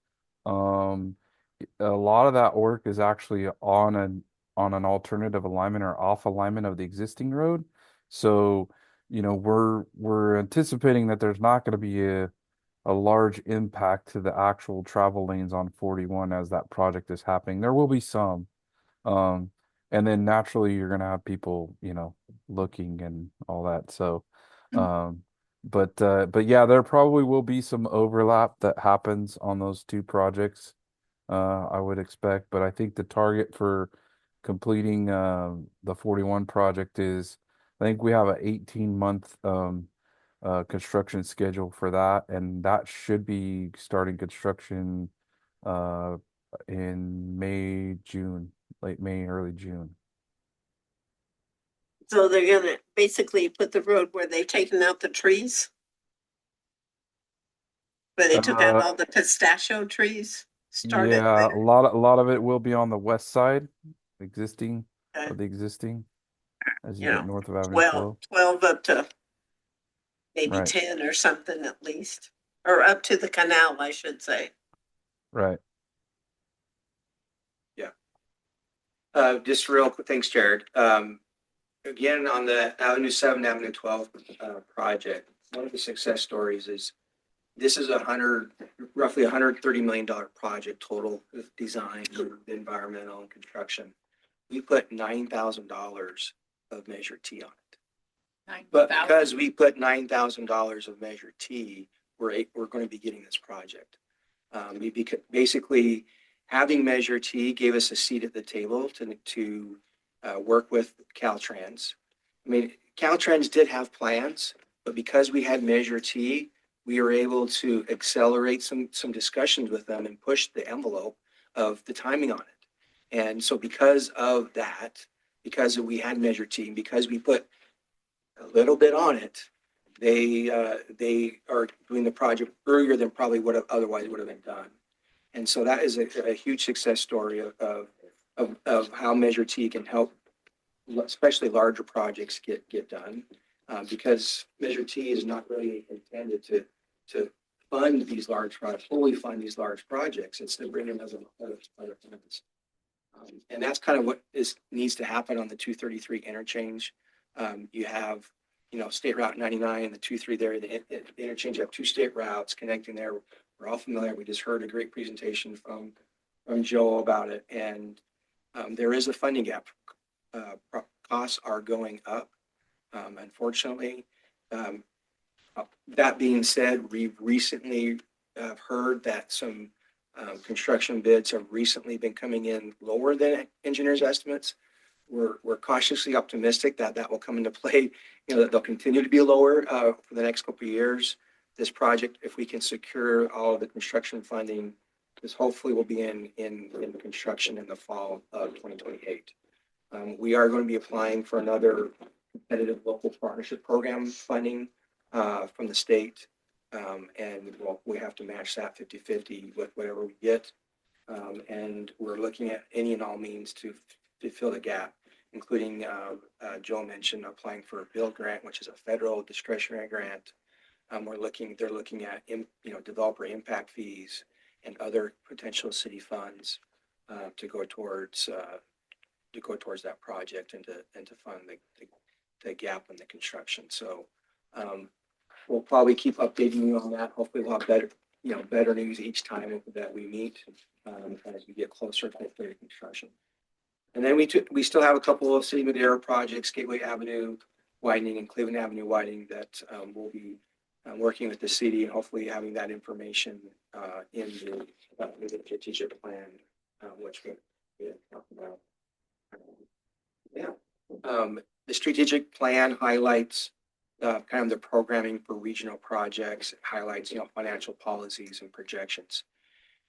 um, a lot of that work is actually on an alternative alignment or off alignment of the existing road. So, we're anticipating that there's not going to be a large impact to the actual travel lanes on 41 as that project is happening. There will be some. Um, and then naturally you're gonna have people, looking and all that. So, um, but yeah, there probably will be some overlap that happens on those two projects. I would expect, but I think the target for completing the 41 project is, I think we have an 18-month construction schedule for that, and that should be starting construction uh in May, June, late May, early June. So they're gonna basically put the road where they taken out the trees? Where they took out all the pistachio trees? Started Yeah, there. a lot of it will be on the west side, existing Okay. of the existing, as you You get know, north of Avenue 12, 12 up to maybe Right, 10 or something at least, or up to the canal, I should say. right. Yeah. Just real quick, thanks, Jared. Again, on the Avenue 7, Avenue 12 project, one of the success stories is this is roughly $130 million project total with design, environmental, and construction. We put $9,000 of Measure T on it. But because we put $9,000 of Measure T, we're going to be getting this project. Basically, having Measure T gave us a seat at the table to work with Caltrans. I mean, Caltrans did have plans, but because we had Measure T, we were able to accelerate some discussions with them and push the envelope of the timing on it. And so because of that, because we had Measure T, and because we put a little bit on it, they are doing the project earlier than probably would have otherwise would have been done. And so that is a huge success story of how Measure T can help, especially larger projects get done, because Measure T is not really intended to fund these large projects, fully fund these large projects. It's to bring in other funds. And that's kind of what needs to happen on the 233 interchange. You have, State Route 99 and the 23 there, the interchange. You have two state routes connecting there. We're all familiar. We just heard a great presentation from Joe about it. And there is a funding gap. Costs are going up, unfortunately. That being said, we've recently heard that some construction bids have recently been coming in lower than engineers' estimates. We're cautiously optimistic that will come into play, that they'll continue to be lower for the next couple of years. This project, if we can secure all of the construction funding, this hopefully will be in construction in the fall of 2028. We are going to be applying for another competitive local partnership program funding from the state. And we have to match that 50-50 with whatever we get. And we're looking at any and all means to fill the gap, including Joe mentioned applying for a build grant, which is a federal discretionary grant. They're looking at developer impact fees and other potential city funds to go towards that project and to fund the gap in the construction. So we'll probably keep updating you on that. Hopefully we'll have better news each time that we meet as we get closer to construction. And then we still have a couple of City Madera projects, Gateway Avenue widening and Cleveland Avenue widening, that we'll be working with the city and hopefully having that information in the strategic plan, which we talked about. The strategic plan highlights kind of the programming for regional projects. It highlights, financial policies and projections.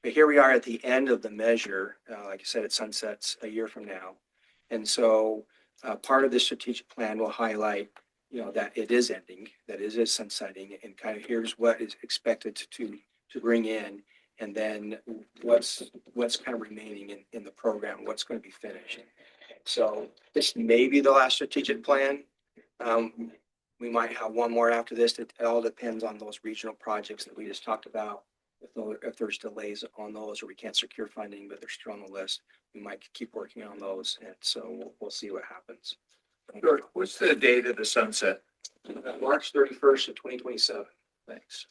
But here we are at the end of the measure. Like I said, it sunsets a year from now. And so part of the strategic plan will highlight that it is ending, that it is sunsetting, and kind of here's what is expected to bring in. And then what's kind of remaining in the program, what's going to be finished. So this may be the last strategic plan. We might have one more after this. It all depends on those regional projects that we just talked about. If there's delays on those or we can't secure funding, but they're still on the list, we might keep working on those. And so we'll see what happens. George, what's the date of the sunset? March 31st of 2027. Thanks.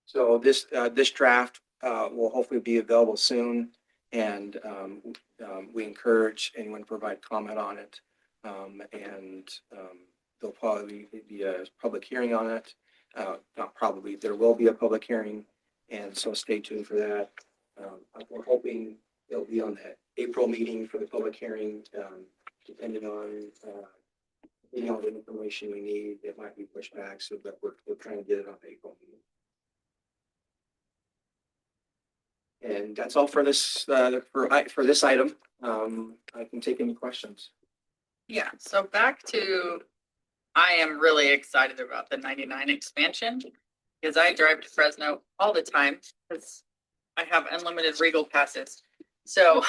So this draft will hopefully be available soon, and we encourage anyone to provide comment on it. There'll probably be a public hearing on it. Not probably, there will be a public hearing, and so stay tuned for that. We're hoping it'll be on the April meeting for the public hearing, depending on all the information we need. It might be pushed back, so that we're trying to get it on the April meeting. And that's all for this for this item. I can take any questions. Yeah, so back to, I am really excited about the 99 expansion because I drive to Fresno all the time because I have unlimited Regal passes. So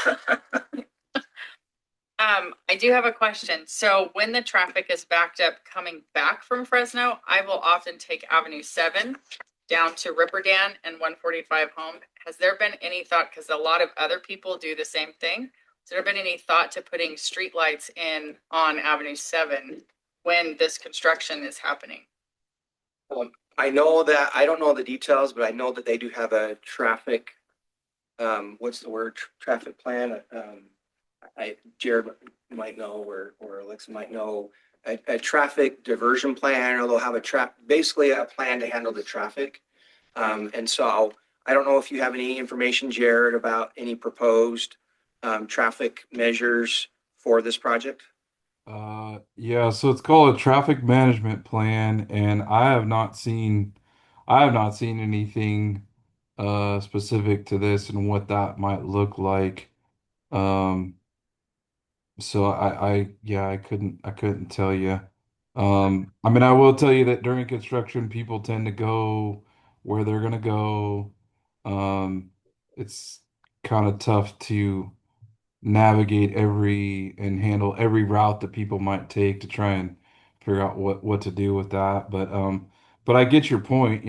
I do have a question. So when the traffic is backed up coming back from Fresno, I will often take Avenue 7 down to Ripperdan and 145 home. Has there been any thought, because a lot of other people do the same thing, has there been any thought to putting streetlights in on Avenue 7 when this construction is happening? I know that, I don't know the details, but I know that they do have a traffic, what's the word, traffic plan. Jared might know, or Alexa might know, a traffic diversion plan, or they'll have basically a plan to handle the traffic. And so I don't know if you have any information, Jared, about any proposed traffic measures for this project. Yeah, so it's called a traffic management plan, and I have not seen anything specific to this and what that might look like. Um, so yeah, I couldn't tell you. I mean, I will tell you that during construction, people tend to go where they're gonna go. It's kind of tough to navigate and handle every route that people might take to try and figure out what to do with that. But I get your point,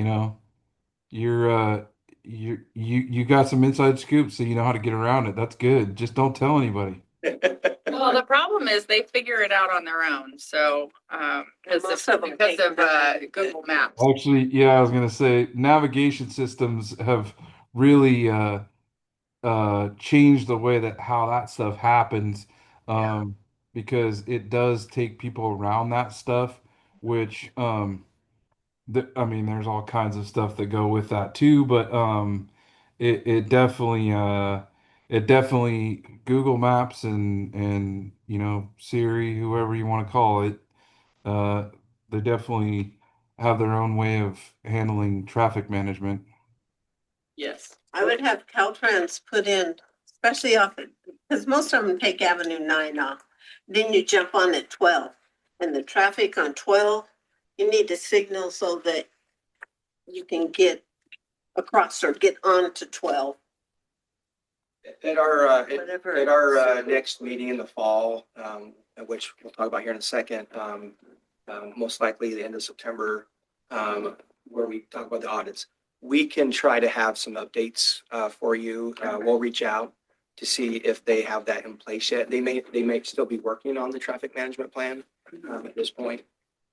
You're you got some inside scoop, so you know how to get around it. That's good. Just don't tell anybody. Well, the problem is they figure it out on their own. So because of Google Maps. Actually, yeah, I was gonna say navigation systems have really change the way that how that stuff happens, because it does take people around that stuff, which I mean there's all kinds of stuff that go with that too, but it definitely Google Maps and Siri, whoever you want to call it, uh they definitely have their own way of handling traffic management. Yes. I would have Caltrans put in, especially off, because most of them take Avenue 9 off. Then you jump on at 12. And the traffic on 12, you need to signal so that you can get across or get onto 12. At our next meeting in the fall, which we'll talk about here in a second, most likely the end of September, where we talk about the audits, we can try to have some updates for you. We'll reach out to see if they have that in place yet. They may still be working on the traffic management plan at this point.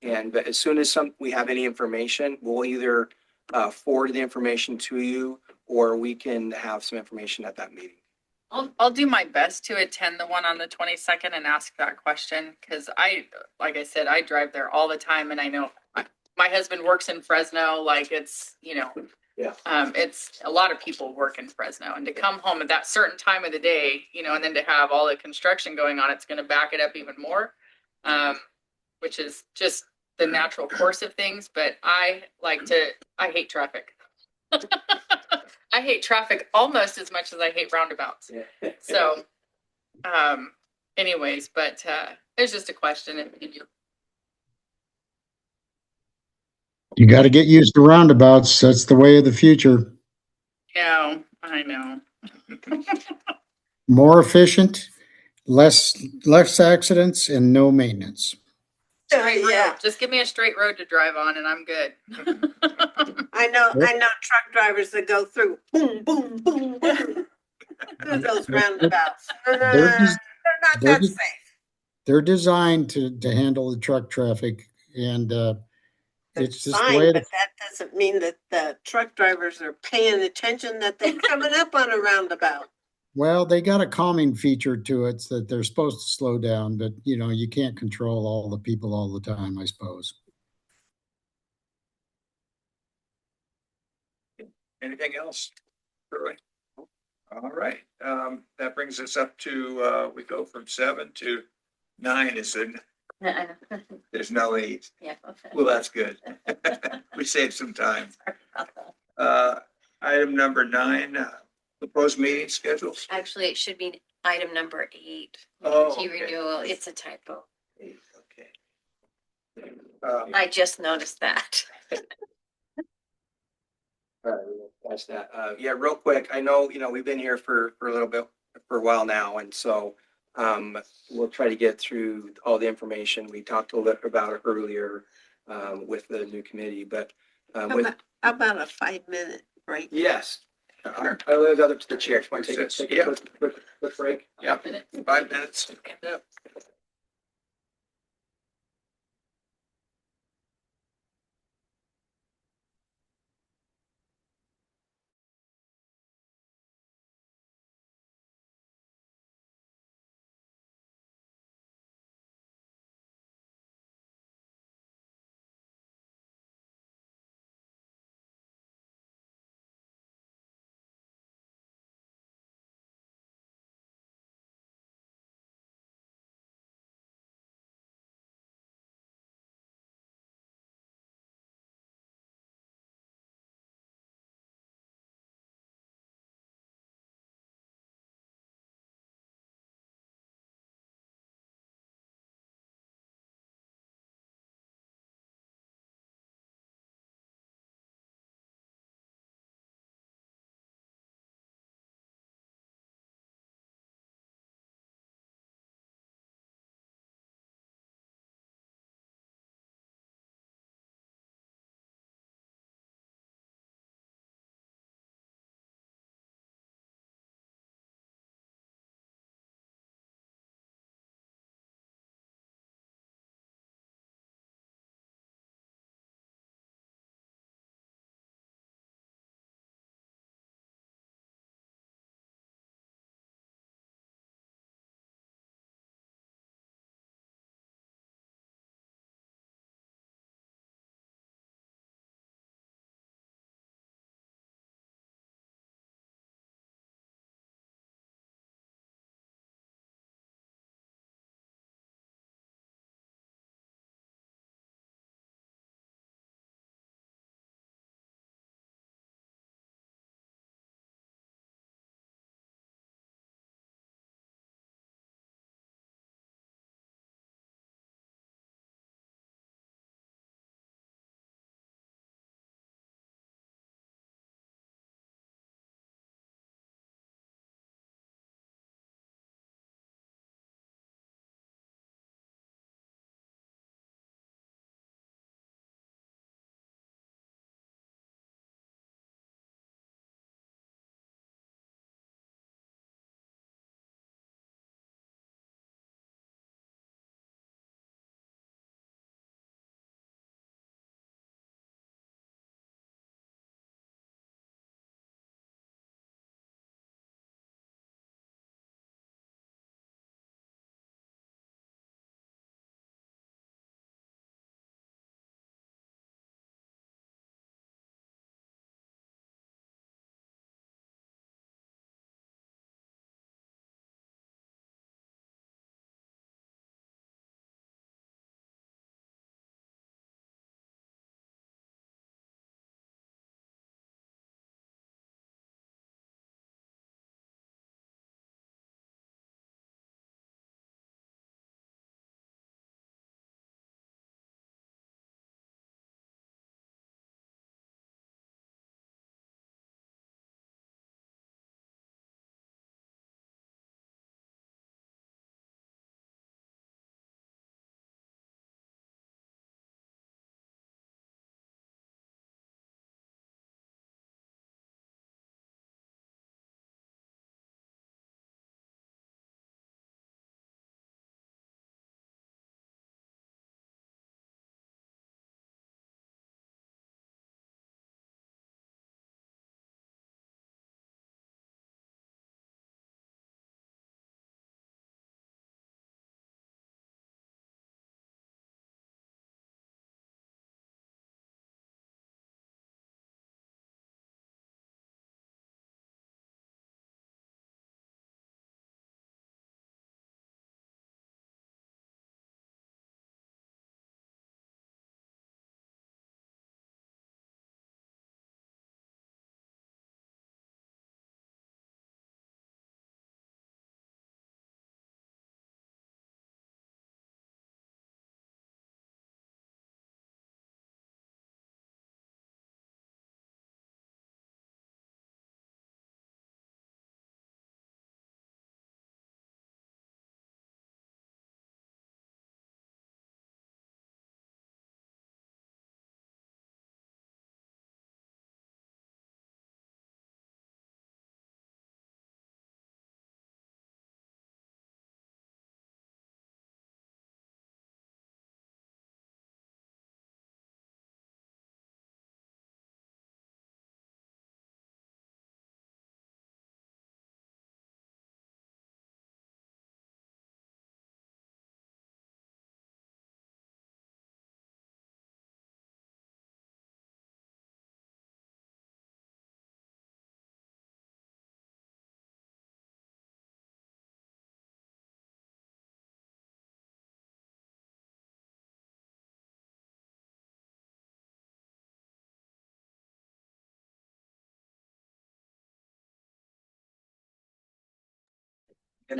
But as soon as we have any information, we'll either forward the information to you, or we can have some information at that meeting. I'll do my best to attend the one on the 22nd and ask that question, because like I said, I drive there all the time, and I know my husband works in Fresno. Like it's, it's a lot of people work in Fresno, and to come home at that certain time of the day, and then to have all the construction going on, it's going to back it up even more, which is just the natural course of things. But I hate traffic. I hate traffic almost as much as I hate roundabouts. So, anyways, but There's just a question. You got to get used to roundabouts. That's the way of the future. Yeah, I know. More efficient, less accidents and no maintenance. Straight Yeah. road. Just give me a straight road to drive on and I'm good. I know truck drivers that go through boom, boom, boom, boom. Through those roundabouts. They're just- They're not they're that just- safe. They're designed to handle the truck traffic and They're it's just the way designed, but that doesn't mean that the truck drivers are paying attention that they're coming up on a roundabout. well, they got a calming feature to it that they're supposed to slow down, but you can't control all the people all the time, I suppose. Anything else? Shirley? All right, that brings us up to, we go from 7 to 9, is it? There's no 8. Yeah. Okay. Well, that's good. We saved some time. Item number 9, proposed meeting schedules. Actually, it should be item number 8. Oh, Key okay. renewal, it's a typo. 8, okay. I just noticed that. All right, that's that. Yeah, real quick, I know, we've been here for a little bit, for a while now, and so we'll try to get through all the information. We talked a little bit about it earlier with the new committee, but How about a 5-minute break? yes. I leave it up to the chair. If you want to take Yeah. a quick break? Yeah, 5 minutes. Yep.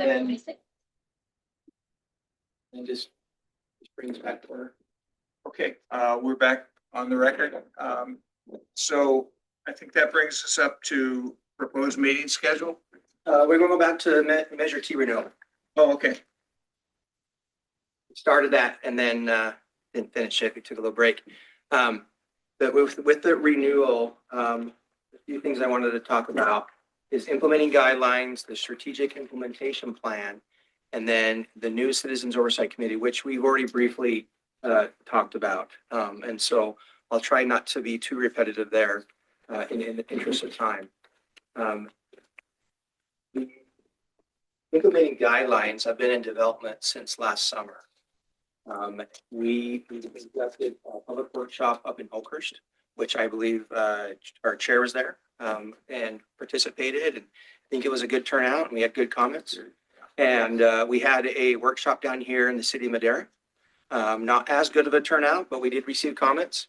And then, and just brings back to order. Okay, we're back on the record. So I think that brings us up to proposed meeting schedule. We're gonna go back to Measure T renewal. Oh, okay. Started that and then didn't finish it. We took a little break. But with the renewal, a few things I wanted to talk about is implementing guidelines, the strategic implementation plan, and then the new Citizens Oversight Committee, which we've already briefly talked about. And so I'll try not to be too repetitive there in the interest of time. Implementing guidelines have been in development since last summer. We conducted a public workshop up in Oakhurst, which I believe our chair was there and participated, and I think it was a good turnout and we had good comments. And we had a workshop down here in the city of Madera. Not as good of a turnout, but we did receive comments.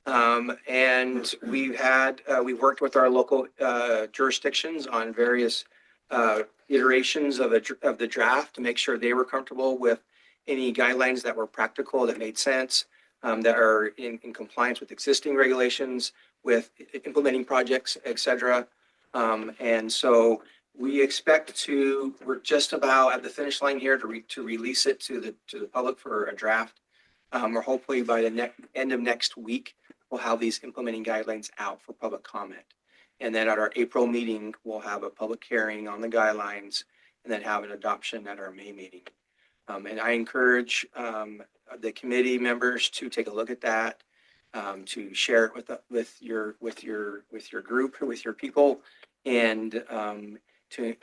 And we worked with our local jurisdictions on various iterations of the draft to make sure they were comfortable with any guidelines that were practical, that made sense, that are in compliance with existing regulations, with implementing projects, et cetera. And so we expect we're just about at the finish line here to release it to the public for a draft. Or hopefully by the end of next week, we'll have these implementing guidelines out for public comment. And then at our April meeting, we'll have a public hearing on the guidelines and then have an adoption at our May meeting. And I encourage the committee members to take a look at that, to share it with your group, with your people, and to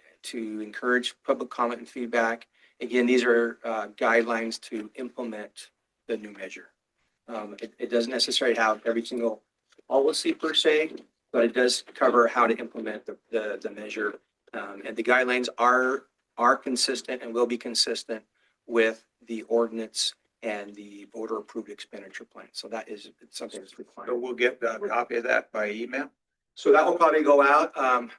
encourage public comment and feedback. Again, these are guidelines to implement the new measure. It doesn't necessarily have every single policy per se, but it does cover how to implement the measure. And the guidelines are consistent and will be consistent with the ordinance and the voter approved expenditure plan. So that is something that's required. So we'll get a copy of that by email. So that will probably go out.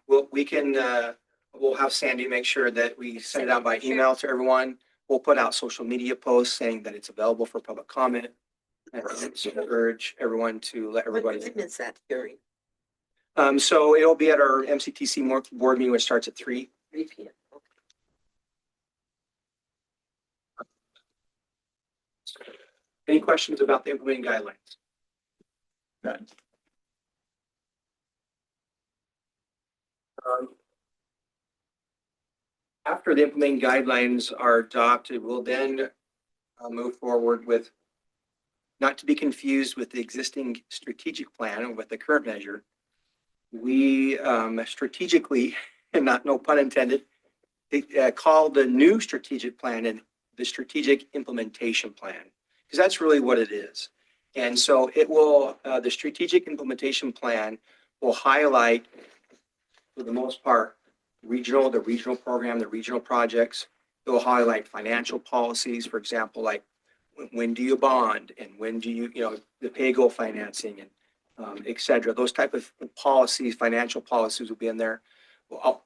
We'll have Sandy make sure that we send it out by email to everyone. We'll put out social media posts saying that it's available for public comment. And so urge everyone to let everybody. What time is that hearing? So it'll be at our MCTC board meeting, which starts at 3 p.m. Any questions about the implementing guidelines? None. After the implementing guidelines are adopted, we'll then move forward with, not to be confused with the existing strategic plan or with the current measure. We strategically, and no pun intended, call the new strategic plan and the strategic implementation plan, because that's really what it is. And so it will, the strategic implementation plan will highlight, for the most part, the regional program, the regional projects. It will highlight financial policies, for example, like when do you bond and when do you, the pay-go financing and et cetera. Those type of policies, financial policies will be in there.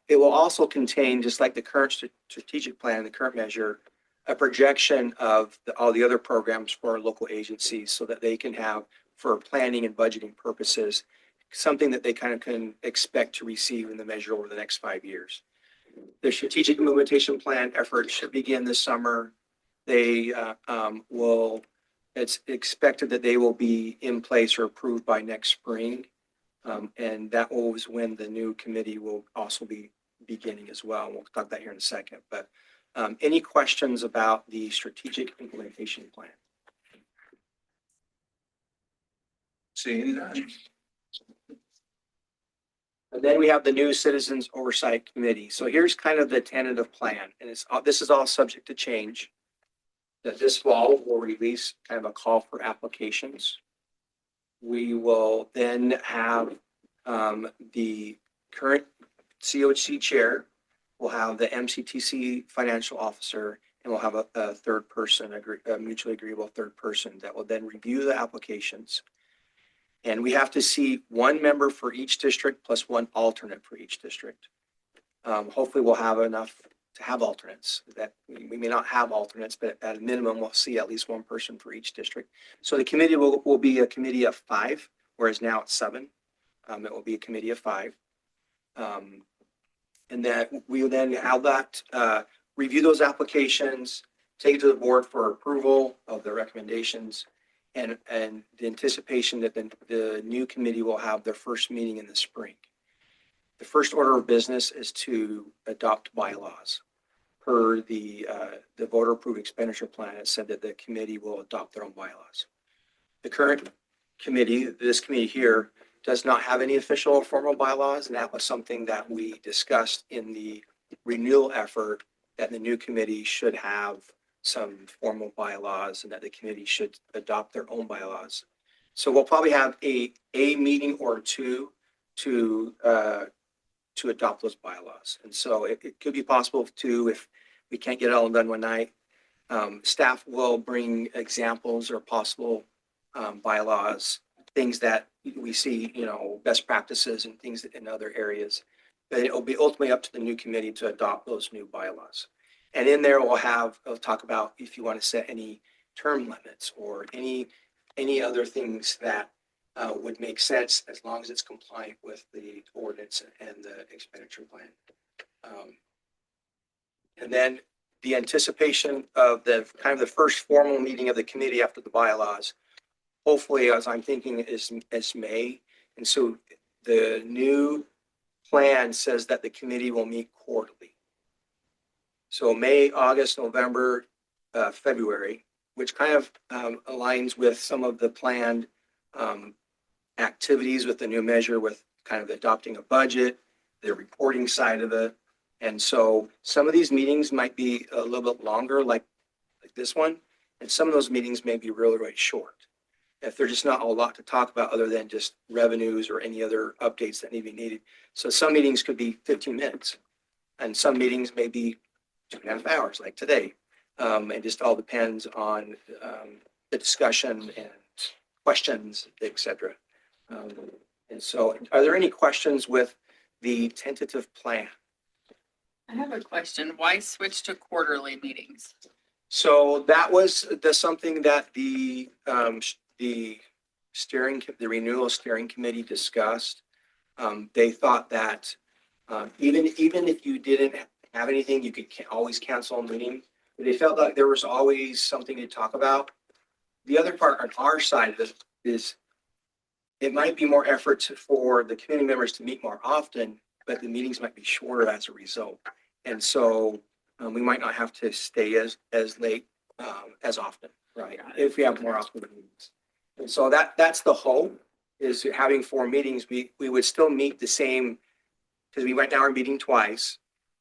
It will also contain, just like the current strategic plan, the current measure, a projection of all the other programs for our local agencies so that they can have, for planning and budgeting purposes, something that they kind of can expect to receive in the measure over the next 5 years. The strategic implementation plan effort should begin this summer. It's expected that they will be in place or approved by next spring. And that is when the new committee will also be beginning as well. We'll talk about that here in a second. But any questions about the strategic implementation plan? Seeing none. And then we have the new Citizens Oversight Committee. So here's kind of the tentative plan, and this is all subject to change. That this fall we'll release kind of a call for applications. We will then have the current COC chair. We'll have the MCTC financial officer, and we'll have a third person, a mutually agreeable third person that will then review the applications. And we have to see one member for each district plus one alternate for each district. Hopefully we'll have enough to have alternates, that we may not have alternates, but at a minimum, we'll see at least one person for each district. So the committee will be a committee of 5, whereas now it's 7. It will be a committee of 5. And that we will then have that, review those applications, take it to the board for approval of the recommendations, and the anticipation that the new committee will have their first meeting in the spring. The first order of business is to adopt bylaws. Per the voter approved expenditure plan, it said that the committee will adopt their own bylaws. The current committee, this committee here, does not have any official or formal bylaws, and that was something that we discussed in the renewal effort, that the new committee should have some formal bylaws and that the committee should adopt their own bylaws. So we'll probably have a meeting or two to adopt those bylaws. And so it could be possible to, if we can't get it all done one night, staff will bring examples or possible bylaws, things that we see, best practices and things in other areas. But it will be ultimately up to the new committee to adopt those new bylaws. And in there, we'll talk about if you want to set any term limits or any other things that would make sense as long as it's compliant with the ordinance and the expenditure plan. And then the anticipation of the first formal meeting of the committee after the bylaws, hopefully, as I'm thinking, is May. And so the new plan says that the committee will meet quarterly. So May, August, November, February, which kind of aligns with some of the planned activities with the new measure, with kind of adopting a budget, the reporting side of it. And so some of these meetings might be a little bit longer, like this one, and some of those meetings may be really, really short. If there's just not a lot to talk about other than just revenues or any other updates that need to be needed. So some meetings could be 15 minutes and some meetings may be 2.5 hours like today. It just all depends on the discussion and questions, etc. And so are there any questions with the tentative plan? I have a question. Why switch to quarterly meetings? So that was something that the renewal steering committee discussed. They thought that even if you didn't have anything, you could always cancel a meeting. But they felt like there was always something to talk about. The other part on our side of it is it might be more effort for the committee members to meet more often, but the meetings might be shorter as a result. And so we might not have to stay as late as often, right? If we have more often meetings. And so that's the hope, is having 4 meetings. We would still meet the same, because we went down our meeting twice.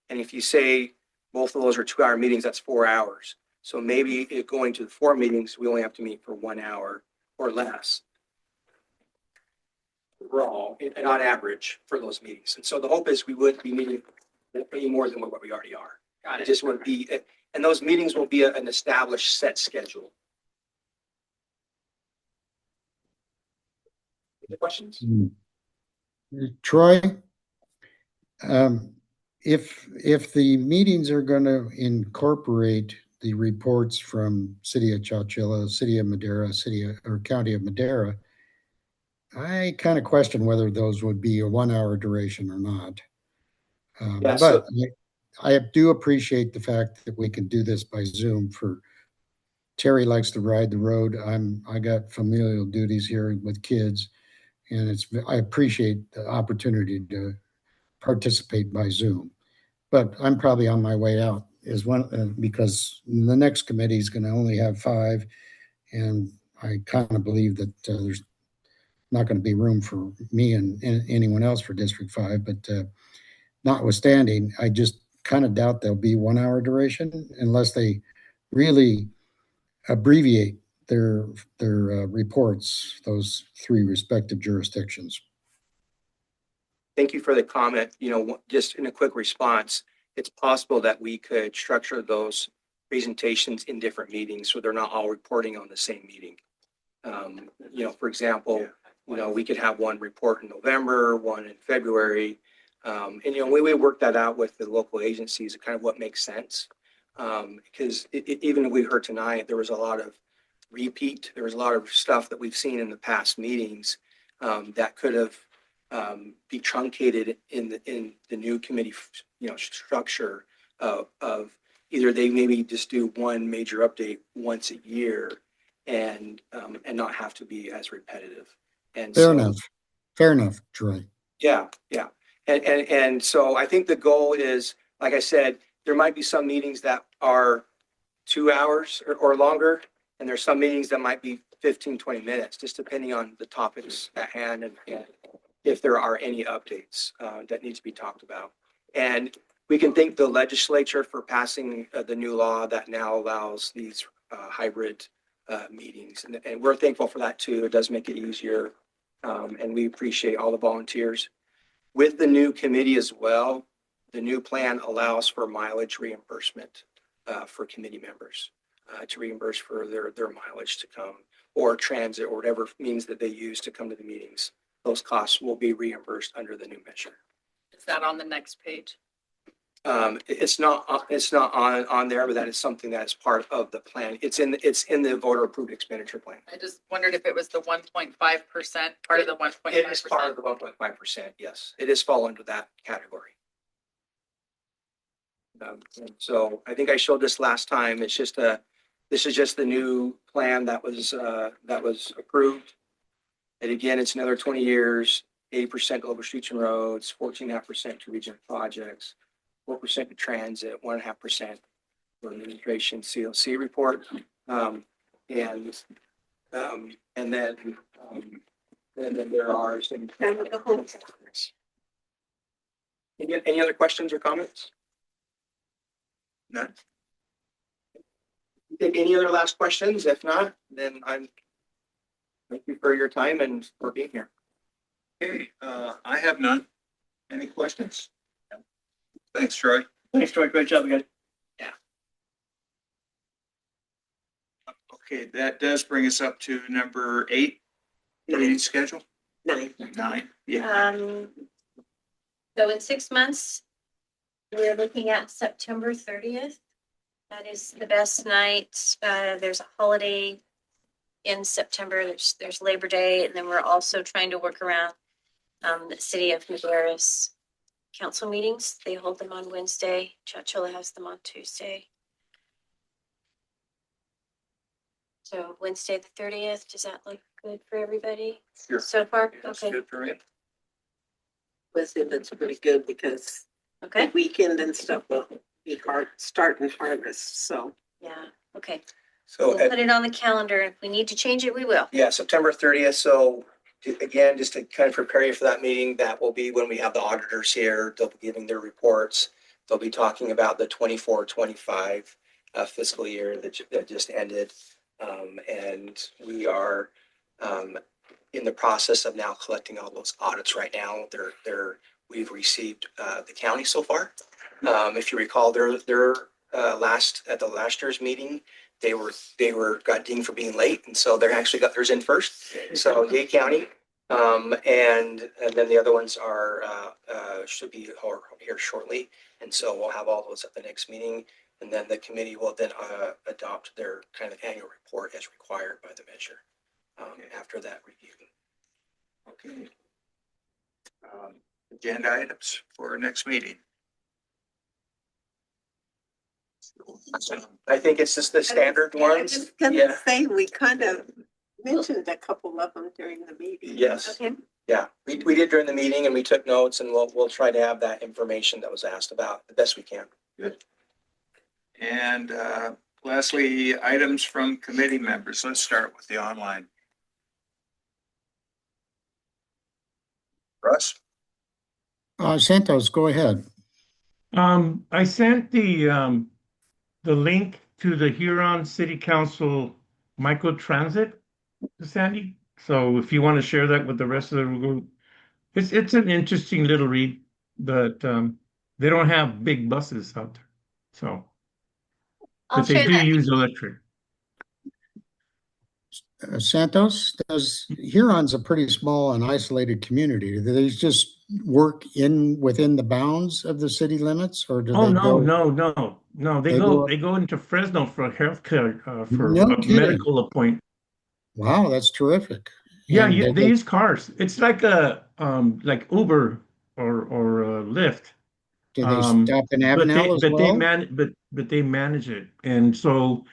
And if you say both of those are 2-hour meetings, that's 4 hours. So maybe going to the 4 meetings, we only have to meet for 1 hour or less. Overall, and on average for those meetings. And so the hope is we would be meeting any more than what we already are. Got It just would be, and those meetings will be an established set schedule. Any questions? Troy, if the meetings are going to incorporate the reports from City of Chowchilla, City of Madera, or County of Madera, I kind of question whether those would be a 1-hour duration or not. But I do appreciate the fact that we can do this by Zoom. Terry likes to ride the road. I got familial duties here with kids, and I appreciate the opportunity to participate by Zoom. But I'm probably on my way out because the next committee is going to only have 5, and I kind of believe that there's not going to be room for me and anyone else for District 5. But notwithstanding, I just kind of doubt there'll be 1-hour duration unless they really abbreviate their reports, those 3 respective jurisdictions. Thank you for the comment. Just in a quick response, it's possible that we could structure those presentations in different meetings so they're not all reporting on the same meeting. For example, we could have one report in November, one in February, And, we worked that out with the local agencies, kind of what makes sense. Because even we heard tonight, there was a lot of repeat. There was a lot of stuff that we've seen in the past meetings that could have be truncated in the new committee, structure of either they maybe just do one major update once a year and not have to be as repetitive. And Fair enough, Troy. yeah. And so I think the goal is, like I said, there might be some meetings that are 2 hours or longer, and there's some meetings that might be 15, 20 minutes, just depending on the topics at hand and if there are any updates that need to be talked about. And we can thank the legislature for passing the new law that now allows these hybrid meetings. And we're thankful for that too. It does make it easier. And we appreciate all the volunteers. With the new committee as well, the new plan allows for mileage reimbursement for committee members to reimburse for their mileage to come, or transit, or whatever means that they use to come to the meetings. Those costs will be reimbursed under the new measure. Is that on the next page? It's not on there, but that is something that is part of the plan. It's in the voter approved expenditure plan. I just wondered if it was the 1.5% part of the 1.5%. It is part of the 1.5%. Yes, it is fall under that category. So I think I showed this last time. This is just the new plan that was approved. And again, it's another 20 years, 80% to local streets and roads, 14.5% to regional projects, 4% to transit, 1.5% for administration CLC report. And then there are some. Any other questions or comments? None. Think any other last questions? If not, then thank you for your time and for being here. Okay, I have none. Any questions? Thanks, Troy. Thanks, Troy. Great job again. Okay, that does bring us up to number 8, meeting schedule. 9. 9, yeah. So in 6 months, we're looking at September 30th. That is the best night. There's a holiday in September. There's Labor Day, and then we're also trying to work around the city of Madera's council meetings. They hold them on Wednesday. Chowchilla has them on Tuesday. So Wednesday the 30th, does that look good for everybody? Sure. So far? That's Okay. good for me. Wednesday, that's pretty good because Okay. the weekend and stuff will be starting harvest, so. Yeah, okay. So We'll put it on the calendar. If we need to change it, we will. yeah, September 30th. So again, just to kind of prepare you for that meeting, that will be when we have the auditors here. They'll be giving their reports. They'll be talking about the 24-25 fiscal year that just ended. And we are in the process of now collecting all those audits right now. We've received the county so far. If you recall, their last year's meeting, they got dinged for being late, and so they actually got theirs in first. So yay county, and then the other ones should be here shortly, and so we'll have all those at the next meeting, and then the committee will then adopt their kind of annual report as required by the measure after that review. Okay. Agenda items for our next meeting. I think it's just the standard I ones. was gonna say, we kind of mentioned a couple of them during the meeting. Yes. Okay. Yeah, we did during the meeting, and we took notes, and we'll try to have that information that was asked about the best we can. Good. And lastly, items from committee members. Let's start with the online. Russ? Santos, go ahead. I sent the link to the Huron City Council microtransit to Sandy. So if you want to share that with the rest of the group, it's an interesting little read, but they don't have big buses out there. So, I'll but they share do that. use electric. Santos, Huron's a pretty small and isolated community. Do they just work within the bounds of the city limits, or do Oh, they no, go? no. They go, They go into Fresno for healthcare, for no a kidding. medical appointment. Wow, that's terrific. Yeah, And they use cars. It's like like Uber or Lyft. do they stop in Avenel as well? But they manage it. And so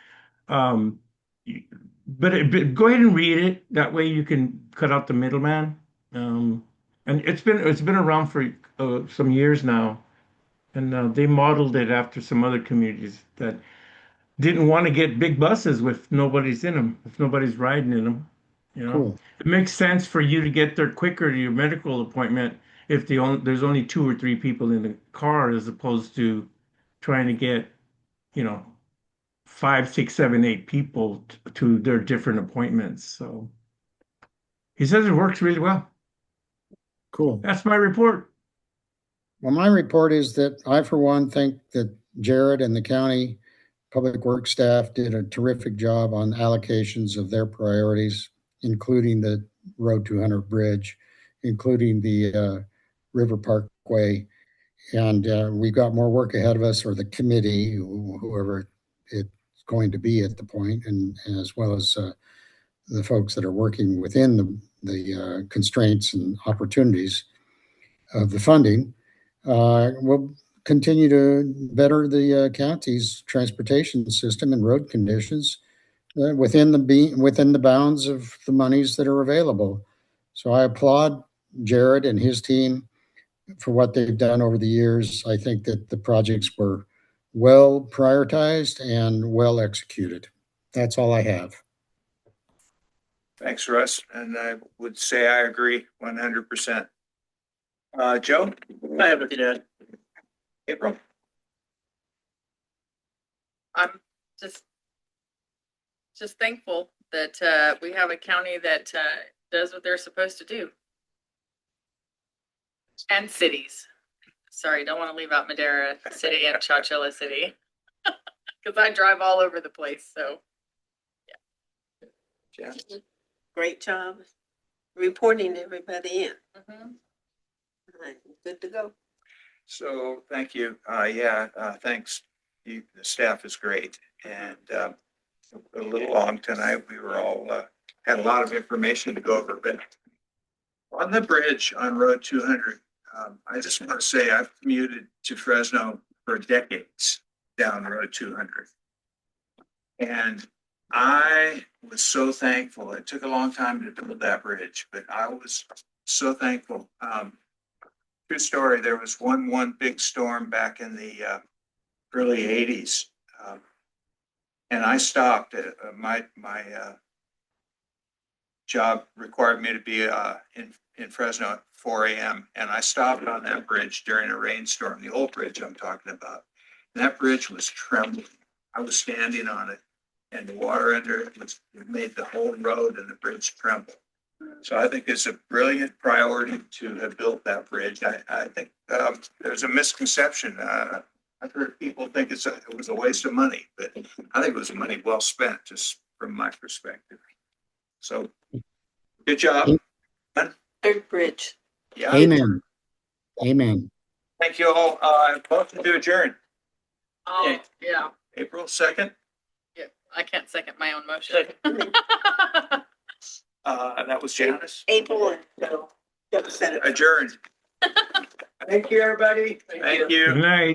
um y- but go ahead and read it. That way you can cut out the middleman. Um and it's been around for some years now. And they modeled it after some other communities that didn't want to get big buses with nobody's in them, if nobody's riding in them. You know, Cool. it makes sense for you to get there quicker to your medical appointment if there's only 2 or 3 people in the car as opposed to trying to get, you know, 5, 6, 7, 8 people to their different appointments. So he says it works really well. Cool. That's my report. Well, my report is that I, for one, think that Jared and the county public works staff did a terrific job on allocations of their priorities, including the Road 200 bridge, including the River Parkway. And we've got more work ahead of us, or the committee, whoever it's going to be at the point, and as well as the folks that are working within the constraints and opportunities of the funding. We'll continue to better the county's transportation system and road conditions within the bounds of the monies that are available. So I applaud Jared and his team for what they've done over the years. I think that the projects were well prioritized and well executed. That's all I have. Thanks, Russ. And I would say I agree 100%. Joe? I have nothing to add. April? I'm just thankful that we have a county that does what they're supposed to do. And cities. Sorry, don't want to leave out Madera City and Chowchilla City. Because I drive all over the place. So Jen? Great job reporting everybody in. mm-hmm. Right, good to go. So thank you. Thanks. The staff is great. And a little long tonight. We were all had a lot of information to go over. But on the bridge on Road 200, I just want to say I've commuted to Fresno for decades down Road 200. And I was so thankful. It took a long time to build that bridge, but I was so thankful. True story. There was one big storm back in the early 80s. And I stopped. My job required me to be in Fresno at 4 a.m. And I stopped on that bridge during a rainstorm, the old bridge I'm talking about. And that bridge was trembling. I was standing on it, and the water under it made the whole road and the bridge tremble. So I think it's a brilliant priority to have built that bridge. I think there's a misconception. I've heard people think it was a waste of money, but I think it was money well spent, just from my perspective. So, good job. Third bridge. Yeah. Amen. Amen. Thank you all. Motion to adjourn. Oh, yeah. April 2nd. Yeah. I can't second my own motion. That was Janice. April and Joe. Adjourned. Thank you, everybody. Thank you. Good night.